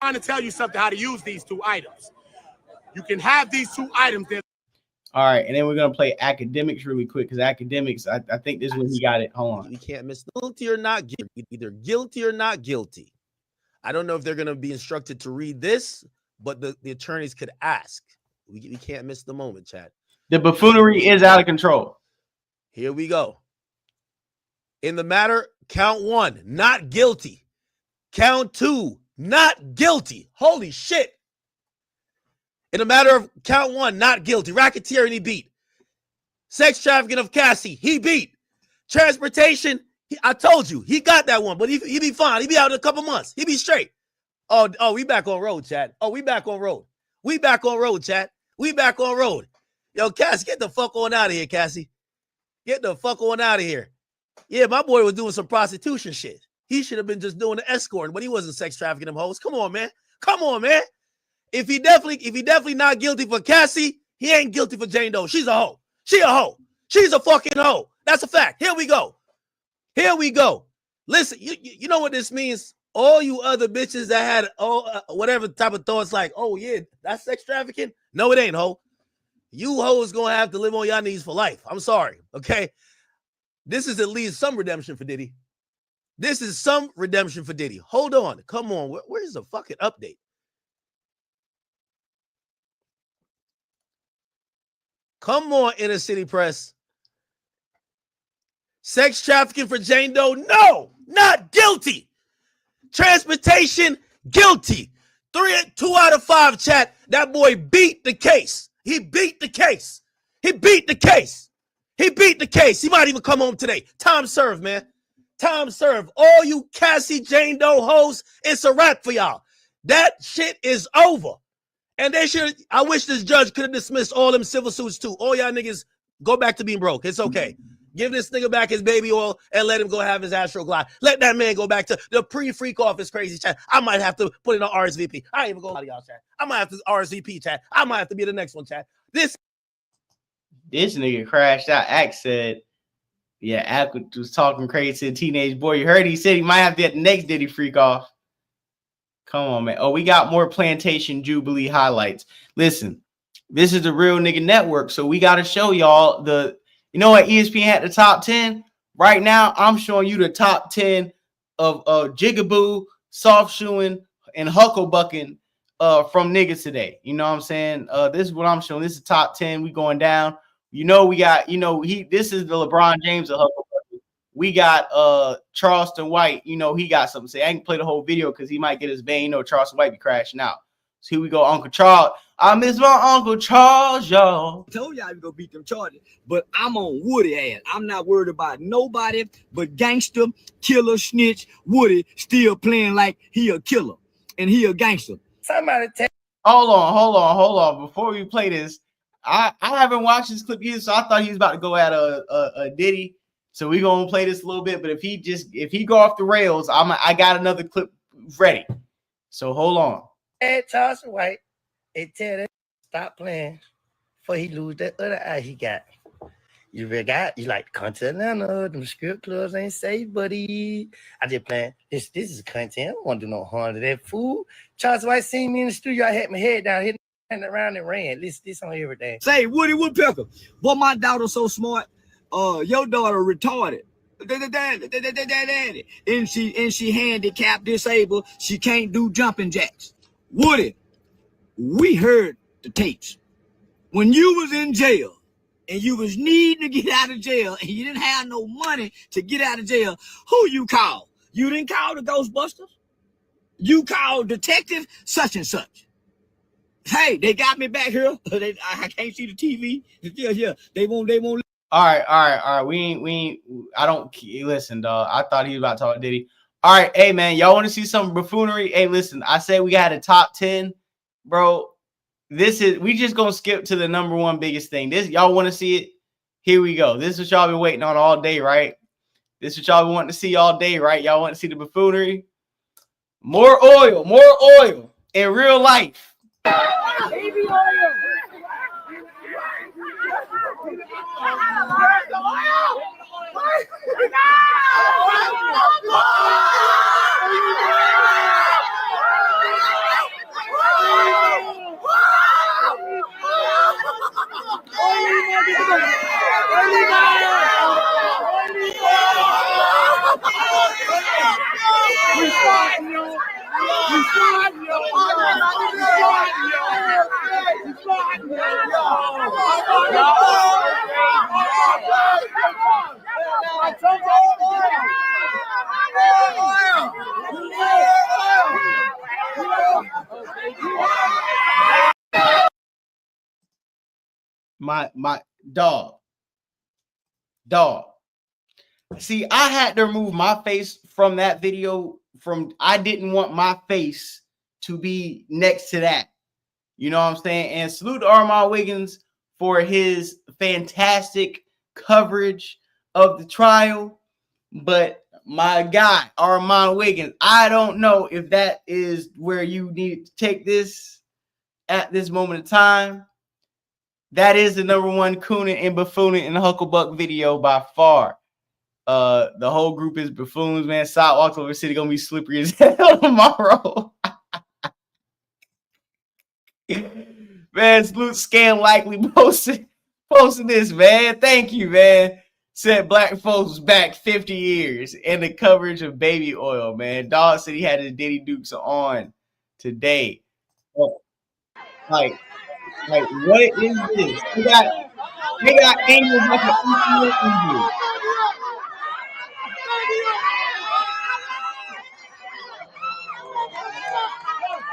I'm trying to tell you something how to use these two items. You can have these two items. All right, and then we're gonna play academics really quick because academics, I think this is when he got it. Hold on. You can't miss guilty or not guilty. Either guilty or not guilty. I don't know if they're gonna be instructed to read this, but the attorneys could ask. We can't miss the moment, Chad. The buffoonery is out of control. Here we go. In the matter, count 1, not guilty. Count 2, not guilty. Holy shit. In the matter of count 1, not guilty. Racketeering, he beat. Sex trafficking of Cassie, he beat. Transportation, I told you, he got that one, but he be fine. He be out in a couple months. He be straight. Oh, we back on road, Chad. Oh, we back on road. We back on road, Chad. We back on road. Yo, Cassie, get the fuck on out of here, Cassie. Get the fuck on out of here. Yeah, my boy was doing some prostitution shit. He should have been just doing the escorting, but he wasn't sex trafficking them hoes. Come on, man. Come on, man. If he definitely not guilty for Cassie, he ain't guilty for Jane Doe. She's a hoe. She a hoe. She's a fucking hoe. That's a fact. Here we go. Here we go. Listen, you know what this means? All you other bitches that had whatever type of thoughts like, oh yeah, that's sex trafficking. No, it ain't, hoe. You hoes gonna have to live on your knees for life. I'm sorry. Okay. This is at least some redemption for Diddy. This is some redemption for Diddy. Hold on. Come on. Where's the fucking update? Come on, Inner City Press. Sex trafficking for Jane Doe? No, not guilty. Transportation? Guilty. 2 out of 5, chat. That boy beat the case. He beat the case. He beat the case. He beat the case. He might even come home today. Time served, man. Time served. All you Cassie Jane Doe hoes, it's a wrap for y'all. That shit is over. And they should, I wish this judge could have dismissed all them civil suits too. All y'all niggas go back to being broke. It's okay. Give this nigga back his baby oil and let him go have his Astro Glide. Let that man go back to the pre-freak office crazy chat. I might have to put in an RSVP. I ain't even going to lie to y'all, chat. I might have to RSVP, chat. I might have to be the next one, chat. This nigga crashed out. Axe said, yeah, Axe was talking crazy to the teenage boy. You heard he said he might have to get the next Diddy freak off. Come on, man. Oh, we got more Plantation Jubilee highlights. Listen, this is the Real Nigga Network, so we got to show y'all the, you know what, ESPN had the top 10? Right now, I'm showing you the top 10 of Jigaboo, Soft Shoeing, and Hucklebucking from niggas today. You know what I'm saying? This is what I'm showing. This is top 10. We going down. You know, we got, you know, this is the LeBron James of Hucklebucking. We got Charleston White. You know, he got something to say. I ain't play the whole video because he might get his vein. You know, Charleston White be crashing out. So here we go, Uncle Charles. I miss my Uncle Charles, y'all. I told y'all I was gonna beat them Chargers, but I'm on Woody ass. I'm not worried about nobody but gangster, killer, snitch. Woody still playing like he a killer and he a gangster. Somebody tell. Hold on. Before we play this, I haven't watched this clip yet, so I thought he was about to go at a Diddy. So we gonna play this a little bit, but if he go off the rails, I got another clip ready. So hold on. Hey, Charleston White, they tell that stop playing before he lose that other eye he got. You like content Atlanta, them script clubs ain't safe, buddy. I just playing. This is content. I don't want to do no harm to that fool. Charleston White seen me in the studio. I had my head down, hitting around and ran. This on everything. Say Woody Woodpecker, but my daughter so smart. Your daughter retarded. And she handicapped, disabled. She can't do jumping jacks. Woody, we heard the tapes. When you was in jail and you was needing to get out of jail and you didn't have no money to get out of jail, who you called? You didn't call the Ghostbusters. You called Detective such and such. Hey, they got me back here. I can't see the TV. Yeah. They won't. All right. We ain't. I don't listen, dog. I thought he was about to talk Diddy. All right, hey man, y'all want to see some buffoonery? Hey, listen, I said we got a top 10, bro. We just gonna skip to the number one biggest thing. This, y'all want to see it? Here we go. This is what y'all been waiting on all day, right? This is what y'all been wanting to see all day, right? Y'all want to see the buffoonery? More oil in real life. Baby oil. My dog. See, I had to remove my face from that video. I didn't want my face to be next to that. You know what I'm saying? And salute to Armand Wiggins for his fantastic coverage of the trial. But my guy, Armand Wiggins, I don't know if that is where you need to take this at this moment in time. That is the number one cooning and buffooning in the Hucklebuck video by far. The whole group is buffoons, man. Sidewalks over the city gonna be slippery as hell tomorrow. Man, salute Scam Likely posting this, man. Thank you, man. Said black folks back 50 years in the coverage of baby oil, man. Dog said he had his Diddy Dukes on today. Oh, like what is this? They got angles like an angel.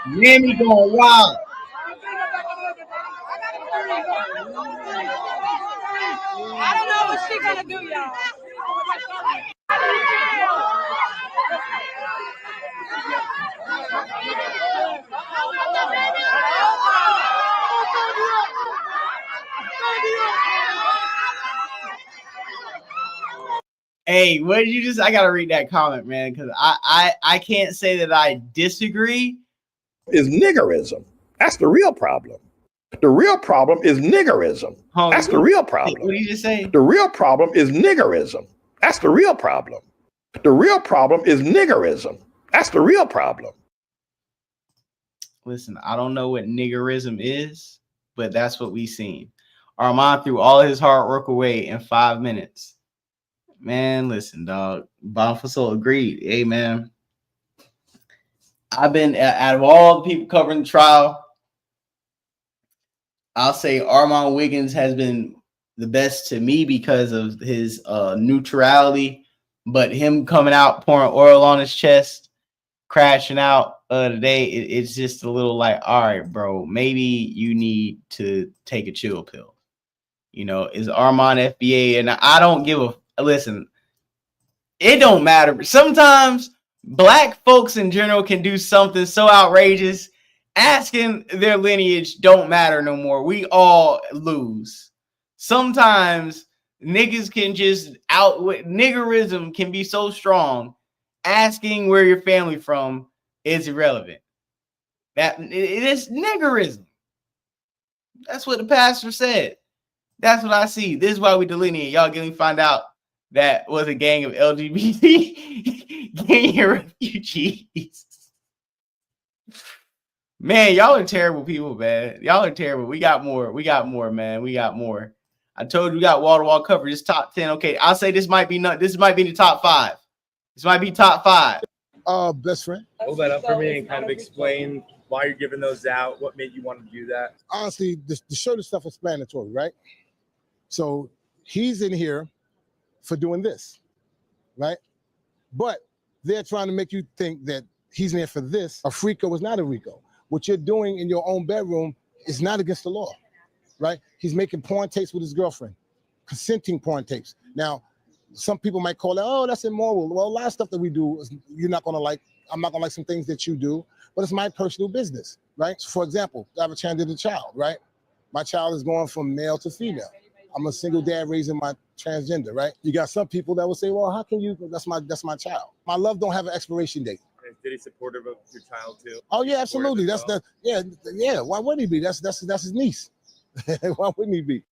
Mammy going wild. I don't know what she gonna do, y'all. Hey, what did you just? I gotta read that comment, man, because I can't say that I disagree. Is niggerism. That's the real problem. The real problem is niggerism. That's the real problem. What did you just say? The real problem is niggerism. That's the real problem. The real problem is niggerism. That's the real problem. Listen, I don't know what niggerism is, but that's what we seen. Armand threw all his hard work away in 5 minutes. Man, listen, dog. Bonfaso agreed. Hey, man. I've been, out of all the people covering the trial, I'll say Armand Wiggins has been the best to me because of his neutrality, but him coming out, pouring oil on his chest, crashing out today, it's just a little like, all right, bro, maybe you need to take a chill pill. You know, is Armand FBA? And I don't give a listen. It don't matter. Sometimes black folks in general can do something so outrageous. Asking their lineage don't matter no more. We all lose. Sometimes niggas can just niggerism can be so strong. Asking where your family from is irrelevant. That it is niggerism. That's what the pastor said. That's what I see. This is why we delineate. Y'all getting find out that was a gang of LGBT gang refugees. Man, y'all are terrible people, man. Y'all are terrible. We got more, man. We got more. I told you we got wall to wall coverage. This top 10. Okay, I'll say this might be in the top 5. This might be top 5. Best friend. Hold that up for me and kind of explain why you're giving those out. What made you want to do that? Honestly, the show the stuff explanatory, right? So he's in here for doing this, right? But they're trying to make you think that he's in there for this. A RICO is not a RICO. What you're doing in your own bedroom is not against the law, right? He's making porn tapes with his girlfriend, consenting porn tapes. Now, some people might call it, oh, that's immoral. Well, a lot of stuff that we do, you're not gonna like. I'm not gonna like some things that you do, but it's my personal business, right? So for example, I have a transgender child, right? My child is going from male to female. I'm a single dad raising my transgender, right? You got some people that will say, well, how can you, that's my child. My love don't have an expiration date. Is Diddy supportive of your child too? Oh yeah, absolutely. Yeah. Why wouldn't he be? That's his niece. Why wouldn't he be?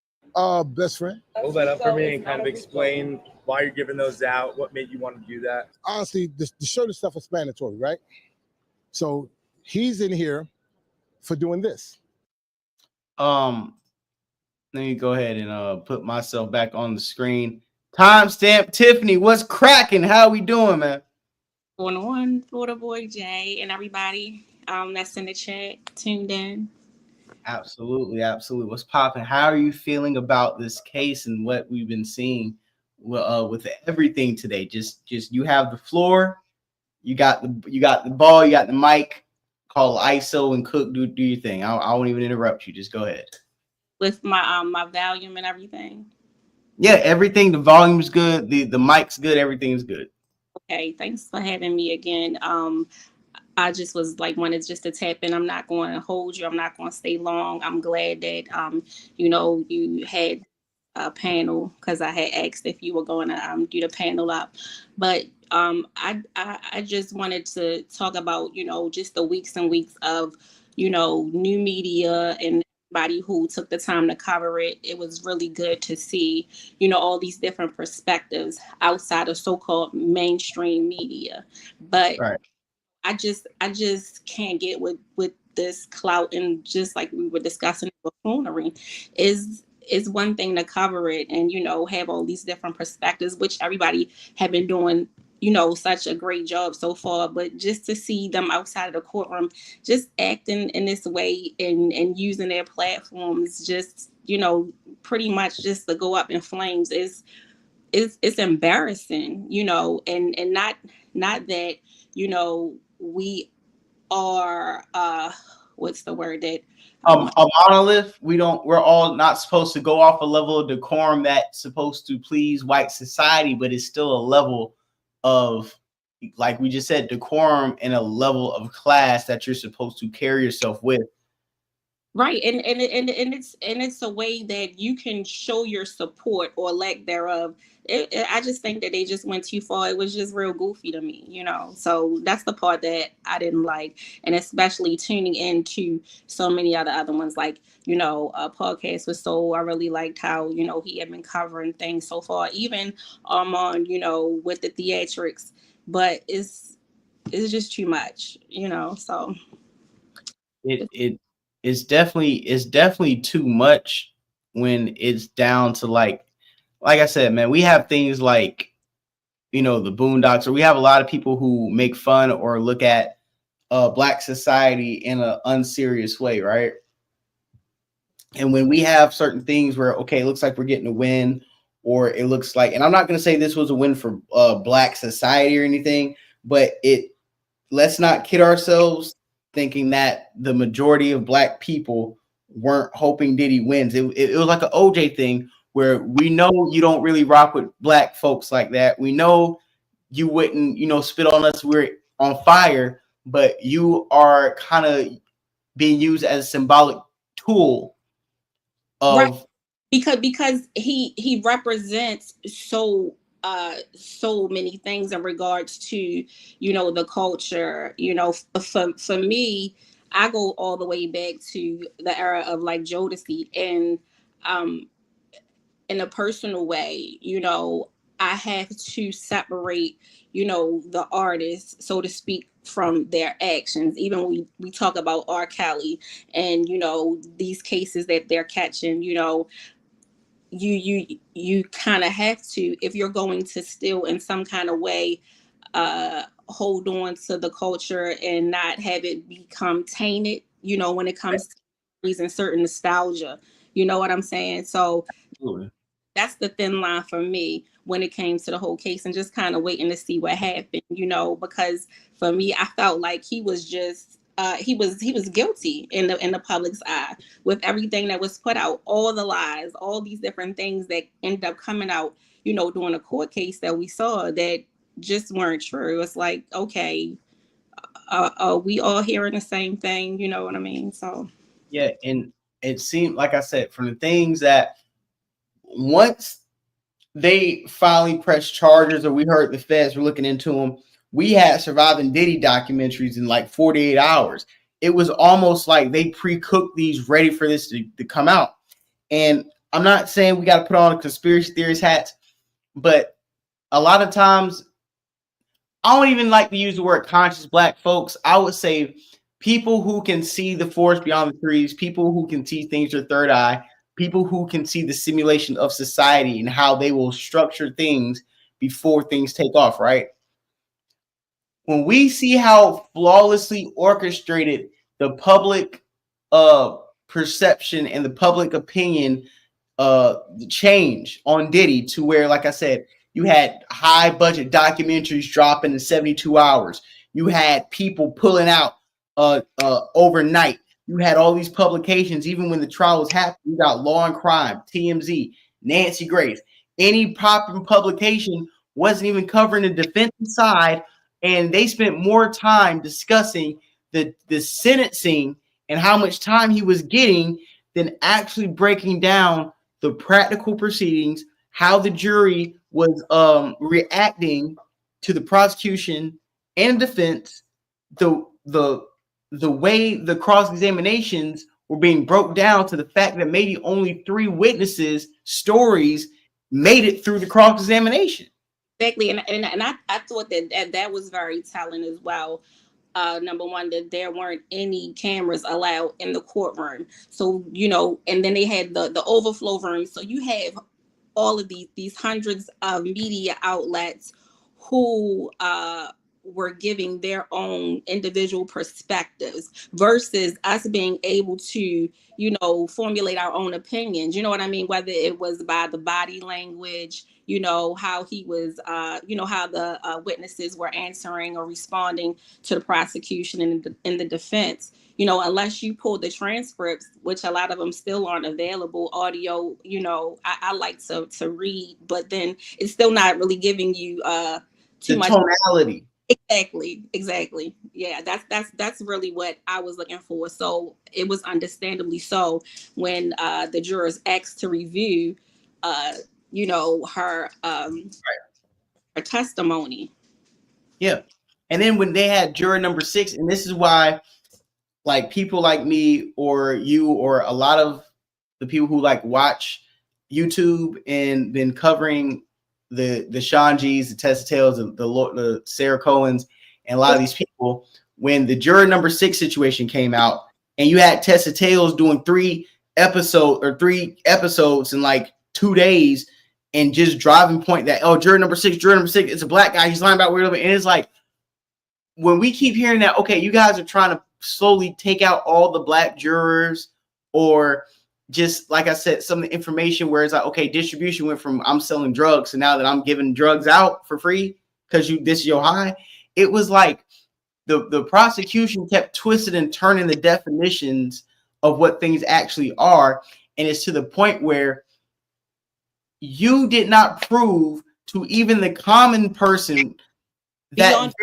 Best friend. Hold that up for me and kind of explain why you're giving those out. What made you want to do that? Honestly, the show the stuff explanatory, right? So he's in here for doing this. Let me go ahead and put myself back on the screen. Timestamp Tiffany, what's cracking? How we doing, man? Going on, Florida boy Jay, and everybody that's in the chat tuned in. Absolutely. What's popping? How are you feeling about this case and what we've been seeing with everything today? Just you have the floor, you got the ball, you got the mic. Call ISO and Cook. Do your thing. I won't even interrupt you. Just go ahead. With my my volume and everything. Yeah, everything. The volume's good. The mic's good. Everything's good. Okay, thanks for having me again. I just was like wanted just to tap in. I'm not going to hold you. I'm not going to stay long. I'm glad that you had a panel because I had asked if you were going to do the panel up, but I just wanted to talk about just the weeks and weeks of new media and everybody who took the time to cover it. It was really good to see all these different perspectives outside of so-called mainstream media, but right. I just can't get with this clout, and just like we were discussing buffoonery is one thing to cover it and have all these different perspectives, which everybody have been doing such a great job so far, but just to see them outside of the courtroom just acting in this way and using their platforms just pretty much just to go up in flames is embarrassing, and not that we are what's the word that a monolith. We're all not supposed to go off a level of decorum that's supposed to please white society, but it's still a level of, like we just said, decorum and a level of class that you're supposed to carry yourself with. Right, and it's a way that you can show your support or lack thereof. I just think that they just went too far. It was just real goofy to me, So that's the part that I didn't like, and especially tuning into so many other ones, like a podcast with Soul. I really liked how he had been covering things so far, even on with the theatrics. But it's just too much, So it's definitely too much when it's down to like I said, man, we have things like, the Boondocks, or we have a lot of people who make fun or look at Black society in an unserious way, right? And when we have certain things where, okay, it looks like we're getting a win, or it looks like, and I'm not going to say this was a win for Black society or anything, but let's not kid ourselves thinking that the majority of Black people weren't hoping Diddy wins. It was like an OJ thing where we know you don't really rock with Black folks like that. We know you wouldn't, spit on us. We're on fire, but you are kind of being used as a symbolic tool of right. Because he represents so many things in regards to the culture. For me, I go all the way back to the era of like Jodeci, and in a personal way, I have to separate the artists, so to speak, from their actions. Even we talk about R. Kelly and these cases that they're catching, you kind of have to, if you're going to still in some kind of way hold on to the culture and not have it become tainted, you know, when it comes to reason certain nostalgia, you know what I'm saying? So Absolutely. That's the thin line for me when it came to the whole case, and just kind of waiting to see what happened, you know, because for me, I felt like he was just he was guilty in the public's eye with everything that was put out, all the lies, all these different things that ended up coming out, you know, during a court case that we saw that just weren't true. It's like, okay, we all hearing the same thing, you know what I mean? So Yeah, and it seemed, like I said, from the things that once they finally pressed charges, or we heard the feds were looking into them, we had surviving Diddy documentaries in like 48 hours. It was almost like they pre-cooked these ready for this to come out. And I'm not saying we got to put on a conspiracy theorist hat, but a lot of times, I don't even like to use the word conscious black folks. I would say people who can see the forest beyond the trees, people who can see things with third eye, people who can see the simulation of society and how they will structure things before things take off, right? When we see how flawlessly orchestrated the public perception and the public opinion change on Diddy, to where, like I said, you had high budget documentaries dropping in 72 hours. You had people pulling out overnight. You had all these publications, even when the trial was happening. You got Law and Crime, TMZ, Nancy Grace. Any proper publication wasn't even covering the defense side, and they spent more time discussing the sentencing and how much time he was getting than actually breaking down the practical proceedings, how the jury was reacting to the prosecution and defense, the way the cross-examinations were being broke down, to the fact that maybe only 3 witnesses' stories made it through the cross-examination. exactly, and I thought that was very telling as well. Number one, that there weren't any cameras allowed in the courtroom. So, you know, and then they had the overflow room. So you have all of these hundreds of media outlets who were giving their own individual perspectives versus us being able to, you know, formulate our own opinions. You know what I mean? Whether it was by the body language, you know, how he was, you know, how the witnesses were answering or responding to the prosecution and the defense. You know, unless you pull the transcripts, which a lot of them still aren't available, audio, you know, I like to read, but then it's still not really giving you too much tonality. Exactly. Yeah, that's really what I was looking for. So it was understandably so when the jurors asked to review you know, her testimony. Yeah. And then when they had juror number 6, and this is why, like, people like me or you or a lot of the people who like watch YouTube and been covering the Sean G's, the Tessa Tales, the Sarah Cohens, and a lot of these people, when the juror number 6 situation came out, and you had Tessa Tales doing 3 episodes in like 2 days, and just driving point that, oh, juror number 6, it's a black guy, he's lying about weird, and it's like, when we keep hearing that, okay, you guys are trying to slowly take out all the black jurors, or just, like I said, some of the information where it's like, okay, distribution went from I'm selling drugs to now that I'm giving drugs out for free because this is your high. It was like the prosecution kept twisting and turning the definitions of what things actually are, and it's to the point where you did not prove to even the common person that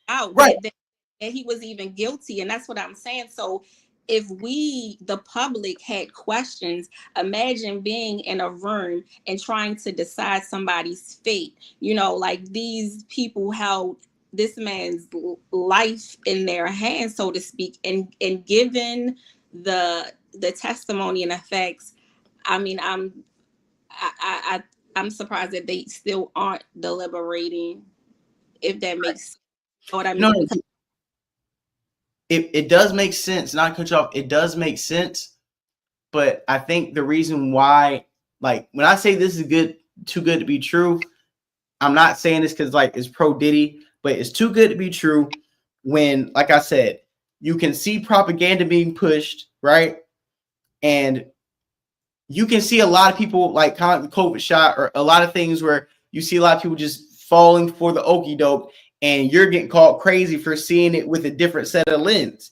out right that he was even guilty, and that's what I'm saying. So if we, the public, had questions, imagine being in a room and trying to decide somebody's fate. You know, like, these people held this man's life in their hands, so to speak, and given the testimony and effects. I mean, I'm surprised that they still aren't deliberating, if that makes sense. You know what I mean? No, it does make sense. Not cut you off. It does make sense, but I think the reason why like when I say this is good, too good to be true, I'm not saying this because like it's pro Diddy, but it's too good to be true when, like I said, you can see propaganda being pushed, right? And you can see a lot of people like kind of the COVID shot or a lot of things where you see a lot of people just falling for the okie doke, and you're getting called crazy for seeing it with a different set of lens.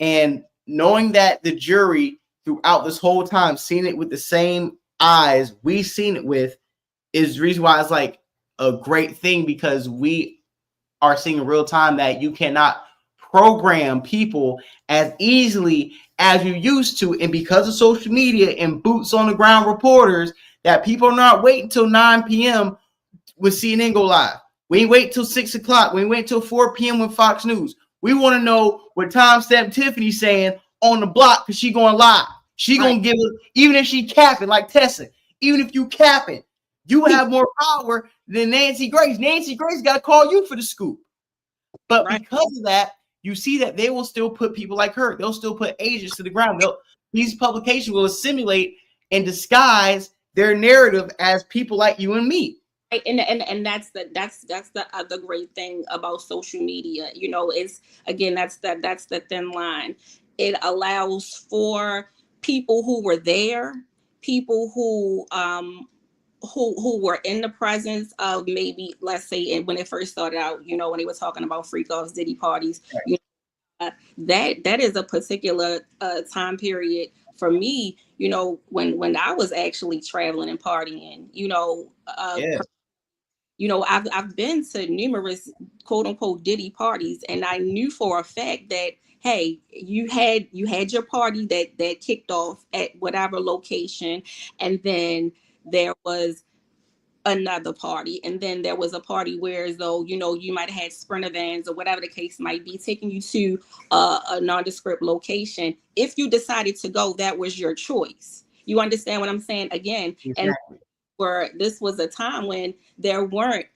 And knowing that the jury throughout this whole time seeing it with the same eyes we've seen it with is the reason why it's like a great thing, because we are seeing in real time that you cannot program people as easily as you used to. And because of social media and boots on the ground reporters, that people are not waiting until 9 p.m. with CNN go live. We ain't wait till 6 o'clock. We ain't wait till 4 p.m. with Fox News. We want to know what timestamp Tiffany's saying on the block because she going live. She going to give it, even if she capping like Tessa, even if you capping, you have more power than Nancy Grace. Nancy Grace got to call you for the scoop. But because of that, you see that they will still put people like her. They'll still put agents to the ground. These publications will assimilate and disguise their narrative as people like you and me. And that's the other great thing about social media. You know, it's again that's the thin line. It allows for people who were there, people who were in the presence of, maybe, let's say, when it first started out, you know, when they were talking about freak offs, Diddy parties, you know, that is a particular time period for me, you know, when I was actually traveling and partying, you know, you know, I've been to numerous quote unquote Diddy parties, and I knew for a fact that, hey, you had your party that kicked off at whatever location, and then there was another party, and then there was a party where, as though, you know, you might have had Sprinter vans or whatever the case might be, taking you to a nondescript location. If you decided to go, that was your choice. You understand what I'm saying? Again, exactly. And where this was a time when there weren't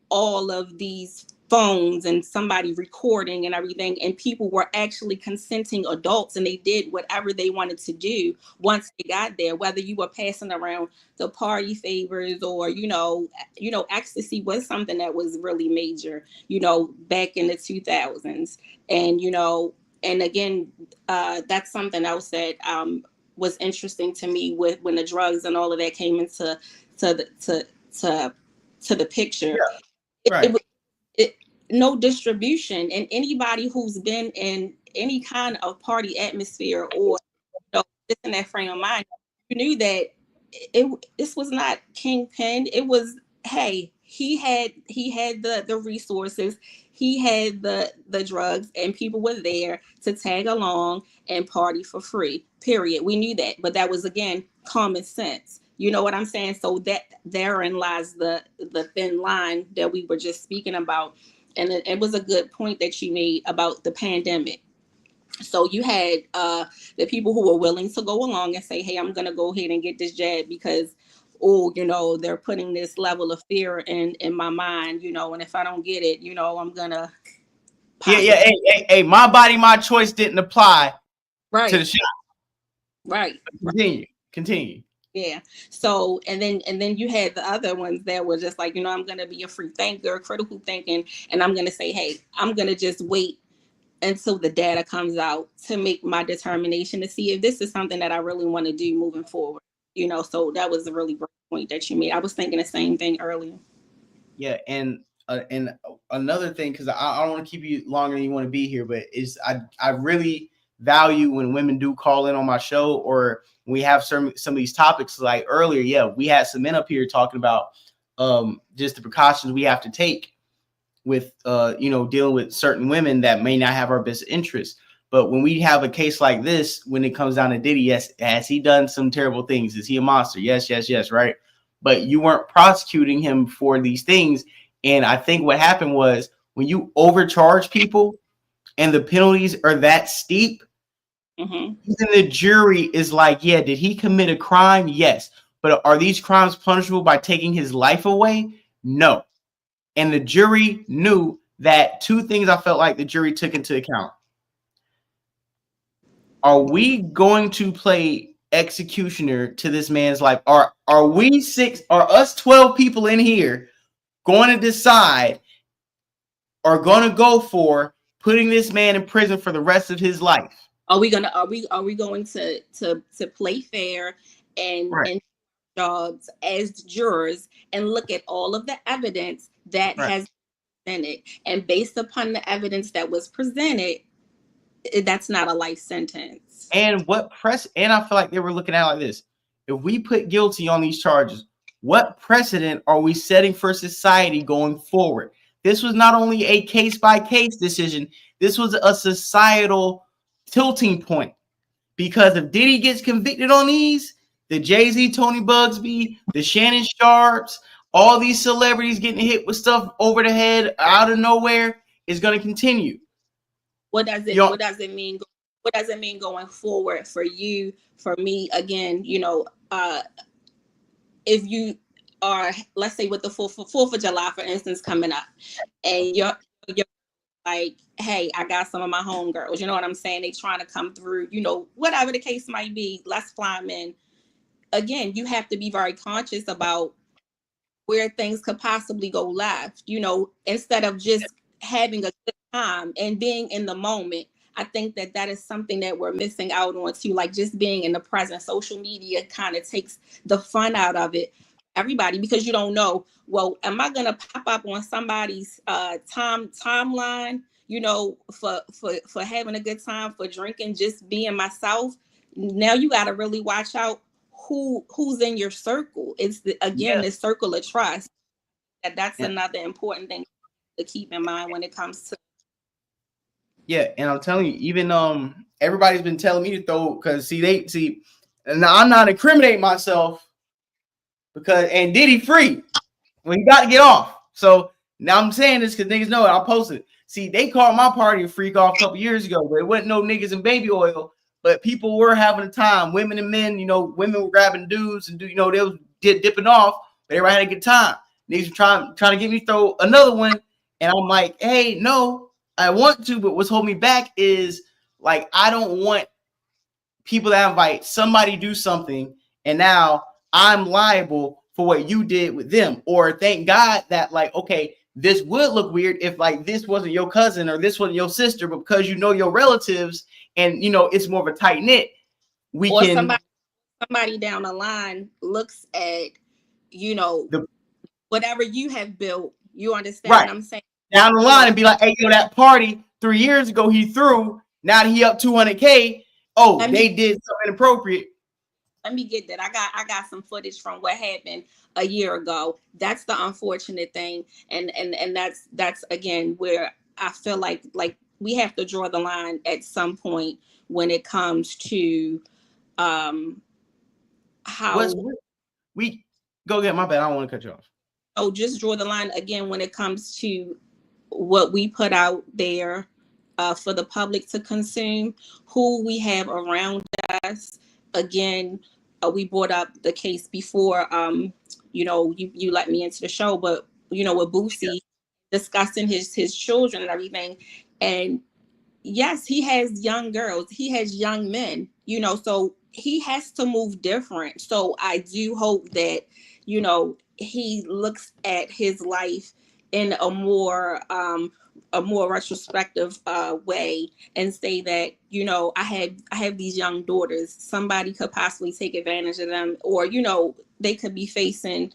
all of these phones and somebody recording and everything, and people were actually consenting adults, and they did whatever they wanted to do once they got there, whether you were passing around the party favors or, you know, ecstasy was something that was really major, you know, back in the 2000s. And, you know, and again, that's something else that was interesting to me with when the drugs and all of that came into the picture. Right. No distribution, and anybody who's been in any kind of party atmosphere or, you know, just in that frame of mind, you knew that this was not kingpin. It was, hey, he had the resources, he had the drugs, and people were there to tag along and party for free. Period. We knew that, but that was, again, common sense. You know what I'm saying? So that therein lies the thin line that we were just speaking about. And it was a good point that you made about the pandemic. So you had the people who were willing to go along and say, hey, I'm going to go ahead and get this jab because, oh, you know, they're putting this level of fear in my mind, you know, and if I don't get it, you know, I'm going to. Yeah. Hey, my body, my choice didn't apply to the shot. Right. Continue. Yeah. So, and then you had the other ones that were just like, you know, I'm going to be a free thinker, critical thinking, and I'm going to say, hey, I'm going to just wait until the data comes out to make my determination to see if this is something that I really want to do moving forward. You know, so that was a really great point that you made. I was thinking the same thing earlier. Yeah, and another thing, because I don't want to keep you longer than you want to be here, but I really value when women do call in on my show, or we have some of these topics. Like earlier, yeah, we had some men up here talking about just the precautions we have to take with you know, dealing with certain women that may not have our best interests. But when we have a case like this, when it comes down to Diddy, yes, has he done some terrible things? Is he a monster? Yes, right? But you weren't prosecuting him for these things. And I think what happened was when you overcharge people and the penalties are that steep, even the jury is like, yeah, did he commit a crime? Yes. But are these crimes punishable by taking his life away? No. And the jury knew that. Two things I felt like the jury took into account. Are we going to play executioner to this man's life. Are we six? Are us 12 people in here going to decide or going to go for putting this man in prison for the rest of his life? Are we going to play fair and jobs as jurors and look at all of the evidence that has been presented, and based upon the evidence that was presented, that's not a life sentence. And I feel like they were looking at it like this: if we put guilty on these charges, what precedent are we setting for society going forward? This was not only a case-by-case decision, this was a societal tilting point. Because if Diddy gets convicted on these, the Jay-Z, Tony Bugsby, the Shannon Sharps, all these celebrities getting hit with stuff over the head out of nowhere is going to continue. What does it mean? What does it mean going forward for you, for me? Again, if you are, let's say, with the 4th of July, for instance, coming up, and you're like, hey, I got some of my homegirls, you know what I'm saying? They trying to come through, whatever the case might be, let's fly them in. Again, you have to be very conscious about where things could possibly go left, instead of just having a good time and being in the moment. I think that is something that we're missing out on too, like just being in the present. Social media kind of takes the fun out of it, everybody, because you don't know, well, am I gonna pop up on somebody's timeline, for having a good time, for drinking, just being myself? Now you got to really watch out who's in your circle. It's the circle of trust. That's another important thing to keep in mind when it comes to. Yeah, and I'm telling you, even everybody's been telling me to throw, because now I'm not incriminating myself, and Diddy free. Well, he got to get off. So now I'm saying this because niggas know it. I'll post it. See, they called my party a freak off a couple years ago, but it wasn't no niggas and baby oil, but people were having a time. Women and men, women were grabbing dudes and they was dipping off, but everybody had a good time. Niggas were trying to get me to throw another one, and I'm like, hey, no, I want to, but what's holding me back is, like, I don't want people to invite somebody do something, and now I'm liable for what you did with them. Or thank God that, like, okay, this would look weird if, like, this wasn't your cousin or this wasn't your sister, but because your relatives and it's more of a tight knit, somebody down the line looks at whatever you have built. You understand what I'm saying? Down the line and be like, hey, that party 3 years ago he threw, now that he up 200K. Oh, they did something inappropriate. Let me get that. I got some footage from what happened a year ago. That's the unfortunate thing, and that's again where I feel like we have to draw the line at some point when it comes to how we go get my bad. I don't want to cut you off. Oh, just draw the line again when it comes to what we put out there for the public to consume, who we have around us. Again, we brought up the case before, you let me into the show, but with Boosie discussing his children and everything. And yes, he has young girls, he has young men, so he has to move different. So I do hope that, he looks at his life in a more retrospective way and say that, I have these young daughters, somebody could possibly take advantage of them, or, they could be facing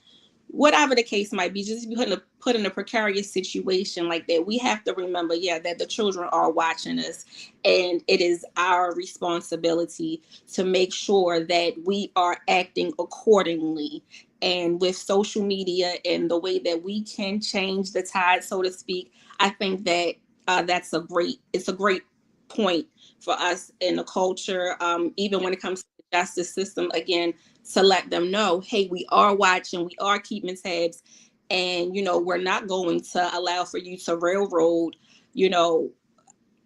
whatever the case might be, just be put in a precarious situation like that. We have to remember, that the children are watching us, and it is our responsibility to make sure that we are acting accordingly. And with social media and the way that we can change the tide, so to speak, I think that it's a great point for us in the culture, even when it comes to the justice system, again, to let them know, hey, we are watching, we are keeping tabs, and, we're not going to allow for you to railroad,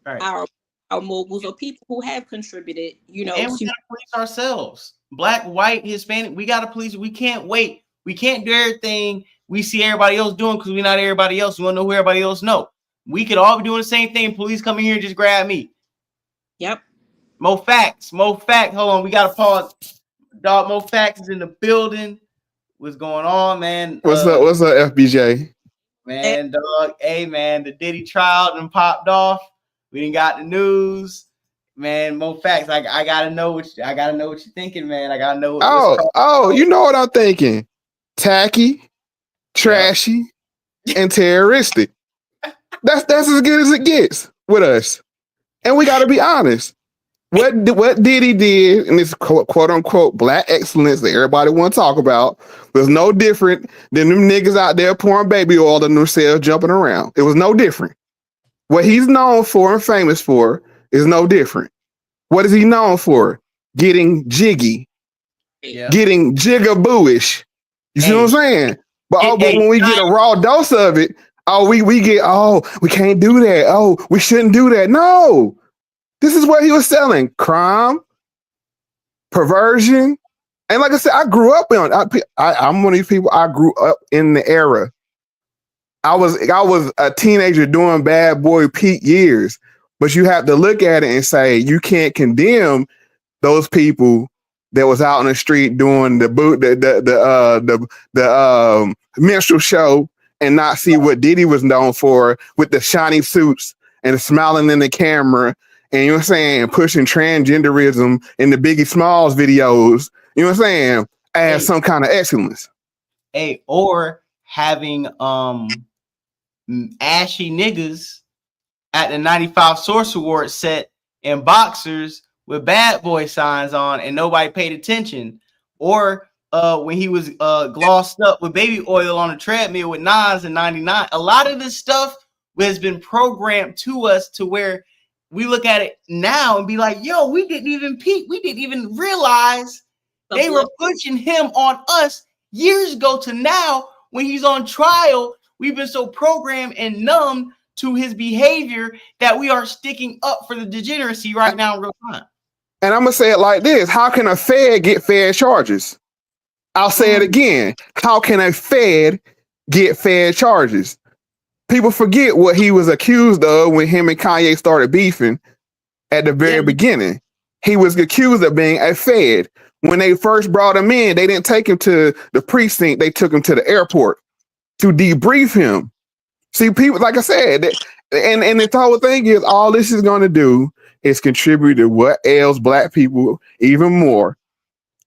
our moguls or people who have contributed, and we gotta police ourselves. Black, white, Hispanic, we gotta police. We can't wait. We can't do everything we see everybody else doing because we're not everybody else. We want to know who everybody else know. We could all be doing the same thing. Police come in here and just grab me. Yep. More facts. Hold on, we gotta pause. Dog, Mo Facts is in the building. What's going on, man? What's up? What's up, FBJ? Man, dog. Hey, man, the Diddy trial done popped off. We didn't got the news. Man, Mo Facts. I gotta know what you're thinking, man. I gotta know Oh, you know what I'm thinking? Tacky, trashy, and terroristic. That's as good as it gets with us. And we gotta be honest. What Diddy did in this quote unquote black excellence that everybody want to talk about was no different than them niggas out there pouring baby oil on themselves jumping around. It was no different. What he's known for and famous for is no different. What is he known for? Getting jiggy, getting jigabooish. You see what I'm saying? But when we get a raw dose of it, we can't do that. Oh, we shouldn't do that. No. This is what he was selling: crime, perversion, and like I said, I grew up on. I'm one of these people. I grew up in the era. I was a teenager doing bad boy peak years, but you have to look at it and say you can't condemn those people that was out on the street doing the minstrel show and not see what Diddy was known for with the shiny suits and smiling in the camera. And you know what I'm saying, pushing transgenderism in the Biggie Smalls videos, you know what I'm saying, as some kind of excellence. Hey, or having ashy niggas at the 95 Source Awards set in boxers with bad boy signs on and nobody paid attention. Or when he was glossed up with baby oil on a treadmill with Nas in 99. A lot of this stuff has been programmed to us to where we look at it now and be like, yo, we didn't even peek. We didn't even realize they were pushing him on us years ago to now when he's on trial. We've been so programmed and numb to his behavior that we are sticking up for the degeneracy right now in real time. And I'm going to say it like this. How can a Fed get Fed charges? I'll say it again. How can a Fed get Fed charges? People forget what he was accused of when him and Kanye started beefing at the very beginning. He was accused of being a Fed. When they first brought him in, they didn't take him to the precinct. They took him to the airport to debrief him. See, people, like I said, and the whole thing is all this is going to do is contribute to what ails black people even more.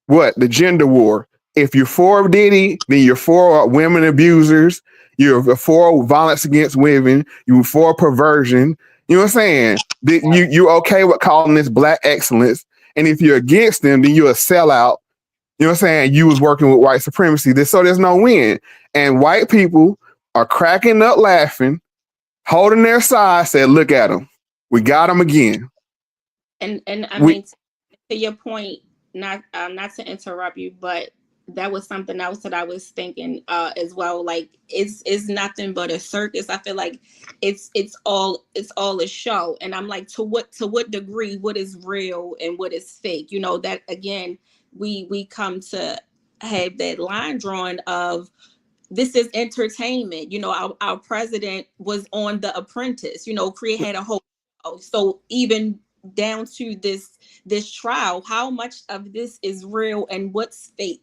What? The gender war. If you're for Diddy, then you're for women abusers. You're for violence against women. You're for perversion. You know what I'm saying? You're okay with calling this black excellence. And if you're against them, then you're a sellout. You know what I'm saying? You was working with white supremacy. So there's no win. And white people are cracking up laughing, holding their side, said, look at them. We got them again. And I mean, to your point, not to interrupt you, but that was something else that I was thinking as well. Like it's nothing but a circus. I feel like it's all a show. And I'm like, to what degree, what is real and what is fake? You know, that again, we come to have that line drawn of this is entertainment. You know, our president was on The Apprentice, you know, had a whole show. So even down to this trial, how much of this is real and what's fake?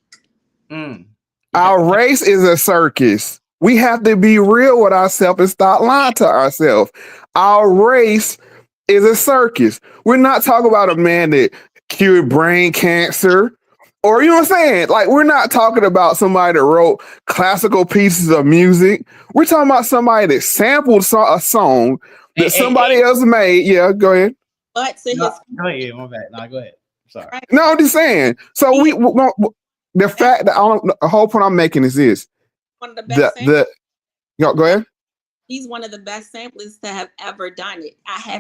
Our race is a circus. We have to be real with ourselves and stop lying to ourselves. Our race is a circus. We're not talking about a man that cured brain cancer, or you know what I'm saying? Like, we're not talking about somebody that wrote classical pieces of music. We're talking about somebody that sampled a song that somebody else made. Yeah, go ahead. But to go ahead, my bad. No, go ahead. Sorry. No, I'm just saying. So the fact that the whole point I'm making is this. One of the best go ahead. He's one of the best samplers to have ever done it.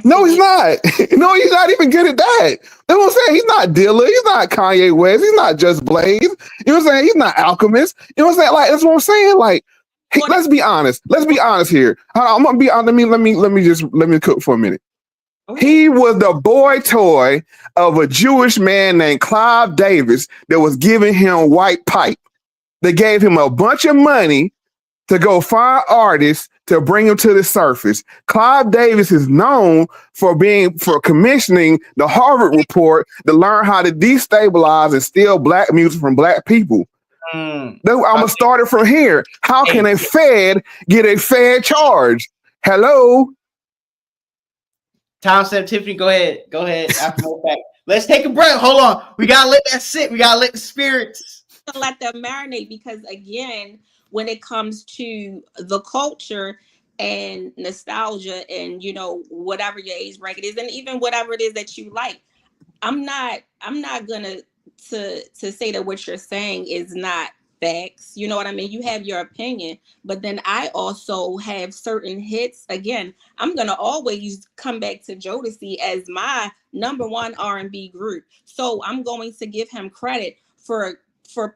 No, he's not. No, he's not even good at that. That's what I'm saying. He's not Dilla. He's not Kanye West. He's not Just Blaze. You know what I'm saying? He's not Alchemist. You know what I'm saying? Like, that's what I'm saying. Like, hey, let's be honest. Let's be honest here. I'm gonna be honest. Let me cook for a minute. He was the boy toy of a Jewish man named Clive Davis that was giving him white pipe. They gave him a bunch of money to go find artists to bring him to the surface. Clive Davis is known for commissioning the Harvard report to learn how to destabilize and steal black music from black people. I'm gonna start it from here. How can a Fed get a fair charge? Hello. Tom said, Tiffany, go ahead. Go ahead. After more fact. Let's take a break. Hold on. We gotta let that sit. We gotta let the spirits. Let them marinate, because again, when it comes to the culture and nostalgia and whatever your age bracket is, and even whatever it is that you like, I'm not gonna to say that what you're saying is not facts. You know what I mean? You have your opinion, but then I also have certain hits. Again, I'm gonna always come back to Jodeci as my #1 R&B group. So I'm going to give him credit for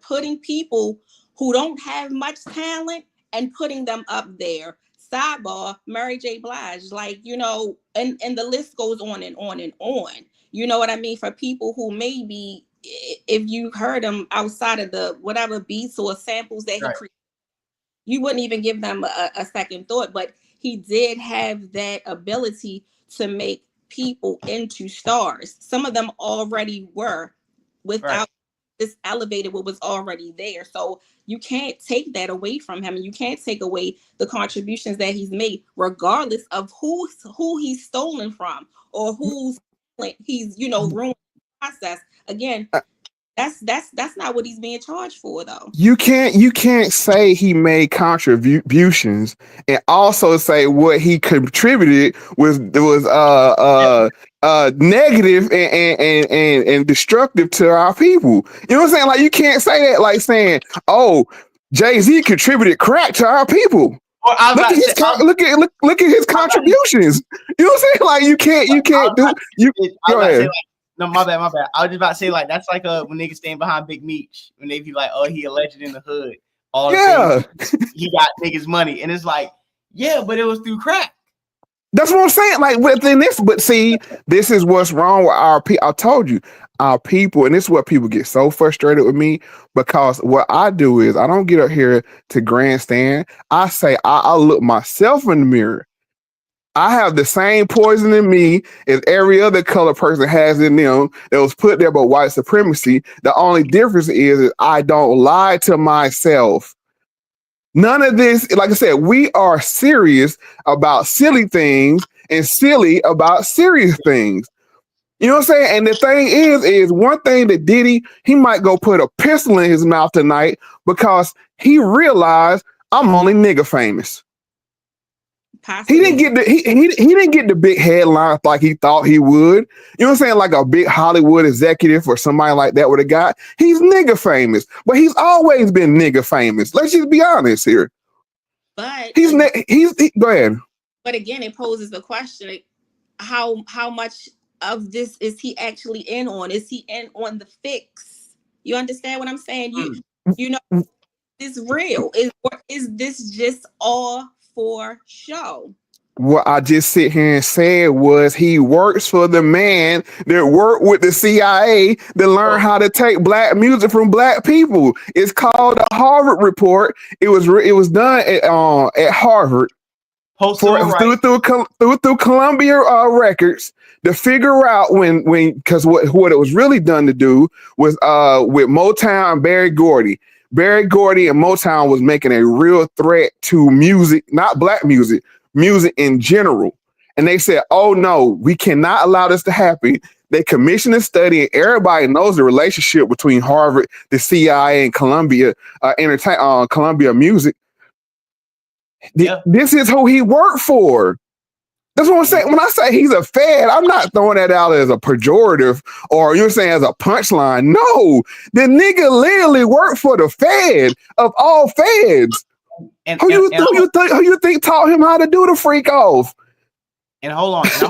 putting people who don't have much talent and putting them up there. Sidebar, Mary J. Blige, and the list goes on and on and on. You know what I mean? For people who maybe, if you heard him outside of the whatever beats or samples that he created, you wouldn't even give them a second thought. But he did have that ability to make people into stars. Some of them already were, without this elevated what was already there. So you can't take that away from him, and you can't take away the contributions that he's made, regardless of who he's stolen from or who's he's ruined the process. Again, that's not what he's being charged for, though. You can't say he made contributions and also say what he contributed was negative and destructive to our people. You know what I'm saying? Like, you can't say that, like saying, "Oh, Jay-Z contributed crack to our people." Look at his contributions. You know what I'm saying? Like, you can't do. Go ahead. No, my bad. I was just about to say, like, that's like when niggas stand behind Big Meech, when they be like, "Oh, he a legend in the hood." All the things, he got niggas money, and it's like, yeah, but it was through crack. That's what I'm saying. Like, within this, but see, this is what's wrong with our people. I told you, our people, and this is what people get so frustrated with me, because what I do is I don't get up here to grandstand. I say I look myself in the mirror. I have the same poison in me as every other color person has in them that was put there by white supremacy. The only difference is I don't lie to myself. None of this, like I said, we are serious about silly things and silly about serious things. You know what I'm saying? And the thing is one thing that Diddy, he might go put a pistol in his mouth tonight because he realized I'm only nigga famous. Possibly. He didn't get the big headlines like he thought he would. You know what I'm saying? Like a big Hollywood executive or somebody like that would have got. He's nigga famous, but he's always been nigga famous. Let's just be honest here. But he's go ahead. But again, it poses the question: how much of this is he actually in on? Is he in on the fix? You understand what I'm saying? You know, is real? Is this just all for show? What I just sit here and said was he works for the man that worked with the CIA to learn how to take black music from black people. It's called the Harvard Report. It was done at Harvard through Columbia Records to figure out when because what it was really done to do was with Motown and Berry Gordy. Berry Gordy and Motown was making a real threat to music, not black music, music in general. And they said, "Oh no, we cannot allow this to happen." They commissioned a study, and everybody knows the relationship between Harvard, the CIA, and Columbia Columbia Music. This is who he worked for. That's what I'm saying. When I say he's a Fed, I'm not throwing that out as a pejorative or you're saying as a punchline. No, the nigga literally worked for the Fed of all Feds. Who you think taught him how to do the freak off? And hold on, and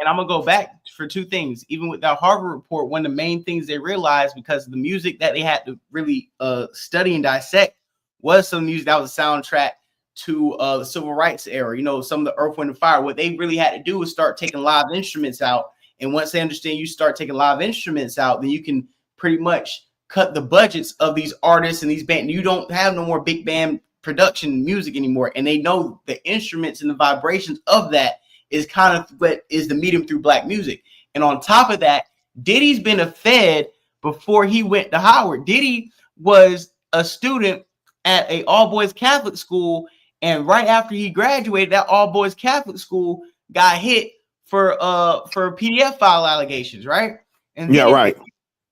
I'm gonna go back for two things. Even with that Harvard report, one of the main things they realized, because the music that they had to really study and dissect was some music that was a soundtrack to the civil rights era. You know, some of the Earth, Wind, and Fire. What they really had to do was start taking live instruments out. And once they understand you start taking live instruments out, then you can pretty much cut the budgets of these artists and these bands. You don't have no more big band production music anymore, and they know the instruments and the vibrations of that is kind of what is the medium through black music. And on top of that, Diddy's been a Fed before he went to Howard. Diddy was a student at a all-boys Catholic school, and right after he graduated, that all-boys Catholic school got hit for PDF file allegations, right? And yeah, right.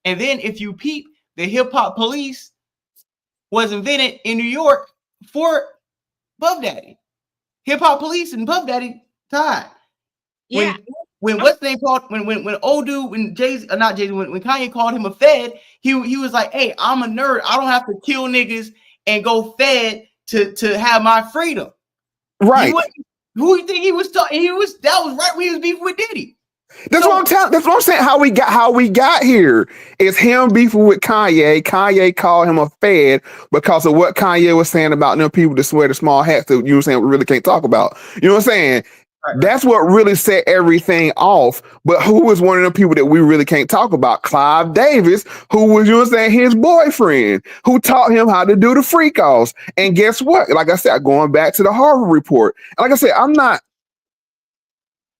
And then if you peep, the hip hop police was invented in New York for Puff Daddy. Hip hop police and Puff Daddy time. Yeah. When what's the name called when old dude when Jay-Z, not Jay-Z, when Kanye called him a Fed, he was like, hey, I'm a nerd. I don't have to kill niggas and go Fed to have my freedom. Right. Who you think he was talking? That was right when he was beefing with Diddy. That's what I'm saying. How we got here is him beefing with Kanye. Kanye called him a Fed because of what Kanye was saying about them people that swear the small hats that, you know what I'm saying, we really can't talk about. You know what I'm saying? Right. That's what really set everything off. But who was one of the people that we really can't talk about? Clive Davis, who was, you know what I'm saying, his boyfriend, who taught him how to do the freak offs. And guess what? Like I said, going back to the Harvard report. Like I said, I'm not.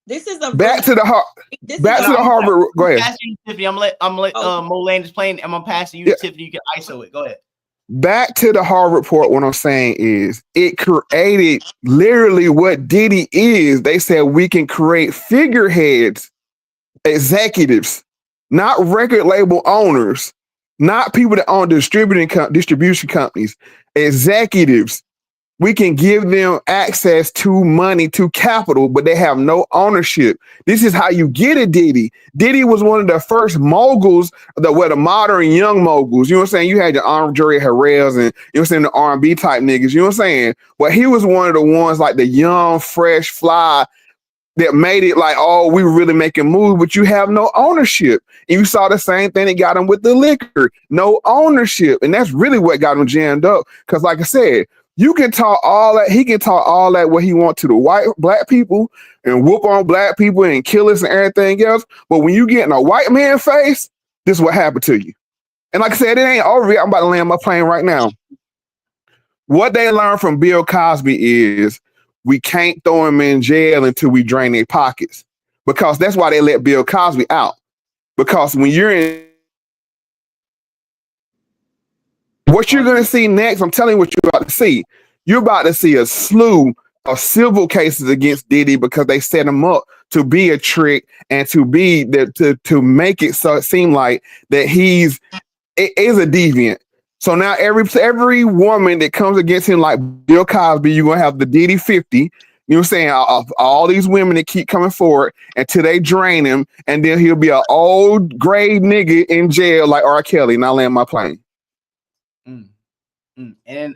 This is a back to the Harvard. Go ahead. Tiffany, I'm gonna let Mo land his plane. I'm gonna pass to you, Tiffany. You can ISO it. Go ahead. Back to the Harvard report. What I'm saying is, it created literally what Diddy is. They said we can create figureheads, executives, not record label owners, not people that own distribution companies, executives. We can give them access to money, to capital, but they have no ownership. This is how you get a Diddy. Diddy was one of the first moguls, the modern young moguls. You know what I'm saying? You had the Andre Harrells and, you know what I'm saying, the R&B type niggas. You know what I'm saying? But he was one of the ones like the young, fresh, fly that made it like, oh, we really making moves, but you have no ownership. And you saw the same thing that got him with the liquor. No ownership. And that's really what got him jammed up. Because like I said, you can talk all that. He can talk all that what he wants to the black people and whoop on black people and kill us and everything else. But when you get in a white man face, this is what happened to you. And like I said, it ain't over yet. I'm about to land my plane right now. What they learned from Bill Cosby is we can't throw him in jail until we drain their pockets. Because that's why they let Bill Cosby out. Because when you're in, what you're going to see next, I'm telling you what you're about to see. You're about to see a slew of civil cases against Diddy because they set him up to be a trick and to be to make it so it seem like that is a deviant. So now every woman that comes against him like Bill Cosby, you're going to have the Diddy 50. You know what I'm saying? All these women that keep coming forward until they drain him, and then he'll be an old grave nigga in jail like R. Kelly. And I land my plane. And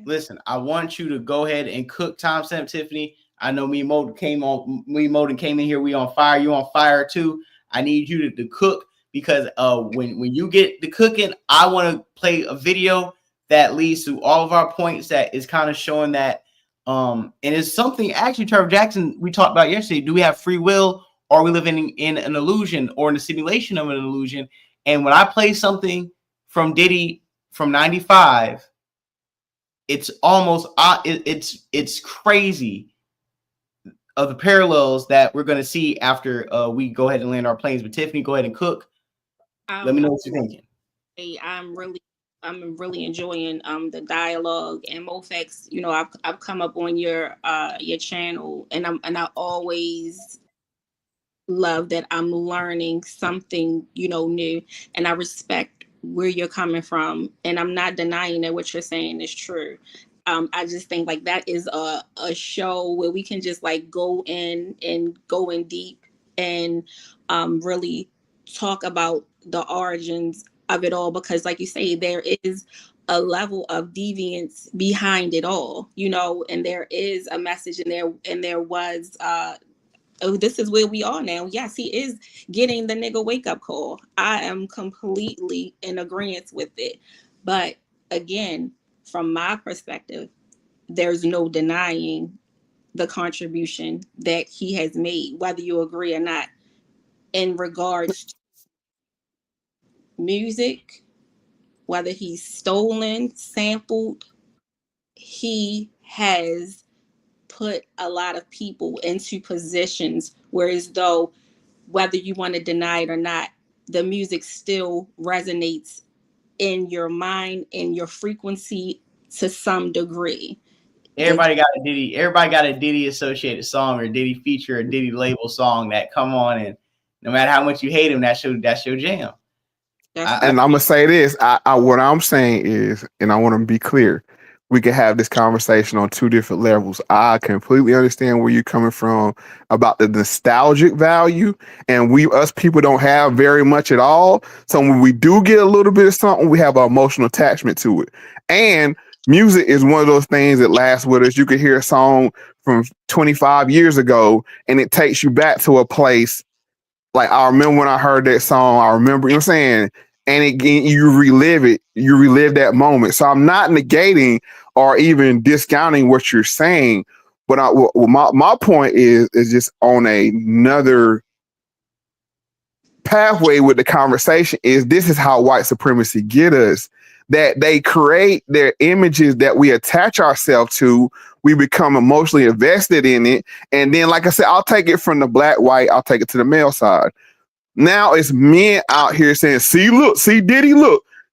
listen, I want you to go ahead and cook timestamp, Tiffany. I know me and Mo came in here. We on fire. You on fire too. I need you to cook because when you get the cooking, I want to play a video that leads to all of our points that is kind of showing that and it's something actually Trevor Jackson we talked about yesterday. Do we have free will, or are we living in an illusion or in a simulation of an illusion? And when I play something from Diddy from 95, it's almost it's crazy of the parallels that we're going to see after we go ahead and land our planes. But Tiffany, go ahead and cook. Let me know what you're thinking. I'm really enjoying the dialogue and Mofax. You know, I've come up on your channel, and I always love that I'm learning something, you know, new, and I respect where you're coming from, and I'm not denying that what you're saying is true. I just think like that is a show where we can just like go in deep and really talk about the origins of it all, because like you say, there is a level of deviance behind it all, you know, and there is a message and there was oh, this is where we are now. Yes, he is getting the nigga wake up call. I am completely in agreement with it. But again, from my perspective, there's no denying the contribution that he has made, whether you agree or not, in regards to music, whether he's stolen, sampled, he has put a lot of people into positions where, as though, whether you want to deny it or not, the music still resonates in your mind, in your frequency to some degree. Everybody got a Diddy associated song or Diddy feature or Diddy label song that come on, and no matter how much you hate him, that's your jam. And I'm gonna say this. What I'm saying is, and I want to be clear, we can have this conversation on two different levels. I completely understand where you're coming from about the nostalgic value, and us people don't have very much at all. So when we do get a little bit of something, we have an emotional attachment to it. And music is one of those things that lasts with us. You could hear a song from 25 years ago, and it takes you back to a place. Like, I remember when I heard that song, I remember, you know what I'm saying? And again, you relive that moment. So I'm not negating or even discounting what you're saying, but my point is just on another pathway with the conversation is this is how white supremacy get us, that they create their images that we attach ourselves to. We become emotionally invested in it. And then, like I said, I'll take it from the black, white, I'll take it to the male side. Now it's men out here saying, see Diddy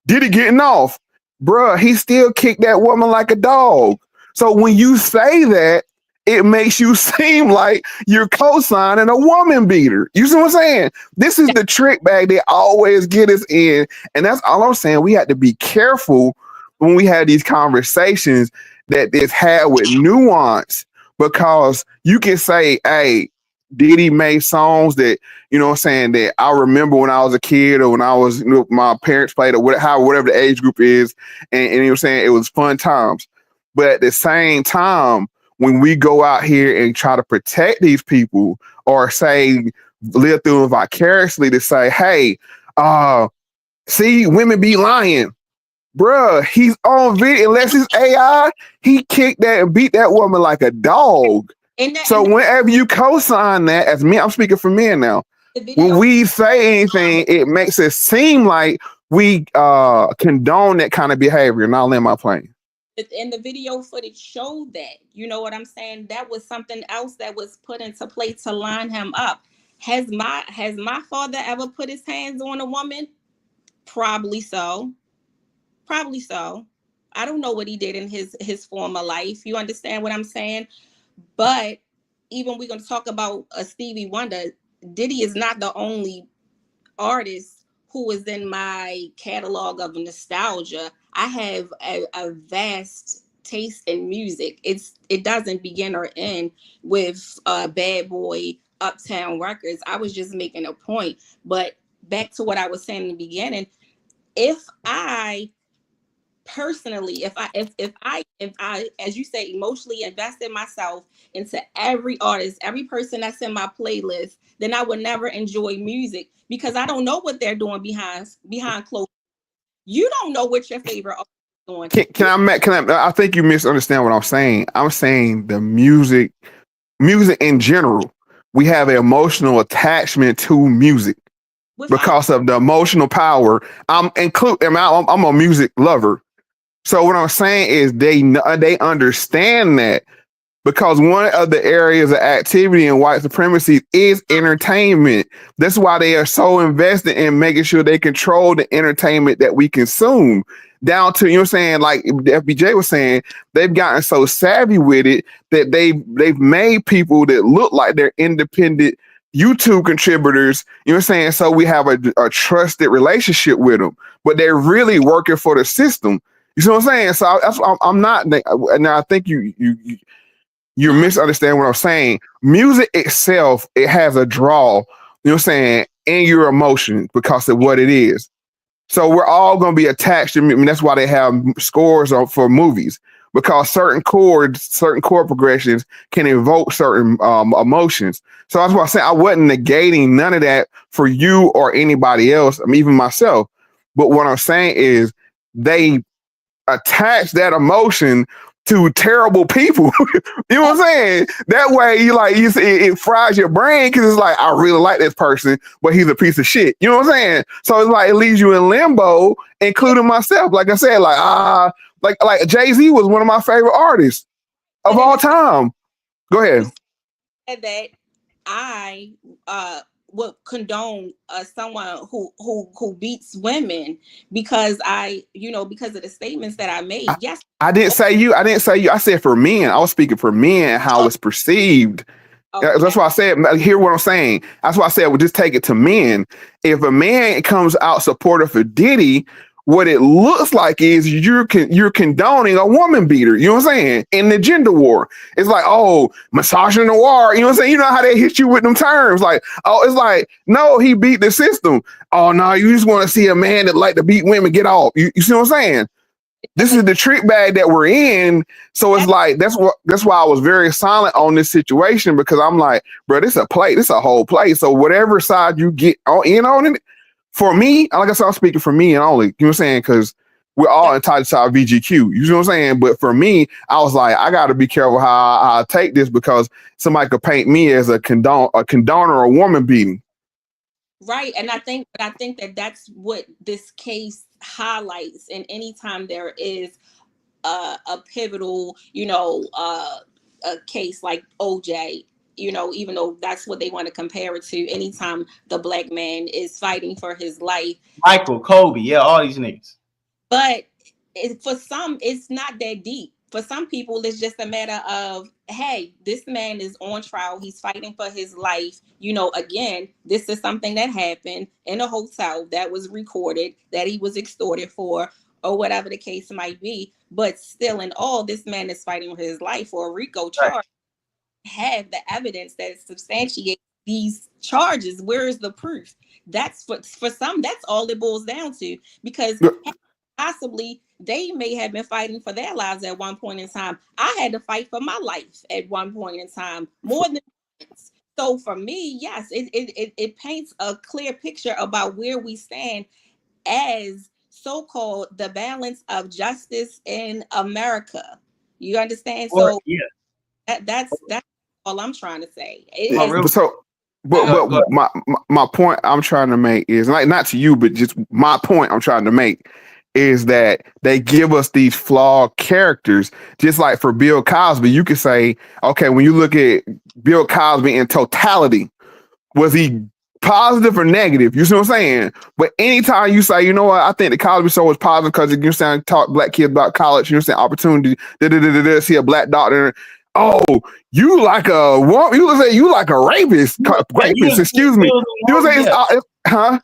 getting off. Bruh, he still kicked that woman like a dog. So when you say that, it makes you seem like you're co-signing a woman beater. You see what I'm saying? This is the trick bag they always get us in. And that's all I'm saying. We have to be careful when we have these conversations that it's had with nuance, because you can say, hey, Diddy made songs that, you know what I'm saying, that I remember when I was a kid or when I was, my parents played or whatever the age group is. And you know what I'm saying, it was fun times. But at the same time, when we go out here and try to protect these people or say, live through them vicariously to say, hey, see, women be lying. Bruh, he's on video. Unless it's AI, he kicked that and beat that woman like a dog. So whenever you co-sign that, as me, I'm speaking for men now. When we say anything, it makes it seem like we condone that kind of behavior. And I'll land my plane. And the video footage showed that. You know what I'm saying? That was something else that was put into play to line him up. Has my father ever put his hands on a woman? Probably so. Probably so. I don't know what he did in his former life. You understand what I'm saying? But even we're going to talk about a Stevie Wonder, Diddy is not the only artist who is in my catalog of nostalgia. I have a vast taste in music. It doesn't begin or end with Bad Boy, Uptown Records. I was just making a point. But back to what I was saying in the beginning, if I personally, if I, as you say, emotionally invested myself into every artist, every person that's in my playlist, then I would never enjoy music because I don't know what they're doing behind closed. You don't know what your favorite artist is doing. I think you misunderstand what I'm saying. I'm saying the music in general. We have an emotional attachment to music because of the emotional power. I'm a music lover. So what I'm saying is they understand that, because one of the areas of activity in white supremacy is entertainment. That's why they are so invested in making sure they control the entertainment that we consume, down to, you know what I'm saying, like FBJ was saying, they've gotten so savvy with it that they've made people that look like they're independent YouTube contributors, you know what I'm saying? So we have a trusted relationship with them, but they're really working for the system. You see what I'm saying? So I'm not, and I think you're misunderstanding what I'm saying. Music itself, it has a draw, you know what I'm saying, in your emotions because of what it is. So we're all going to be attached to, I mean, that's why they have scores for movies, because certain chord progressions can evoke certain emotions. So that's why I say I wasn't negating none of that for you or anybody else, I mean, even myself. But what I'm saying is they attach that emotion to terrible people. You know what I'm saying? That way, it fries your brain because it's like, I really like this person, but he's a piece of shit. You know what I'm saying? So it's like it leaves you in limbo, including myself. Like I said, Like Jay-Z was one of my favorite artists of all time. Go ahead. That I would condone someone who beats women because because of the statements that I made. Yes. I didn't say you. I said for men. I was speaking for men and how it's perceived. That's why I said, hear what I'm saying. That's why I said, well, just take it to men. If a man comes out supportive for Diddy, what it looks like is you're condoning a woman beater. You know what I'm saying? In the gender war. It's like, oh, misogynoir. You know what I'm saying? You know how they hit you with them terms. Like, oh, it's like, no, he beat the system. Oh, no, you just want to see a man that like to beat women get off. You see what I'm saying? This is the trick bag that we're in. So it's like, that's why I was very silent on this situation, because I'm like, bro, this is a whole play. So whatever side you get on it, for me, like I said, I'm speaking for me and only, you know what I'm saying? Because we're all entitled to our VGQ, you know what I'm saying? But for me, I was like, I got to be careful how I take this, because somebody could paint me as a condoner or a woman beating. Right, and I think that that's what this case highlights. And anytime there is a pivotal, a case like OJ, even though that's what they want to compare it to, anytime the black man is fighting for his life, Michael, Kobe, yeah, all these niggas. but for some, it's not that deep. For some people, it's just a matter of, hey, this man is on trial. He's fighting for his life. Again, this is something that happened in a hotel that was recorded, that he was extorted for, or whatever the case might be. But still in all, this man is fighting for his life for a RICO charge. Right. Have the evidence that substantiates these charges. Where is the proof? That's for some, that's all it boils down to, because possibly they may have been fighting for their lives at one point in time. I had to fight for my life at one point in time, more than once. So for me, yes, it paints a clear picture about where we stand as so-called the balance of justice in America. You understand? So that's all I'm trying to say. But my point I'm trying to make is, like, not to you, but just my point I'm trying to make is that they give us these flawed characters. Just like for Bill Cosby, you could say, okay, when you look at Bill Cosby in totality, was he positive or negative? You see what I'm saying? But anytime you say, you know what, I think the Cosby show was positive because you understand, talk black kids about college, you understand, opportunity, see a black doctor. Oh, you like a woman? You like a rapist? Excuse me. You say, huh?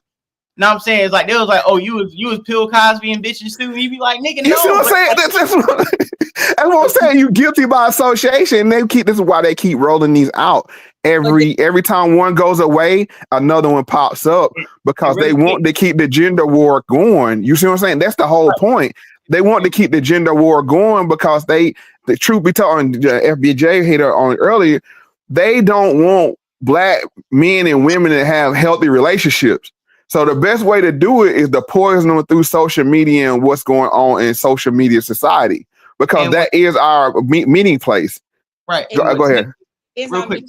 No, I'm saying it's like they was like, oh, you was Bill Cosby and bitches too. And you be like, nigga, no. You see what I'm saying? That's what I'm saying. You guilty by association. This is why they keep rolling these out. Every time one goes away, another one pops up, because they want to keep the gender war going. You see what I'm saying? That's the whole point. They want to keep the gender war going because the truth be told, the FBJ hater on earlier, they don't want black men and women to have healthy relationships. So the best way to do it is to poison them through social media and what's going on in social media society, because that is our meeting place. Right. Go ahead. Real quick.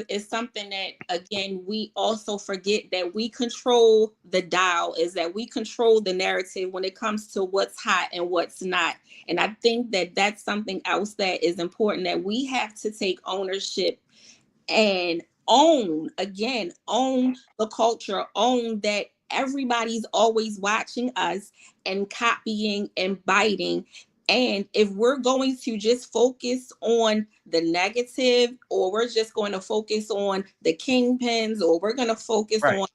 It's something that, again, we also forget that we control the dial, is that we control the narrative when it comes to what's hot and what's not. And I think that that's something else that is important, that we have to take ownership and own the culture, own that everybody's always watching us and copying and biting. And if we're going to just focus on the negative, or we're just going to focus on the kingpins, or we're going to focus on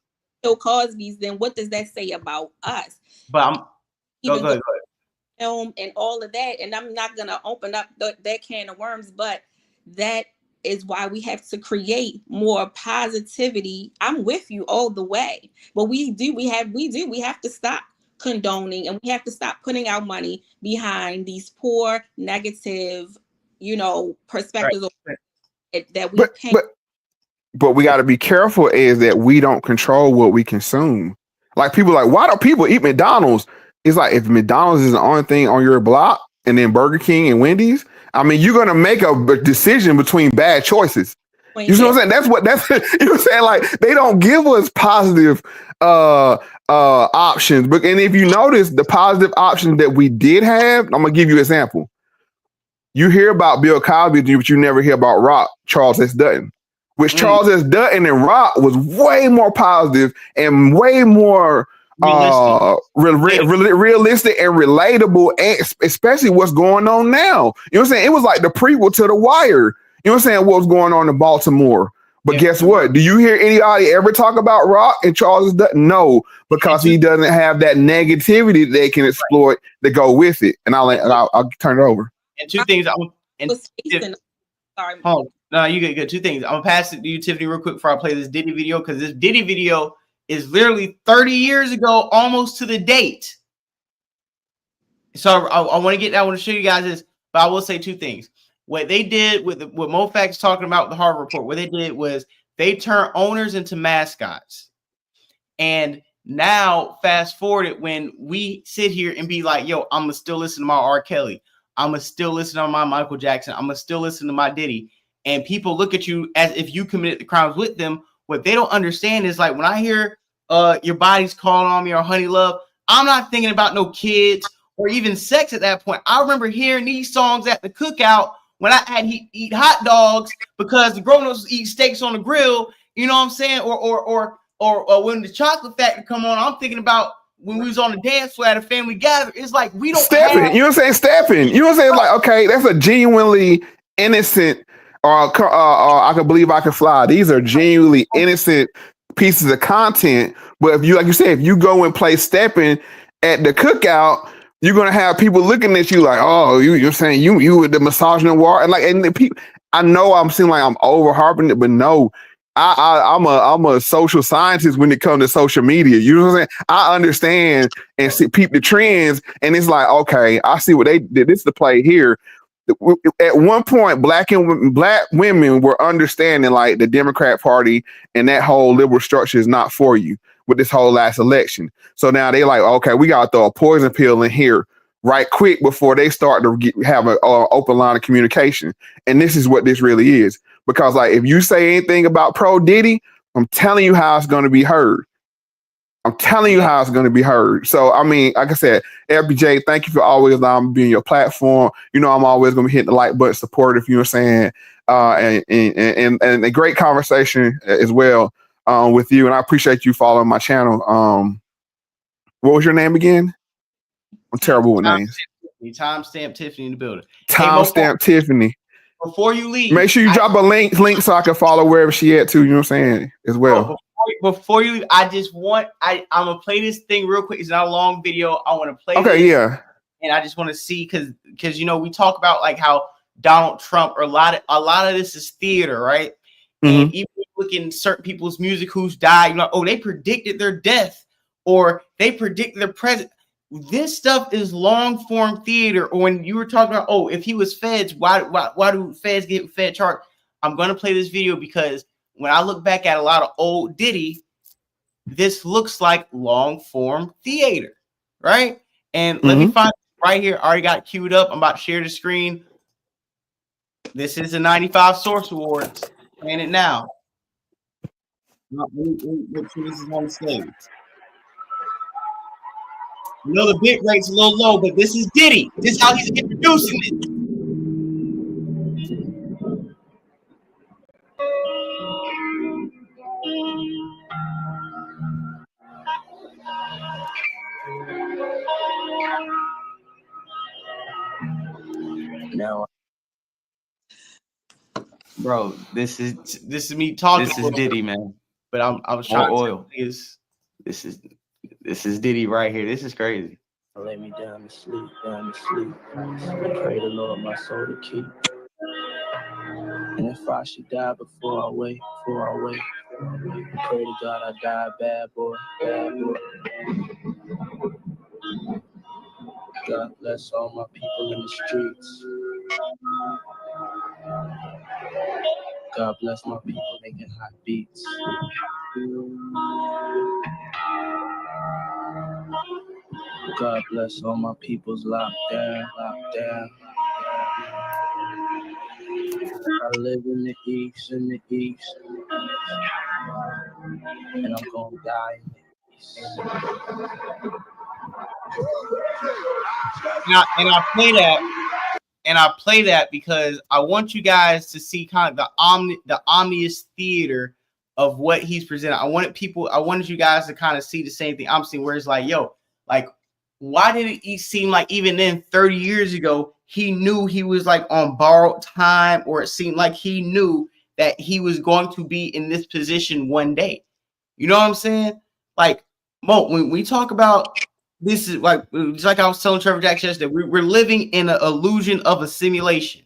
Bill Cosby's, then what does that say about us? But go ahead. Film and all of that, and I'm not going to open up that can of worms, but that is why we have to create more positivity. I'm with you all the way, but we have to stop condoning, and we have to stop putting our money behind these poor, negative, perspectives that we paint. But we got to be careful is that we don't control what we consume. Like, people like, why do people eat McDonald's? It's like, if McDonald's is the only thing on your block, and then Burger King and Wendy's, I mean, you're going to make a decision between bad choices. You know what I'm saying? That's you know what I'm saying? Like they don't give us positive options. But and if you notice the positive options that we did have, I'm gonna give you an example. You hear about Bill Cosby, but you never hear about Charles S. Dutton. Which Charles S. Dutton and Rock was way more positive and way more realistic and relatable, and especially what's going on now. You know what I'm saying? It was like the prequel to The Wire. You know what I'm saying? What's going on in Baltimore. But guess what? Do you hear anybody ever talk about Rock and Charles Dutton? No, because he doesn't have that negativity that they can exploit to go with it. And I'll turn it over. And two things. No, you get good. Two things. I'm gonna pass it to you, Tiffany, real quick before I play this Diddy video, because this Diddy video is literally 30 years ago, almost to the date. So I want to get that. I want to show you guys this, but I will say two things. What they did with what MoFax talking about the Harvard report, what they did was they turned owners into mascots. And now, fast forward when we sit here and be like, yo, I'm gonna still listen to my R. Kelly. I'm gonna still listen to my Michael Jackson. I'm gonna still listen to my Diddy. And people look at you as if you committed the crimes with them. What they don't understand is like when I hear your body's calling on me or honey love, I'm not thinking about no kids or even sex at that point. I remember hearing these songs at the cookout when I had to eat hot dogs because the grown-ups eat steaks on the grill. You know what I'm saying? Or when the chocolate factory come on, I'm thinking about when we was on the dance floor at a family gathering. It's like we don't Stepping. You know what I'm saying? Stepping. You know what I'm saying? Like, okay, that's a genuinely innocent or I can believe I can fly. These are genuinely innocent pieces of content. But if you, like you said, if you go and play Stepping at the cookout, you're gonna have people looking at you like, oh, you're saying you with the misogynoir and the people. I know I'm seeming like I'm over harping it, but no, I'm a social scientist when it comes to social media. You know what I'm saying? I understand and peep the trends, and it's like, okay, I see what they did. This is the play here. At one point, black women were understanding like the Democrat Party and that whole liberal structure is not for you with this whole last election. So now they like, okay, we got to throw a poison pill in here right quick before they start to have an open line of communication. And this is what this really is. Because like, if you say anything about pro Diddy, I'm telling you how it's going to be heard. I'm telling you how it's going to be heard. So, I mean, like I said, LBJ, thank you for always allowing me to be on your platform. You know, I'm always going to be hitting the like button, supportive, you know what I'm saying? And a great conversation as well with you. And I appreciate you following my channel. What was your name again? I'm terrible with names. Timestamp Tiffany in the building. Timestamp Tiffany. Before you leave, make sure you drop a link so I can follow wherever she at too. You know what I'm saying as well. Before you leave, I just want I'm gonna play this thing real quick. It's not a long video. I want to play. Okay, this, yeah. And I just want to see because you know we talk about like how Donald Trump or a lot of this is theater, right? Mm-hmm. And even looking at certain people's music who's died, you know, oh, they predicted their death or they predicted their present. This stuff is long form theater. Or when you were talking about, oh, if he was feds, why do feds get fed charged? I'm gonna play this video because when I look back at a lot of old Diddy, this looks like long form theater, right? And let me find it right here. I already got it queued up. I'm about to share the screen. This is the 95 Source Awards. Playing it now. Make sure this is on the stage. I know the bit rate's a little low, but this is Diddy. This is how he's introducing it. No, bro, this is me talking. This is Diddy, man. But I was trying to this is Diddy right here. This is crazy. I lay me down to sleep. Pray the Lord my soul to keep. And if I should die before I wake, pray to God I die bad boy. God bless all my people in the streets. God bless my people making hot beats. God bless all my people's locked down. I live in the east, and I'm gonna die in the east. And I play that because I want you guys to see kind of the omnious theater of what he's presenting. I wanted you guys to kind of see the same thing I'm seeing, where it's like, yo, like, why did it seem like even then 30 years ago, he knew he was like on borrowed time, or it seemed like he knew that he was going to be in this position one day. You know what I'm saying? Like, Mo, when we talk about this, is like, just like I was telling Trevor Jackson yesterday, we're living in an illusion of a simulation.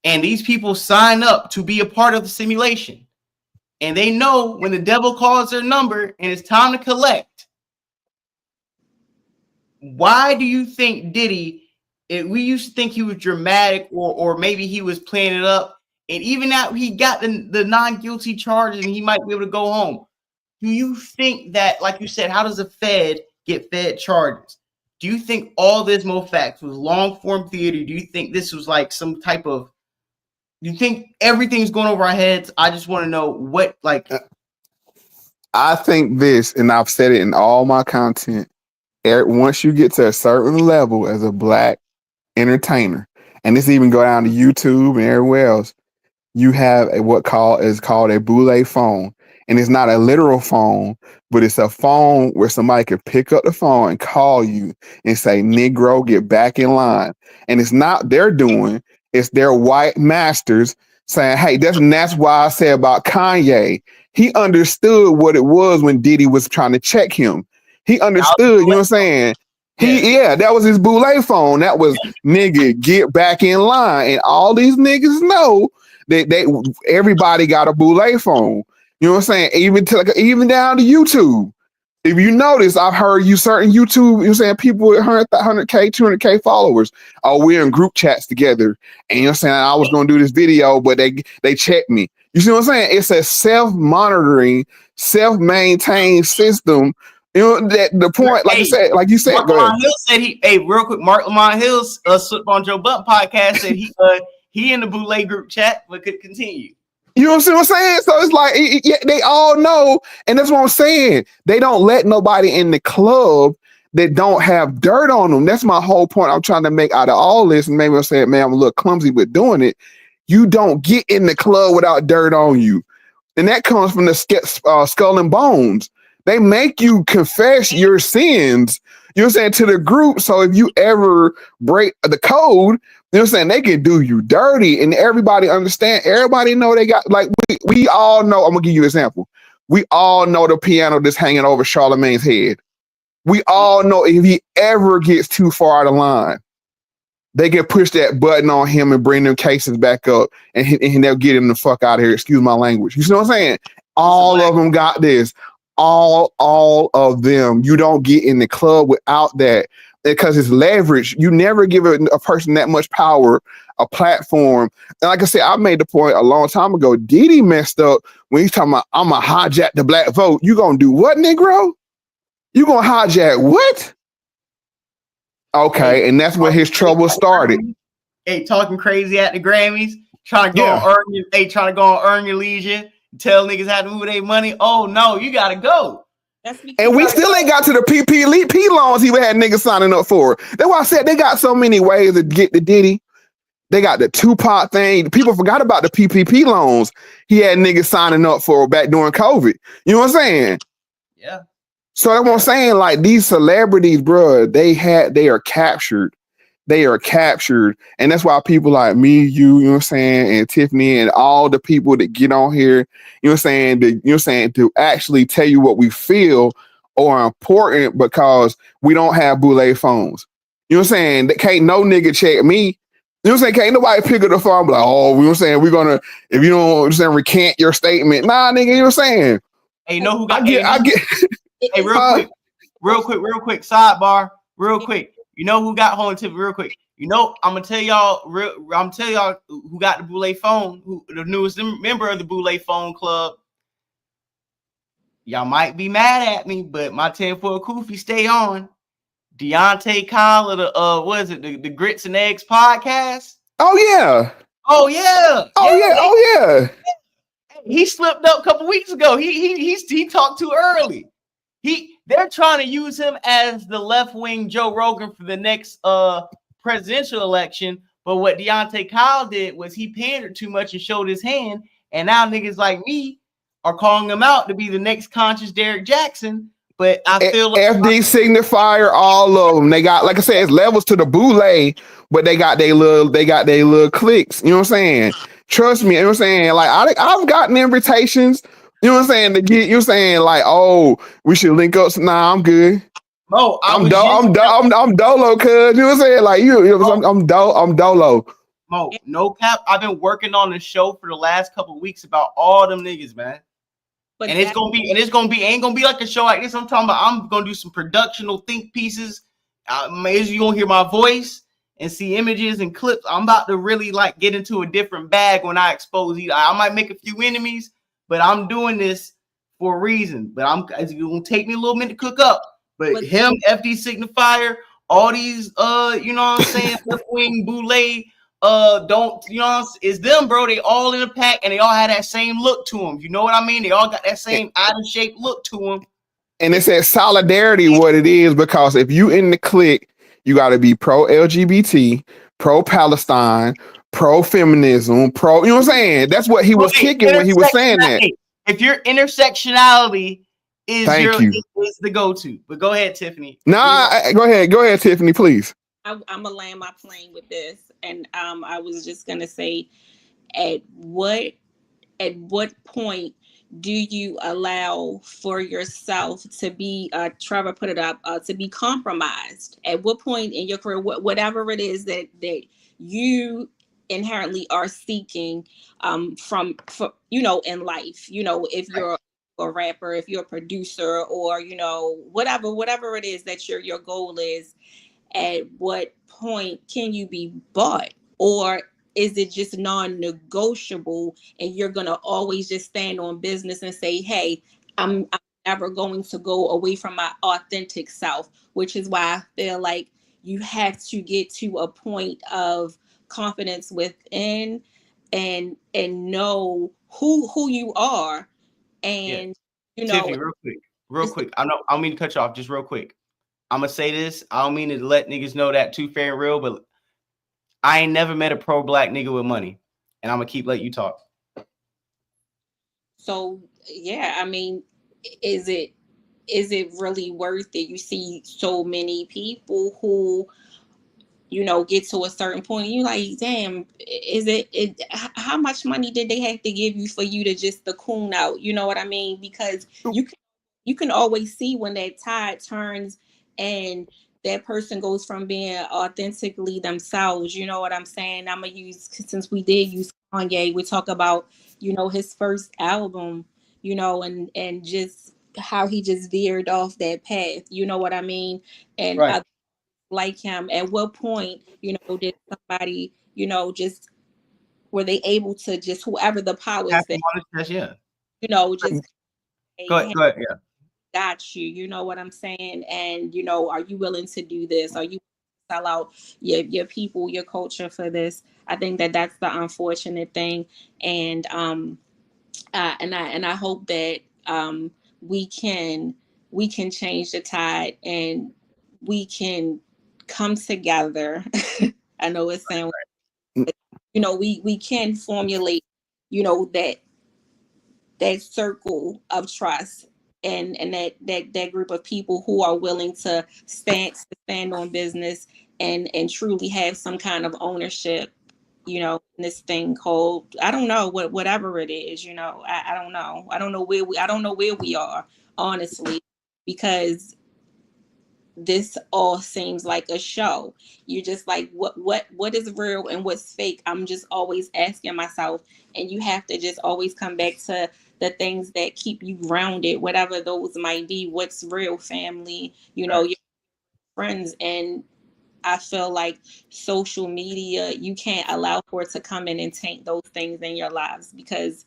And these people sign up to be a part of the simulation. And they know when the devil calls their number and it's time to collect. Why do you think Diddy, we used to think he was dramatic, or maybe he was playing it up, and even now he got the non-guilty charges and he might be able to go home. Do you think that, like you said, how does a Fed get fed charges? Do you think all this Mofax was long form theater? Do you think this was like some type of, do you think everything's going over our heads? I just want to know what, like. I think this, and I've said it in all my content, once you get to a certain level as a black entertainer, and this even go down to YouTube and everywhere else, you have what is called a boule phone. And it's not a literal phone, but it's a phone where somebody can pick up the phone and call you and say, Negro, get back in line. And it's not their doing, it's their white masters saying, hey, that's why I say about Kanye. He understood what it was when Diddy was trying to check him. He understood, you know what I'm saying? That was his boule phone. That was, nigga, get back in line. And all these niggas know that everybody got a boule phone. You know what I'm saying? Even down to YouTube. If you notice, I've heard certain YouTube, you know what I'm saying, people with 100K, 200K followers. Oh, we're in group chats together. And you know what I'm saying? I was going to do this video, but they checked me. You see what I'm saying? It's a self-monitoring, self-maintained system. You know, that the point, like you said, Mark Lamont Hill said real quick, Mark Lamont Hill's Slip on Joe Button podcast said he in the boule group chat, but could continue. You know what I'm saying? So it's like, they all know, and that's what I'm saying. They don't let nobody in the club that don't have dirt on them. That's my whole point I'm trying to make out of all this. And maybe I'm saying, man, I'm a little clumsy with doing it. You don't get in the club without dirt on you. And that comes from the Skull and Bones. They make you confess your sins, you know what I'm saying, to the group. So if you ever break the code, you know what I'm saying, they can do you dirty, and everybody understand. Everybody know they got, like, we all know. I'm gonna give you an example. We all know the piano that's hanging over Charlemagne's head. We all know if he ever gets too far out of line, they can push that button on him and bring them cases back up, and they'll get him the fuck out of here. Excuse my language. You see what I'm saying? All of them got this. All of them. You don't get in the club without that, because it's leverage. You never give a person that much power, a platform. And like I said, I made the point a long time ago. Diddy messed up when he's talking about, I'm gonna hijack the black vote. You gonna do what, Negro? You gonna hijack what? Okay, and that's where his trouble started. Hey, talking crazy at the Grammys, trying to go on earn your leisure, tell niggas how to move their money. Oh no, you gotta go. And we still ain't got to the PPP loans he had niggas signing up for. That's why I said they got so many ways to get the Diddy. They got the Tupac thing. People forgot about the PPP loans he had niggas signing up for back during COVID. You know what I'm saying? Yeah. So that's what I'm saying. Like, these celebrities, bro, they are captured. They are captured. And that's why people like me, you know what I'm saying, and Tiffany and all the people that get on here, you know what I'm saying, to actually tell you what we feel are important, because we don't have boule phones. You know what I'm saying? Can't no nigga check me. You know what I'm saying? Can't nobody pick up the phone and be like, oh, you know what I'm saying, we're gonna, if you don't recant your statement. Nah, nigga, you know what I'm saying? Hey, you know who got I get hey, real quick, sidebar, real quick. You know who got home tip real quick? You know, I'm gonna tell y'all who got the boule phone, who the newest member of the boule phone club. Y'all might be mad at me, but my 10 for a Koofy stay on. Deontay Kyle of the the Grits and Eggs podcast. Oh yeah. Oh yeah. Oh yeah. Oh yeah. He slipped up a couple weeks ago. He talked too early. They're trying to use him as the left-wing Joe Rogan for the next presidential election. But what Deontay Kyle did was he pandered too much and showed his hand. And now niggas like me are calling him out to be the next conscious Derek Jackson. But I feel like FD signifier, all of them. They got, like I said, it's levels to the boule, but they got their little clicks. You know what I'm saying? Trust me, you know what I'm saying? Like I've gotten invitations, you know what I'm saying, to get, you know what I'm saying, like, oh, we should link up. Nah, I'm good. Mo, I'm dolo, cuz, you know what I'm saying? Like I'm dolo. Mo, no cap. I've been working on the show for the last couple of weeks about all them niggas, man. But and it's gonna be ain't gonna be like a show like this. I'm talking about. I'm gonna do some productional think pieces. Maybe you gonna hear my voice and see images and clips. I'm about to really like get into a different bag when I expose you. I might make a few enemies, but I'm doing this for a reason. But it's gonna take me a little minute to cook up. But him, FD signifier, all these you know what I'm saying, left wing boule. Don't, you know, it's them, bro. They all in a pack and they all had that same look to them. You know what I mean? They all got that same item shaped look to them. And it's that solidarity what it is, because if you in the clique, you got to be pro LGBT, pro Palestine, pro feminism, pro, you know what I'm saying? That's what he was kicking when he was saying that. If your intersectionality is is the go-to. But go ahead, Tiffany. Nah, go ahead, Tiffany, please. I'm gonna land my plane with this, and I was just gonna say, at what point do you allow for yourself to be? Trevor put it up, to be compromised. At what point in your career, whatever it is that you inherently are seeking from you know, in life, you know, if you're a rapper, if you're a producer, or you know, whatever it is that your goal is. At what point can you be bought, or is it just non-negotiable and you're gonna always just stand on business and say, hey, I'm never going to go away from my authentic self? Which is why I feel like you have to get to a point of confidence within and know who you are. And you know, Tiffany, real quick. I don't mean to cut you off, just real quick. I'm gonna say this. I don't mean to let niggas know that too fair and real, but I ain't never met a pro-black nigga with money, and I'm gonna keep letting you talk. So yeah, I mean, is it really worth it? You see so many people who, you know, get to a certain point and you're like, damn, how much money did they have to give you for you to just the coon out? You know what I mean? Because you can always see when that tide turns and that person goes from being authentically themselves. You know what I'm saying? I'm gonna use, since we did use Kanye, we talk about, you know, his first album, you know, and just how he just veered off that path. You know what I mean? And right. Like him, at what point, you know, did somebody, you know, just were they able to just, whoever the powers that, you know, just go ahead, yeah. Got you. You know what I'm saying? And, you know, are you willing to do this? Are you sell out your people, your culture for this? I think that's the unfortunate thing. And I hope that we can change the tide and we can come together. I know it sounds, you know, we can formulate, you know, that circle of trust and that group of people who are willing to stand on business and truly have some kind of ownership, you know, in this thing called, I don't know, whatever it is, you know, I don't know. I don't know where we are, honestly, because this all seems like a show. You're just like, what is real and what's fake? I'm just always asking myself, and you have to just always come back to the things that keep you grounded, whatever those might be. What's real, family, you know, your friends. And I feel like social media, you can't allow for it to come in and taint those things in your lives, because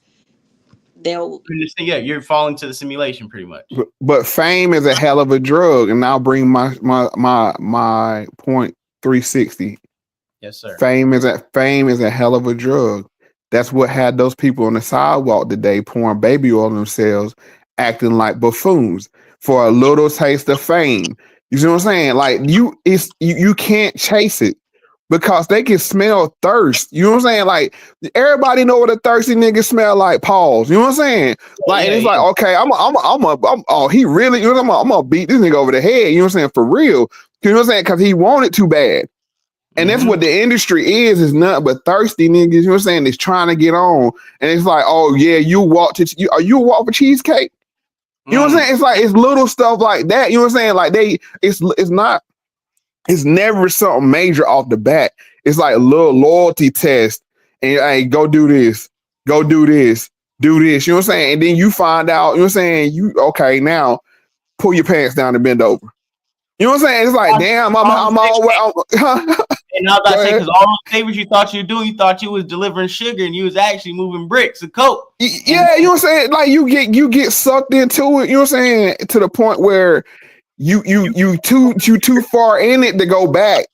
you're falling to the simulation pretty much. But fame is a hell of a drug, and I'll bring my point 360. Yes, sir. Fame is a hell of a drug. That's what had those people on the sidewalk today pouring baby oil on themselves, acting like buffoons for a little taste of fame. You see what I'm saying? Like you can't chase it because they can smell thirst. You know what I'm saying? Like everybody know what a thirsty nigga smell like. Pause. You know what I'm saying? Like, and it's like, okay, I'm oh, he really, you know, I'm gonna beat this nigga over the head. You know what I'm saying? For real. You know what I'm saying? Because he wanted too bad. And that's what the industry is nothing but thirsty niggas, you know what I'm saying? It's trying to get on. And it's like, oh yeah, you are you a walk for cheesecake? You know what I'm saying? It's like it's little stuff like that. You know what I'm saying? Like it's never something major off the bat. It's like a little loyalty test. And hey, go do this, go do this, do this. You know what I'm saying? And then you find out, you know what I'm saying? You okay now, pull your pants down and bend over. You know what I'm saying? It's like, damn, I'm all and I was about to say, because all those favors you thought you were doing, you thought you was delivering sugar, and you was actually moving bricks of coke. Yeah, you know what I'm saying? Like you get sucked into it, you know what I'm saying? To the point where you too far in it to go back.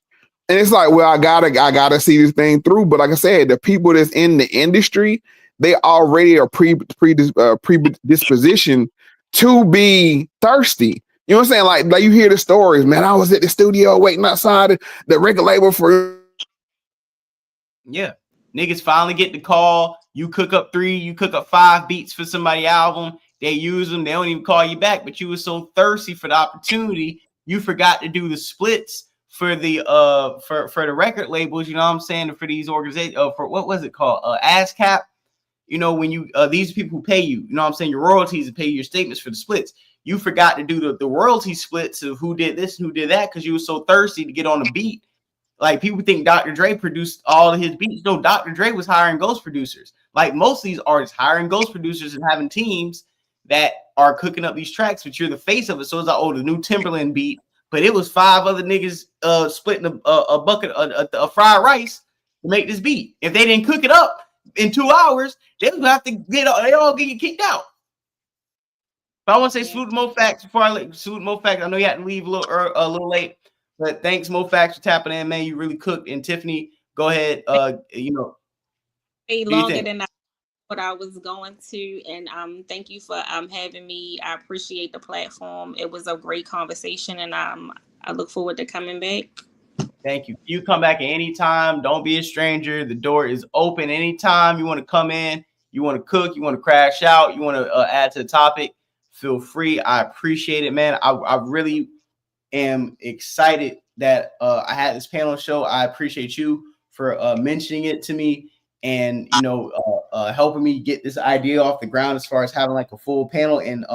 And it's like, well, I gotta see this thing through. But like I said, the people that's in the industry, they already are predispositioned to be thirsty. You know what I'm saying? Like you hear the stories, man. I was at the studio waiting outside the record label for. Yeah, niggas finally get the call. You cook up 5 beats for somebody's album. They use them. They don't even call you back. But you were so thirsty for the opportunity, you forgot to do the splits for the for the record labels. You know what I'm saying? For these organizations, for what was it called? ASCAP. You know, when you these people who pay you, you know what I'm saying, your royalties and pay you your statements for the splits. You forgot to do the royalty splits of who did this and who did that because you were so thirsty to get on the beat. Like people think Dr. Dre produced all of his beats. No, Dr. Dre was hiring ghost producers. Like most of these artists hiring ghost producers and having teams that are cooking up these tracks, but you're the face of it. So it's like, oh, the new Timberland beat, but it was 5 other niggas splitting a bucket of fried rice to make this beat. If they didn't cook it up in 2 hours, they would have to they all get kicked out. But I want to say salute to MoFax before I salute MoFax. I know you had to leave a little late, but thanks MoFax for tapping in, man. You really cooked. And Tiffany, go ahead. You know, longer than what I was going to, and thank you for having me. I appreciate the platform. It was a great conversation, and I look forward to coming back. Thank you. You come back at any time. Don't be a stranger. The door is open anytime you want to come in. You want to cook. You want to crash out. You want to add to the topic. Feel free. I appreciate it, man. I really am excited that I had this panel show. I appreciate you for mentioning it to me and, you know, helping me get this idea off the ground as far as having like a full panel. And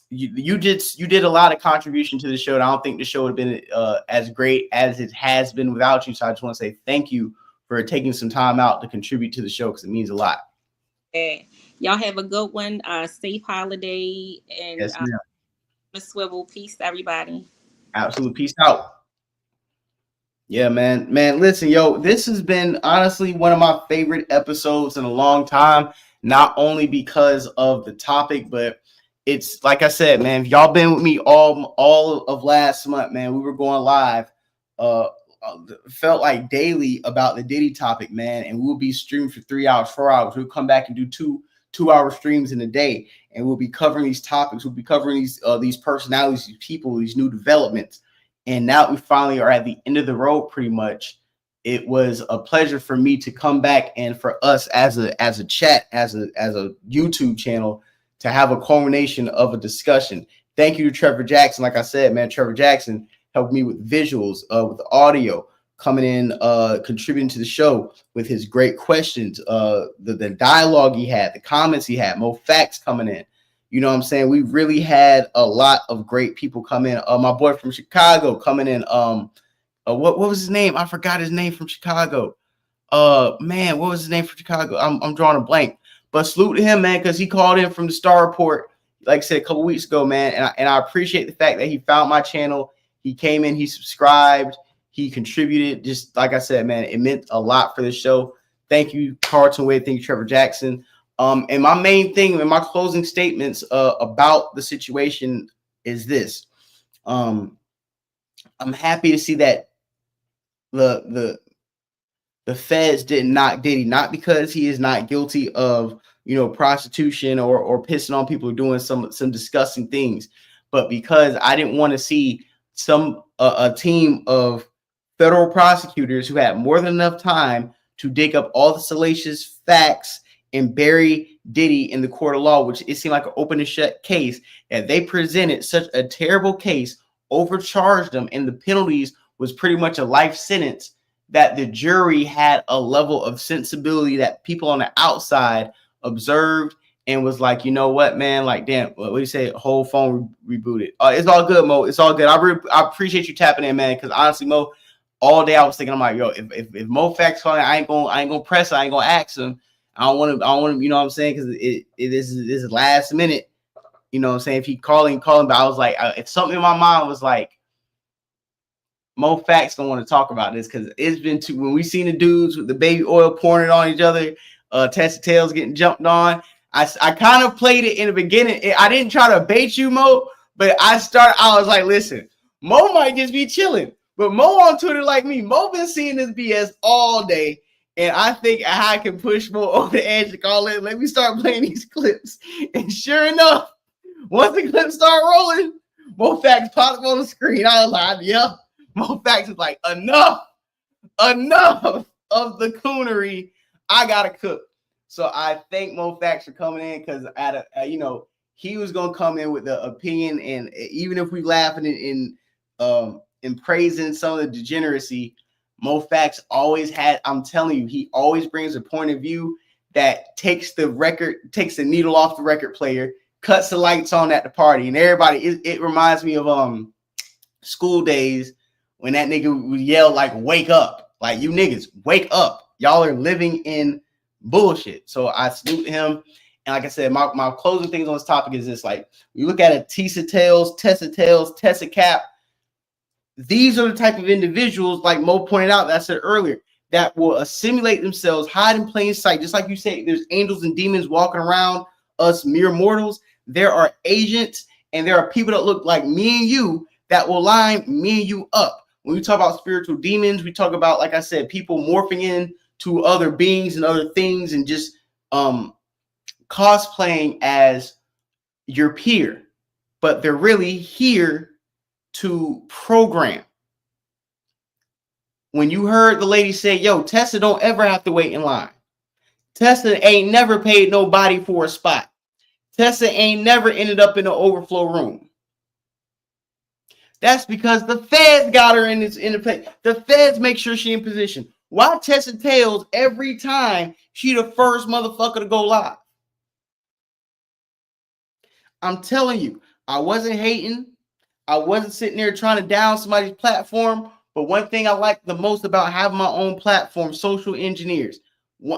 you did a lot of contribution to the show. And I don't think the show would have been as great as it has been without you. So I just want to say thank you for taking some time out to contribute to the show because it means a lot. Yeah. Y'all have a good one. Safe holiday and yes, a swivel. Peace to everybody. Absolute peace out. Yeah, man. Listen, yo, this has been honestly one of my favorite episodes in a long time. Not only because of the topic, but it's like I said, man. If y'all been with me all of last month, man, we were going live. Felt like daily about the Diddy topic, man, and we'll be streaming for 3 hours, 4 hours. We'll come back and do two-hour streams in a day, and we'll be covering these topics. We'll be covering these personalities, these people, these new developments. And now we finally are at the end of the road, pretty much. It was a pleasure for me to come back and for us as a chat, as a YouTube channel, to have a culmination of a discussion. Thank you to Trevor Jackson. Like I said, man, Trevor Jackson helped me with visuals, with audio, coming in, contributing to the show with his great questions, the dialogue he had, the comments he had, MoFax coming in. You know what I'm saying? We really had a lot of great people come in. My boy from Chicago coming in. What was his name? I forgot his name from Chicago. Man, what was his name from Chicago? I'm drawing a blank. But salute to him, man, because he called in from the Star Report, like I said, a couple weeks ago, man. And I appreciate the fact that he found my channel. He came in, he subscribed, he contributed. Just like I said, man, it meant a lot for the show. Thank you, Carlton Wade. Thank you, Trevor Jackson. And my main thing and my closing statements about the situation is this. I'm happy to see that the the feds didn't knock Diddy, not because he is not guilty of, you know, prostitution or pissing on people doing some disgusting things, but because I didn't want to see a team of federal prosecutors who had more than enough time to dig up all the salacious facts and bury Diddy in the court of law, which it seemed like an open and shut case, and they presented such a terrible case, overcharged them, and the penalties was pretty much a life sentence, that the jury had a level of sensibility that people on the outside observed and was like, you know what, man, like, damn, what do you say? Whole phone rebooted. It's all good, Mo. It's all good. I appreciate you tapping in, man, because honestly, Mo, all day I was thinking, I'm like, yo, if Mo Facts calling, I ain't gonna press, I ain't gonna ask him. I don't want to, you know what I'm saying? Because this is last minute, you know what I'm saying? If he calling, but I was like, it's something in my mind was like, Mo Facts don't want to talk about this because it's been too, when we seen the dudes with the baby oil pouring it on each other, Tessa Tails getting jumped on. I kind of played it in the beginning. I didn't try to bait you, Mo, but I was like, listen, Mo might just be chilling, but Mo on Twitter like me, Mo been seeing this BS all day. And I think I can push Mo over the edge to call it. Let me start playing these clips. And sure enough, once the clips start rolling, Mo Facts popped up on the screen. I was like, yeah. Mo Facts is like, enough of the coonery. I gotta cook. So I thank Mo Facts for coming in, because you know, he was gonna come in with the opinion, and even if we laughing in praising some of the degeneracy, Mo Facts always had, I'm telling you, he always brings a point of view that takes the needle off the record player, cuts the lights on at the party, and everybody, it reminds me of school days when that nigga would yell like, wake up, like, you niggas, wake up. Y'all are living in bullshit. So I salute him. And like I said, my closing things on this topic is this: like, you look at a Tessa Tails, Tessa Cap, these are the type of individuals, like Mo pointed out, that I said earlier, that will assimilate themselves, hide in plain sight. Just like you say, there's angels and demons walking around us mere mortals. There are agents, and there are people that look like me and you that will line me and you up. When we talk about spiritual demons, we talk about, like I said, people morphing into other beings and other things and just cosplaying as your peer, but they're really here to program. When you heard the lady say, yo, Tessa don't ever have to wait in line. Tessa ain't never paid nobody for a spot. Tessa ain't never ended up in the overflow room. That's because the feds got her in the place. The feds make sure she in position. Why Tessa Tails every time she the first motherfucker to go live? I'm telling you, I wasn't hating. I wasn't sitting there trying to down somebody's platform. But one thing I like the most about having my own platform, social engineers,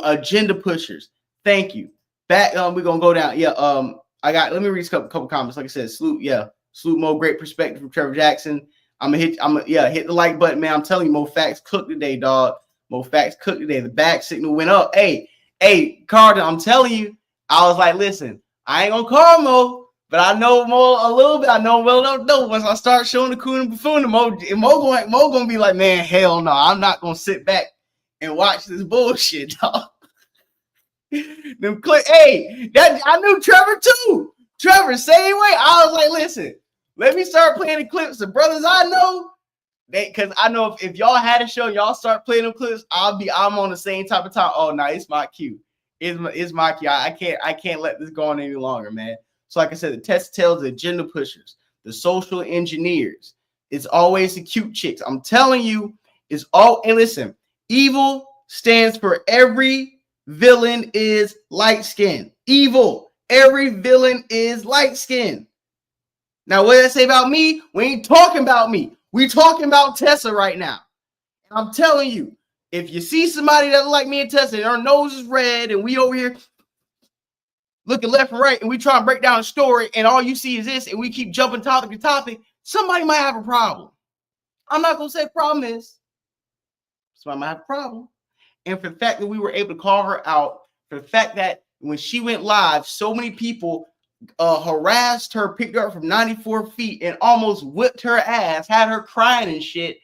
agenda pushers. Thank you. Back, we're gonna go down. Yeah, let me read a couple comments. Like I said, salute Mo, great perspective from Trevor Jackson. Hit the like button, man. I'm telling you, Mo Facts cooked today, dog. Mo Facts cooked today. The back signal went up. Hey, Carter, I'm telling you, I was like, listen, I ain't gonna call Mo, but I know Mo a little bit. I know well enough. No, once I start showing the coon and buffoon, Mo gonna be like, man, hell no, I'm not gonna sit back and watch this bullshit, dog. I knew Trevor too. Trevor, same way. I was like, listen, let me start playing the clips. The brothers I know, because I know if y'all had a show, y'all start playing them clips, I'm on the same type of time. Oh no, it's my cue. It's my cue. I can't let this go on any longer, man. So like I said, the Tessa Tails, the agenda pushers, the social engineers, it's always the cute chicks. I'm telling you, it's all, and listen, evil stands for every villain is light skinned. Evil. Every villain is light skinned. Now, what did I say about me? We ain't talking about me. We talking about Tessa right now. And I'm telling you, if you see somebody that like me and Tessa, and our nose is red, and we over here looking left and right, and we try to break down a story, and all you see is this, and we keep jumping topic to topic, somebody might have a problem. I'm not gonna say problem is. Somebody might have a problem. And for the fact that we were able to call her out, for the fact that when she went live, so many people harassed her, picked her up from 94 feet, and almost whipped her ass, had her crying and shit,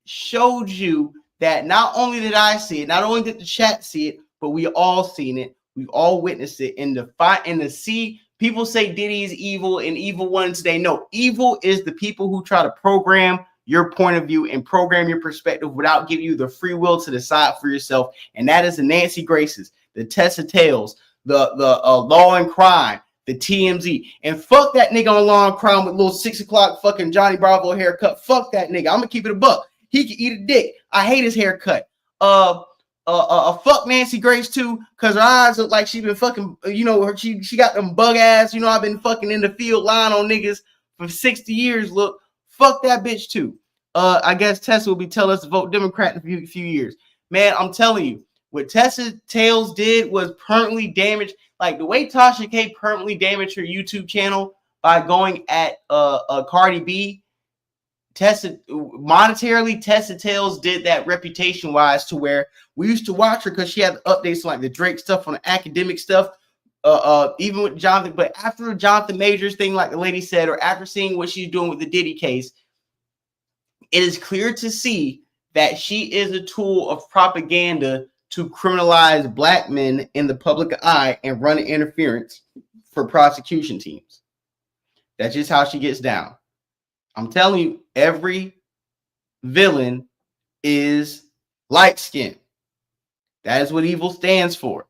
showed you that not only did I see it, not only did the chat see it, but we all seen it. We've all witnessed it in the fight in the sea. People say Diddy is evil and evil one today. No, evil is the people who try to program your point of view and program your perspective without giving you the free will to decide for yourself. And that is the Nancy Graces, the Tessa Tales, the Law and Crime, the TMZ. And fuck that nigga on Law and Crime with little 6 o'clock fucking Johnny Bravo haircut. Fuck that nigga. I'm gonna keep it a buck. He can eat a dick. I hate his haircut. Fuck Nancy Grace too, cause her eyes look like she been fucking, you know, she got them bug ass, you know, I've been fucking in the field lying on niggas for 60 years. Look, fuck that bitch too. I guess Tessa will be telling us to vote Democrat in a few years. Man, I'm telling you, what Tessa Tales did was permanently damage. Like the way Tasha K permanently damaged her YouTube channel by going at Cardi B. Monetarily, Tessa Tales did that reputation wise to where we used to watch her because she had updates like the Drake stuff on the academic stuff, even with Jonathan. But after the Jonathan Majors thing, like the lady said, or after seeing what she's doing with the Diddy case, it is clear to see that she is a tool of propaganda to criminalize black men in the public eye and run interference for prosecution teams. That's just how she gets down. I'm telling you, every villain is light-skinned. That is what evil stands for.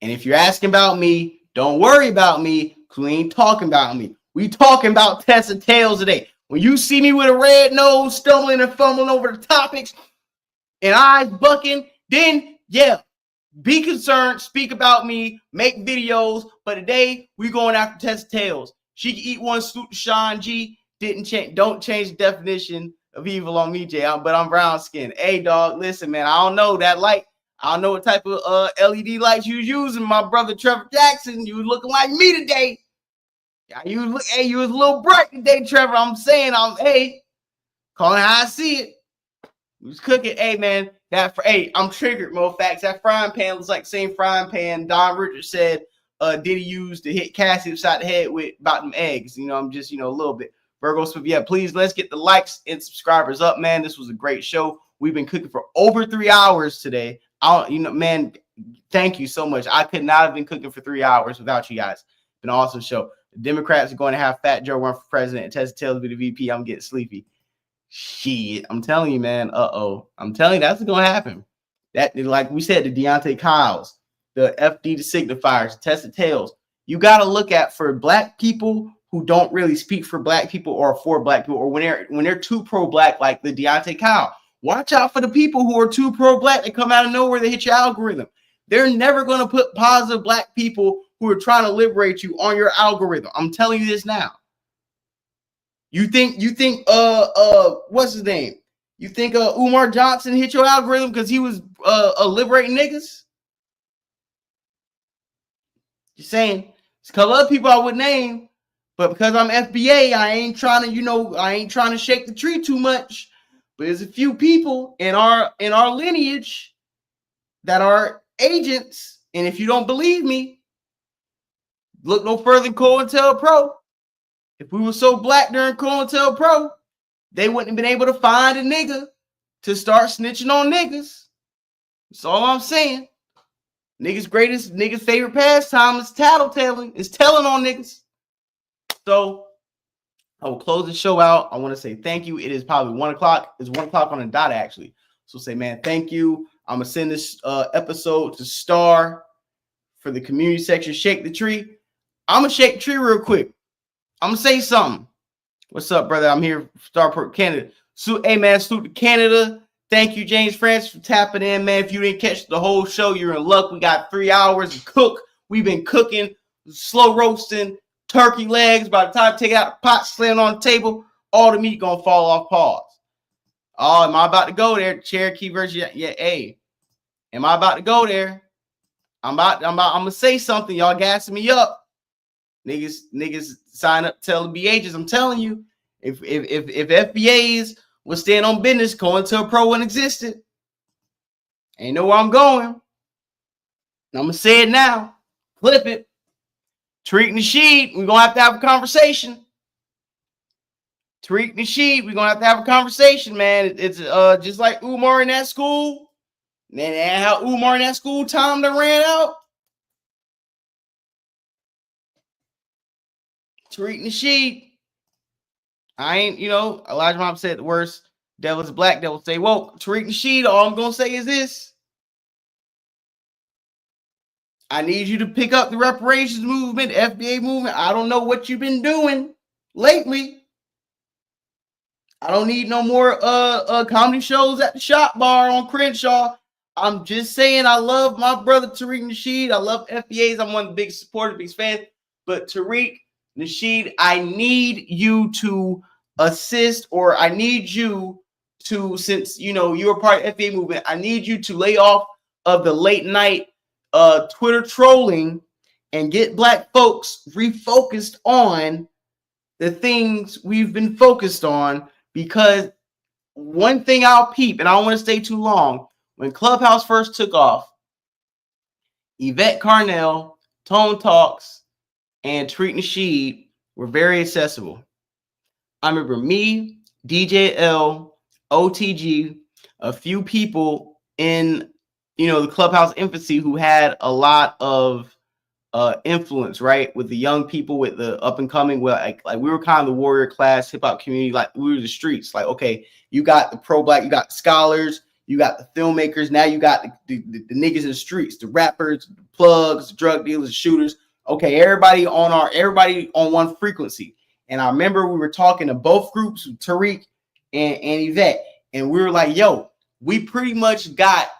And if you're asking about me, don't worry about me, because we ain't talking about me. We talking about Tessa Tales today. When you see me with a red nose, stumbling and fumbling over the topics, and eyes bucking, then, yeah, be concerned, speak about me, make videos. But today, we going after Tessa Tales. She can eat one salute to Sean G. Don't change the definition of evil on me, Jay. But I'm brown skinned. Hey, dog, listen, man. I don't know that light. I don't know what type of LED lights you was using, my brother Trevor Jackson. You looking like me today. You was a little bright today, Trevor. I'm saying, calling how I see it. You was cooking, man. I'm triggered, Mo Facts. That frying pan looks like the same frying pan Don Richards said Diddy used to hit Cassie upside the head with about them eggs. You know, I'm just, a little bit. Virgo Smith, yeah, please let's get the likes and subscribers up, man. This was a great show. We've been cooking for over 3 hours today. Man, thank you so much. I could not have been cooking for 3 hours without you guys. Been an awesome show. The Democrats are going to have Fat Joe run for president and Tessa Tales be the VP. I'm getting sleepy. Shit, I'm telling you, man. I'm telling you, that's going to happen. That, like we said, the Deontay Kyles, the FD the signifiers, Tessa Tales. You got to look at for black people who don't really speak for black people or for black people, or when they're too pro-black, like the Deontay Kyle. Watch out for the people who are too pro-black that come out of nowhere, they hit your algorithm. They're never going to put positive black people who are trying to liberate you on your algorithm. I'm telling you this now. You think what's his name? You think Umar Johnson hit your algorithm because he was liberating niggas? Just saying. It's a couple other people I would name, but because I'm FBA, I ain't trying to shake the tree too much. But there's a few people in our lineage that are agents, and if you don't believe me, look no further than COINTELPRO. If we were so black during COINTELPRO, they wouldn't have been able to find a nigga to start snitching on niggas. That's all I'm saying. Niggas' favorite pastime is tattletaling, is telling on niggas. So I will close the show out. I want to say thank you. It is probably 1 o'clock. It's 1 o'clock on the dot, actually. So say, man, thank you. I'm going to send this episode to Star for the community section. Shake the tree. I'm going to shake the tree real quick. I'm going to say something. What's up, brother? I'm here for Starport Canada. So, hey, man, salute to Canada. Thank you, James Francis, for tapping in, man. If you didn't catch the whole show, you're in luck. We got 3 hours to cook. We've been cooking, slow roasting, turkey legs. By the time I take it out the pot, slam on the table, all the meat gonna fall off pause. Oh, am I about to go there? Cherokee version, yeah. Hey, am I about to go there? I'm gonna say something. Y'all gassing me up. Niggas sign up, tell the BHs. I'm telling you, if FBAs was staying on business, COINTELPRO when existed. Ain't know where I'm going. I'm gonna say it now. Clip it. Tariq Nasheed, we're gonna have to have a conversation. Tariq Nasheed, we're gonna have a conversation, man. It's just like Umar in that school. And how Umar in that school time that ran out. Tariq Nasheed. I ain't, Elijah Muhammad said the worst devil is black devil. Say, well, Tariq Nasheed, all I'm gonna say is this. I need you to pick up the reparations movement, FBA movement. I don't know what you've been doing lately. I don't need no more comedy shows at the Shop Bar on Crenshaw. I'm just saying I love my brother Tariq Nasheed. I love FBAs. I'm one of the biggest supporters, biggest fans. But Tariq Nasheed, I need you to assist, or I need you to, since you're part of the FBA movement, I need you to lay off of the late night Twitter trolling and get black folks refocused on the things we've been focused on. Because one thing I'll peep, and I don't want to stay too long, when Clubhouse first took off, Yvette Carnell, Tone Talks, and Tariq Nasheed were very accessible. I remember me, DJ L, OTG, a few people in the Clubhouse infancy who had a lot of influence, right, with the young people, with the up and coming. Well, like we were kind of the warrior class hip hop community. Like we were the streets. Like, okay, you got the pro black, you got the scholars, you got the filmmakers. Now you got the niggas in the streets, the rappers, the plugs, the drug dealers, the shooters. Okay, everybody on one frequency. And I remember we were talking to both groups, Tariq and Yvette, and we were like, yo, we pretty much got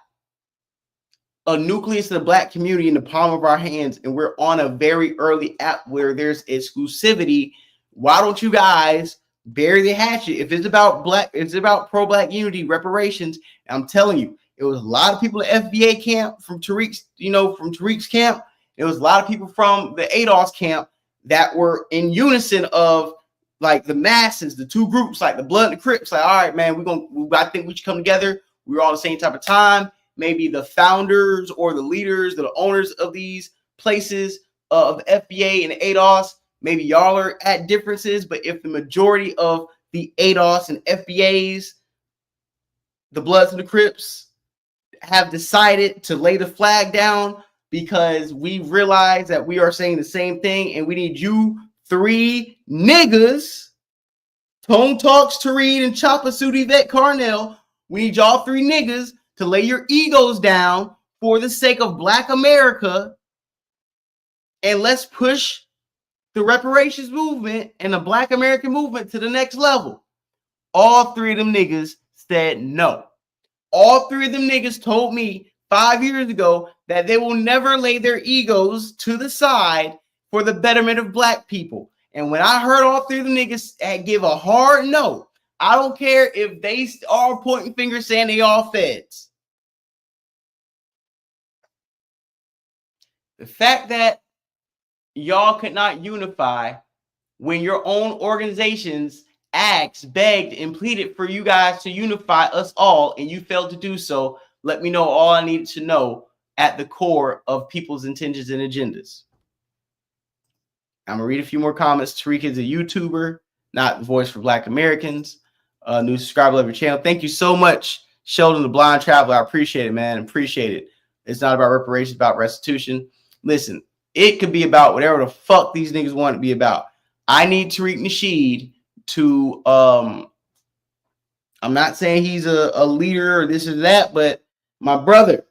a nucleus of the black community in the palm of our hands, and we're on a very early app where there's exclusivity. Why don't you guys bury the hatchet? If it's about black, it's about pro-black unity, reparations. I'm telling you, it was a lot of people at FBA camp from Tariq's camp. It was a lot of people from the ADOS camp that were in unison of like the masses, the two groups, like the Blood and the Crips. Like, all right, man, I think we should come together. We're all the same type of time. Maybe the founders or the leaders, the owners of these places of FBA and ADOS, maybe y'all are at differences, but if the majority of the ADOS and FBAs, the Bloods and the Crips, have decided to lay the flag down because we realize that we are saying the same thing, and we need you three niggas, Tone Talks, Tariq, and Chopper Suit Yvette Carnell, we need y'all three niggas to lay your egos down for the sake of Black America, and let's push the reparations movement and the Black American movement to the next level. All three of them niggas said no. All three of them niggas told me 5 years ago that they will never lay their egos to the side for the betterment of black people. And when I heard all three of them niggas give a hard no, I don't care if they are pointing fingers saying they all feds. The fact that y'all could not unify when your own organizations asked, begged, and pleaded for you guys to unify us all, and you failed to do so, let me know all I needed to know at the core of people's intentions and agendas. I'm gonna read a few more comments. Tariq is a YouTuber, not the voice for Black Americans. New subscriber of your channel. Thank you so much, Sheldon the Blind Traveler. I appreciate it, man. Appreciate it. It's not about reparations, it's about restitution. Listen, it could be about whatever the fuck these niggas want it to be about. I need Tariq Nasheed to I'm not saying he's a leader or this or that, but my brother,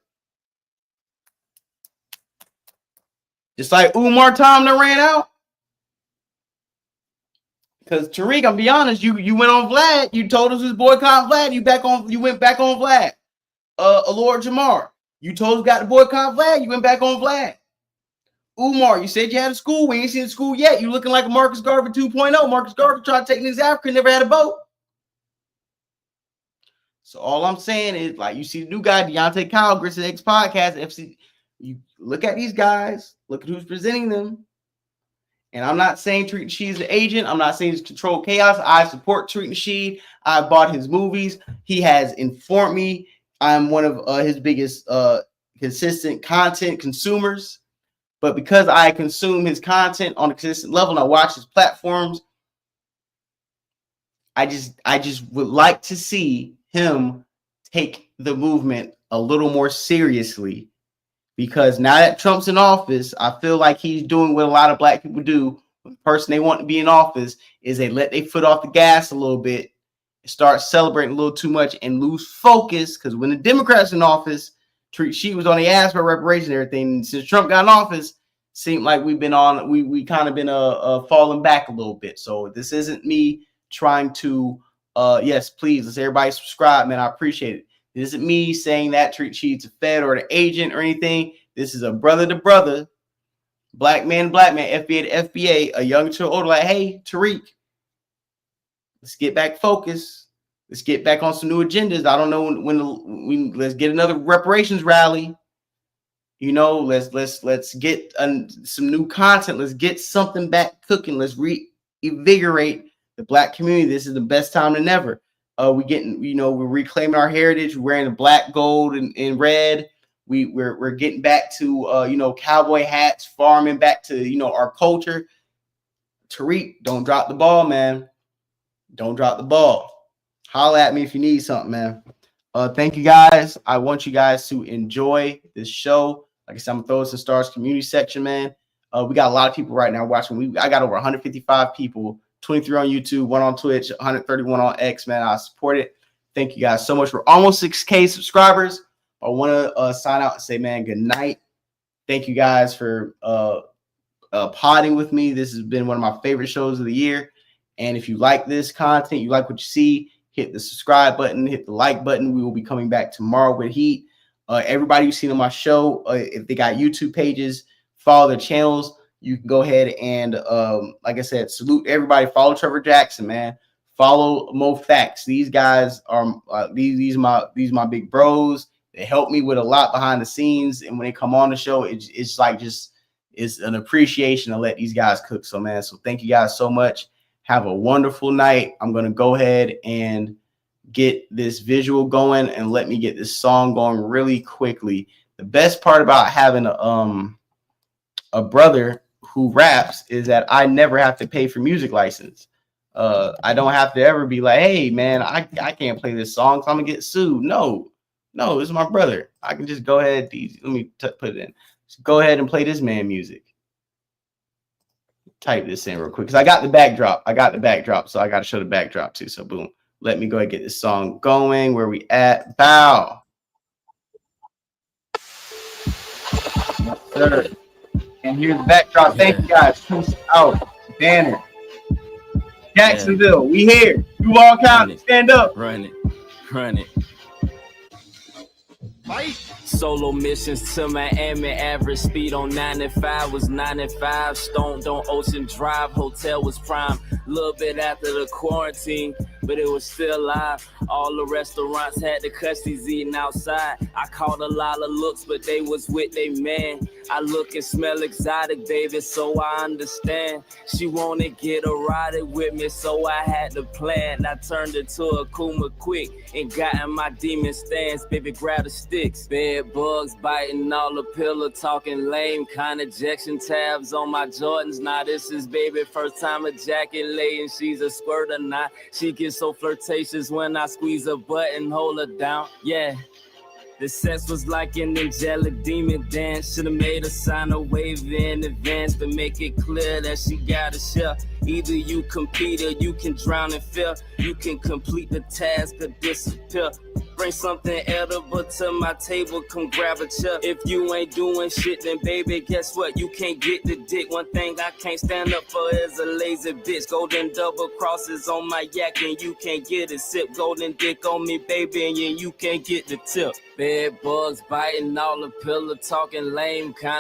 just like Umar Tom that ran out. Because Tariq, I'll be honest, you went on Vlad. You told us it was boycott Vlad. You went back on Vlad. Lord Jamar, you told us got to boycott Vlad. You went back on Vlad. Umar, you said you had a school. We ain't seen the school yet. You looking like a Marcus Garvey 2.0. Marcus Garvey tried to take niggas Africa, never had a boat. So all I'm saying is, like, you see the new guy, Deontay Kyle, Grissom X Podcast, FC. You look at these guys, look at who's presenting them. And I'm not saying Tariq Nasheed is an agent. I'm not saying he's controlled chaos. I support Tariq Nasheed. I bought his movies. He has informed me. I'm one of his biggest consistent content consumers. But because I consume his content on a consistent level and I watch his platforms, I just would like to see him take the movement a little more seriously, because now that Trump's in office, I feel like he's doing what a lot of black people do. The person they want to be in office is they let their foot off the gas a little bit, start celebrating a little too much, and lose focus. Because when the Democrats in office, she was on the ass for reparations and everything. And since Trump got in office, seemed like we kind of been falling back a little bit. So this isn't me trying to yes, please, let's everybody subscribe, man. I appreciate it. This isn't me saying that she's a Fed or an agent or anything. This is a brother to brother, black man, FBA to FBA, a young to older, like, hey, Tariq, let's get back focused. Let's get back on some new agendas. I don't know when let's get another reparations rally. You know, let's get some new content. Let's get something back cooking. Let's reinvigorate the black community. This is the best time than ever. We're reclaiming our heritage. We're wearing the black, gold, and red. We're getting back to cowboy hats, farming, back to our culture. Tariq, don't drop the ball, man. Don't drop the ball. Holla at me if you need something, man. Thank you guys. I want you guys to enjoy this show. Like I said, I'm gonna throw this in Stars community section, man. We got a lot of people right now watching. I got over 155 people, 23 on YouTube, 1 on Twitch, 131 on X, man. I support it. Thank you guys so much. We're almost 6K subscribers. I want to sign out and say, man, good night. Thank you guys for podding with me. This has been one of my favorite shows of the year. And if you like this content, you like what you see, hit the subscribe button, hit the like button. We will be coming back tomorrow with heat. Everybody you've seen on my show, if they got YouTube pages, follow their channels. You can go ahead and, like I said, salute everybody. Follow Trevor Jackson, man. Follow Mo Facts. These guys are these my big bros. They help me with a lot behind the scenes, and when they come on the show, it's like it's an appreciation to let these guys cook. So, man, so thank you guys so much. Have a wonderful night. I'm gonna go ahead and get this visual going, and let me get this song going really quickly. The best part about having a brother who raps is that I never have to pay for music license. I don't have to ever be like, hey man, I can't play this song because I'm gonna get sued. No, this is my brother. I can just go ahead. Let me put it in. Just go ahead and play this man music. Type this in real quick because I got the backdrop. So I got to show the backdrop too. So boom, let me go ahead and get this song going. Where we at? Bow. Yes, sir. And here's the backdrop. Thank you guys. Peace out. Banner. Jacksonville, we here. You all count. Stand up. Run it. Solo missions to Miami, average speed on 95 was 95. Stoned on Ocean Drive, hotel was prime. Little bit after the quarantine, but it was still live. All the restaurants had the custies eating outside. I caught a lot of looks, but they was with they man. I look and smell exotic, baby, so I understand. She wanna get erotic with me, so I had to plan. I turned into a Kuma quick and got in my demon stance. Baby, grab the sticks. Bed bugs biting all the pillow, talking lame. Kind of ejection tabs on my Jordans. Now this is baby first time ejaculating. She's a squirt or not. She gets so flirtatious when I squeeze a button, hold her down. Yeah. The sex was like an angelic demon dance. Should've made her sign a wave in advance to make it clear that she got a share. Either you compete or you can drown in fear. You can complete the task or disappear. Bring something edible to my table, come grab a chair. If you ain't doing shit, then baby, guess what? You can't get the dick. One thing I can't stand up for is a lazy bitch. Golden double crosses on my yak and you can't get a sip. Golden dick on me, baby, and you can't get the tip. Bed bugs biting all the pillow, talking lame, kind